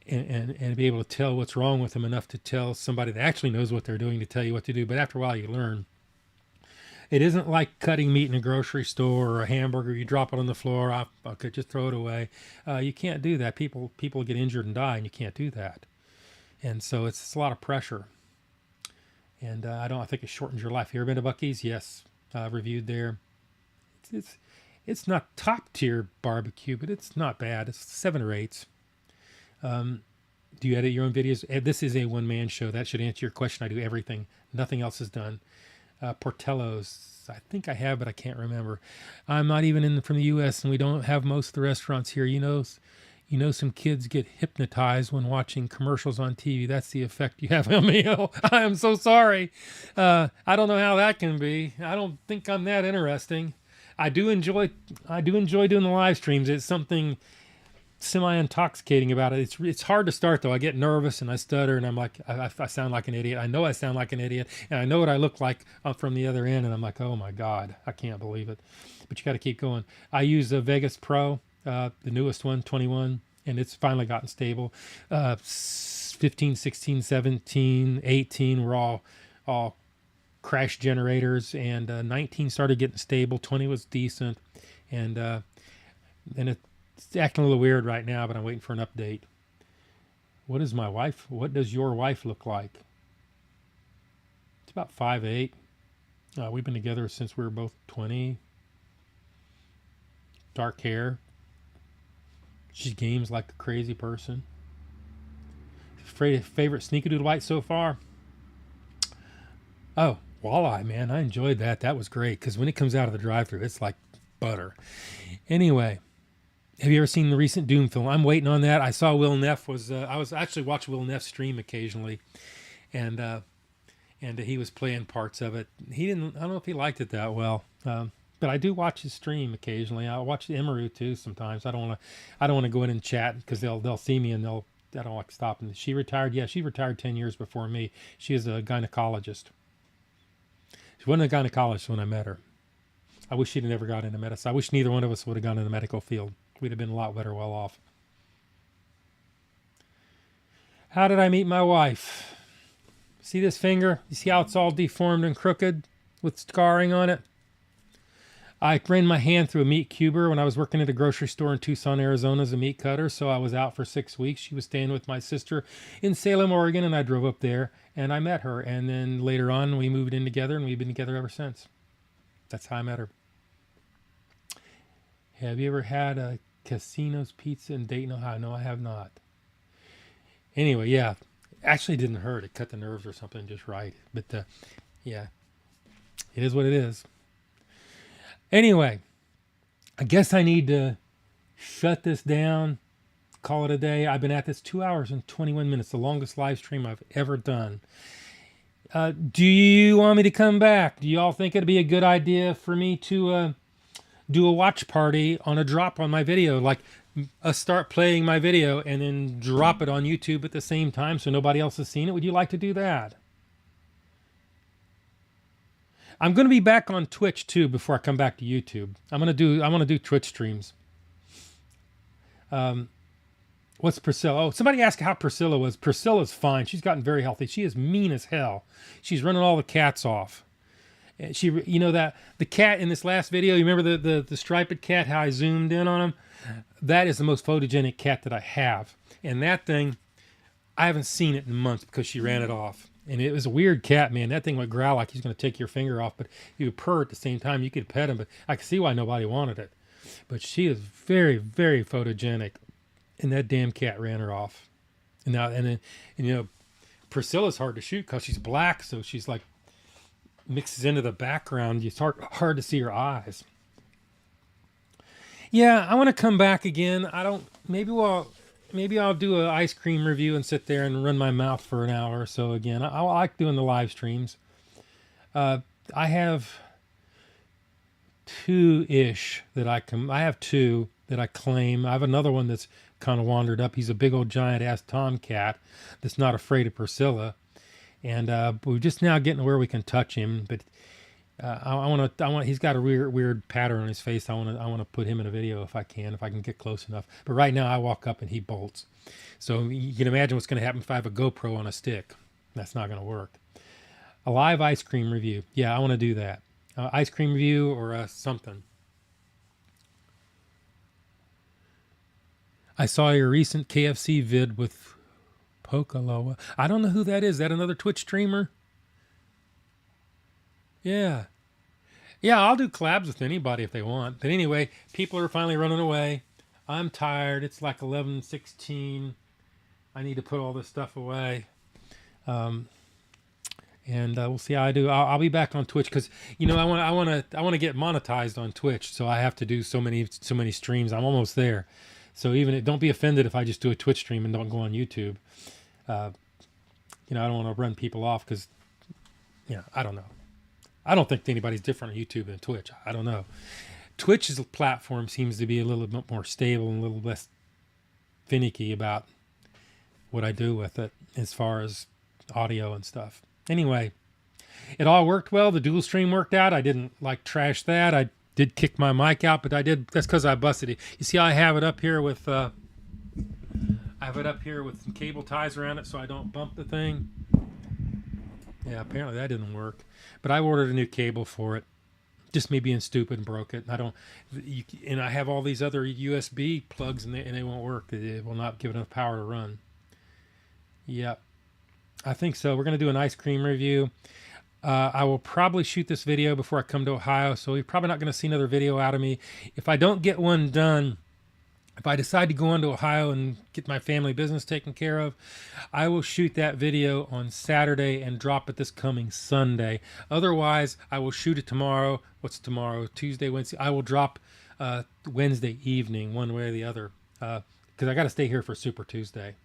and be able to tell what's wrong with them enough to tell somebody that actually knows what they're doing to tell you what to do. But after a while you learn. It isn't like cutting meat in a grocery store or a hamburger. You drop it on the floor. I could just throw it away. You can't do that. People get injured and die, and you can't do that. And so it's a lot of pressure. And I think it shortens your life. You ever been to Buc-ee's? Yes, I've reviewed there. It's not top tier barbecue, but it's not bad. It's 7 or 8s. Do you edit your own videos? This is a one-man show. That should answer your question. I do everything. Nothing else is done. Portillo's, I think I have, but I can't remember. I'm not even from the U.S., and we don't have most of the restaurants here. Some kids get hypnotized when watching commercials on TV. That's the effect you have on me. Oh, I am so sorry. I don't know how that can be. I don't think I'm that interesting. I do enjoy doing the live streams. It's something semi-intoxicating about it. It's hard to start though. I get nervous and I stutter and I'm like, I sound like an idiot. I know I sound like an idiot, and I know what I look like from the other end, and I'm like, oh my God, I can't believe it. But you got to keep going. I use a Vegas Pro, the newest one, 21, and it's finally gotten stable. 15, 16, 17, 18 were all crash generators, and 19 started getting stable. 20 was decent, and it's acting a little weird right now, but I'm waiting for an update. What does your wife look like? It's about 5'8". We've been together since we were both 20. Dark hair. She games like a crazy person. Favorite Sneakadoodle bite so far? Oh, walleye, man. I enjoyed that. That was great, because when it comes out of the drive-thru, it's like butter. Anyway. Have you ever seen the recent Doom film? I'm waiting on that. I saw Will Neff I was actually watching Will Neff stream occasionally, and he was playing parts of it. I don't know if he liked it that well, but I do watch his stream occasionally. I watch Emeru too sometimes. I don't want to go in and chat because they'll see me and I don't like stopping. She retired. Yeah, she retired 10 years before me. She is a gynecologist. She wasn't a gynecologist when I met her. I wish she'd never got into medicine. I wish neither one of us would have gone in the medical field. We'd have been a lot better well off. How did I meet my wife? See this finger? You see how it's all deformed and crooked with scarring on it? I ran my hand through a meat cuber when I was working at a grocery store in Tucson, Arizona as a meat cutter, so I was out for 6 weeks. She was staying with my sister in Salem, Oregon, and I drove up there, and I met her. And then later on, we moved in together, and we've been together ever since. That's how I met her. Have you ever had a Casino's Pizza in Dayton, Ohio? No, I have not. Anyway, yeah. Actually, it didn't hurt. It cut the nerves or something just right. But, yeah. It is what it is. Anyway, I guess I need to shut this down, call it a day. I've been at this 2 hours and 21 minutes, the longest live stream I've ever done. Do you want me to come back? Do you all think it'd be a good idea for me to do a watch party on a drop on my video? Like, start playing my video and then drop it on YouTube at the same time so nobody else has seen it? Would you like to do that? I'm going to be back on Twitch too before I come back to YouTube. I want to do Twitch streams. What's Priscilla? Oh, somebody asked how Priscilla was. Priscilla's fine. She's gotten very healthy. She is mean as hell. She's running all the cats off. She, you know, that the cat in this last video, you remember the striped cat, how I zoomed in on him? That is the most photogenic cat that I have. And that thing, I haven't seen it in months because she ran it off. And it was a weird cat, man. That thing would growl like he's going to take your finger off, but he would purr at the same time. You could pet him, but I could see why nobody wanted it. But she is very, very photogenic. And that damn cat ran her off. And now, and you know, Priscilla's hard to shoot because she's black, so she's like mixes into the background. It's hard to see her eyes. Yeah, I want to come back again. Maybe I'll do an ice cream review and sit there and run my mouth for an hour or so again. I like doing the live streams. I have two-ish that I have two that I claim. I have another one that's kind of wandered up. He's a big old giant ass tomcat that's not afraid of Priscilla. And we're just now getting to where we can touch him, but he's got a weird pattern on his face. I want to put him in a video if I can get close enough. But right now I walk up and he bolts. So you can imagine what's going to happen if I have a GoPro on a stick. That's not going to work. A live ice cream review. Yeah, I want to do that. Ice cream review or something. I saw your recent KFC vid with Pokaloa. I don't know who that is. Is that another Twitch streamer? Yeah. Yeah, I'll do collabs with anybody if they want. But anyway, people are finally running away. I'm tired. It's like 11:16. I need to put all this stuff away. And we'll see how I do. I'll be back on Twitch because, you know, I want to get monetized on Twitch. So I have to do so many streams. I'm almost there. So don't be offended if I just do a Twitch stream and don't go on YouTube. You know, I don't want to run people off because, you know, I don't know. I don't think anybody's different on YouTube than Twitch. I don't know. Twitch's platform seems to be a little bit more stable and a little less finicky about what I do with it as far as audio and stuff. Anyway, it all worked well. The dual stream worked out. I didn't trash that. I did kick my mic out, but that's because I busted it. You see how I have it up here with some cable ties around it so I don't bump the thing. Yeah, apparently that didn't work. But I ordered a new cable for it. Just me being stupid and broke it. And I have all these other USB plugs and they won't work. It will not give enough power to run. Yep. I think so. We're going to do an ice cream review. I will probably shoot this video before I come to Ohio, so you're probably not going to see another video out of me. If I don't get one done, if I decide to go on to Ohio and get my family business taken care of, I will shoot that video on Saturday and drop it this coming Sunday. Otherwise, I will shoot it tomorrow. What's tomorrow? Tuesday, Wednesday. I will drop Wednesday evening, one way or the other, because I got to stay here for Super Tuesday.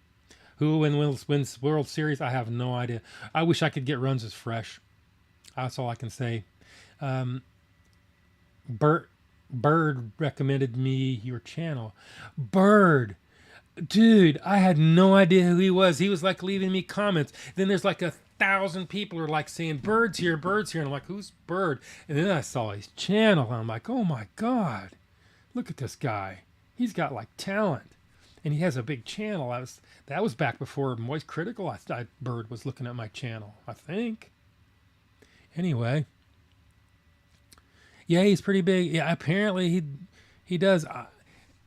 Who wins World Series? I have no idea. I wish I could get runs as fresh. That's all I can say. Bird recommended me your channel. Bird, dude, I had no idea who he was. He was like leaving me comments. Then there's like 1,000 people are like saying birds here, and I'm like, who's Bird? And then I saw his channel, and I'm like, oh my God, look at this guy. He's got like talent, and he has a big channel. That was back before Moist Critical. Bird was looking at my channel, I think. Anyway, yeah, he's pretty big. Yeah, apparently he does.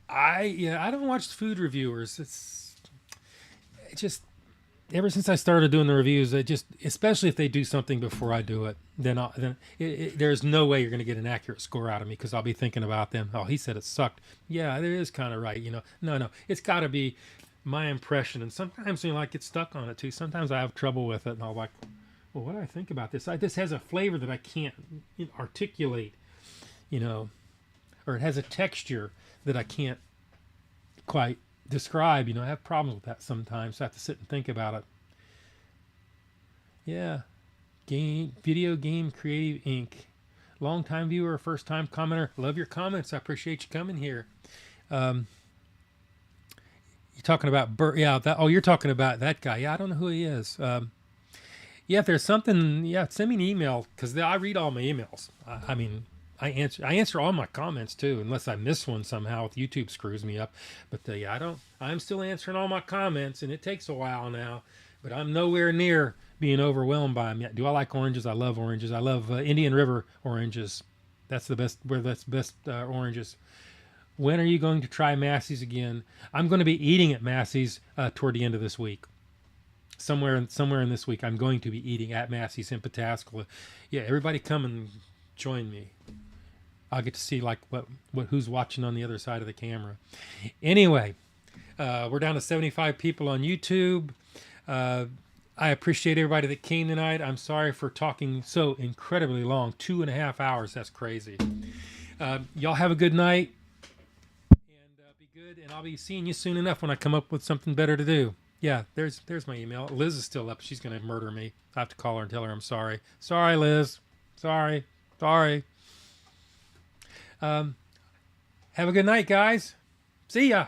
I don't watch food reviewers. It's just ever since I started doing the reviews, especially if they do something before I do it, then there's no way you're going to get an accurate score out of me, because I'll be thinking about them. Oh, he said it sucked. Yeah, it is kind of right. No, it's got to be my impression. And sometimes I get stuck on it too. Sometimes I have trouble with it, and I'll like, well, what do I think about this? This has a flavor that I can't articulate, or it has a texture that I can't quite describe. I have problems with that sometimes. So I have to sit and think about it. Yeah. Video Game Creative Inc. Long-time viewer, first-time commenter. Love your comments. I appreciate you coming here. You're talking about you're talking about that guy. Yeah, I don't know who he is. Yeah, if there's something, send me an email, because I read all my emails. I answer all my comments too, unless I miss one somehow if YouTube screws me up. But I'm still answering all my comments, and it takes a while now, but I'm nowhere near being overwhelmed by them yet. Do I like oranges? I love oranges. I love Indian River oranges. That's the best oranges. When are you going to try Massey's again? I'm going to be eating at Massey's toward the end of this week. Somewhere in this week, I'm going to be eating at Massey's in Pataskala. Yeah, everybody come and join me. I'll get to see who's watching on the other side of the camera. Anyway, we're down to 75 people on YouTube. I appreciate everybody that came tonight. I'm sorry for talking so incredibly long, 2.5 hours. That's crazy. Y'all have a good night, and be good. And I'll be seeing you soon enough when I come up with something better to do. Yeah, there's my email. Liz is still up. She's going to murder me. I have to call her and tell her I'm sorry. Sorry, Liz. Sorry. Have a good night, guys. See ya.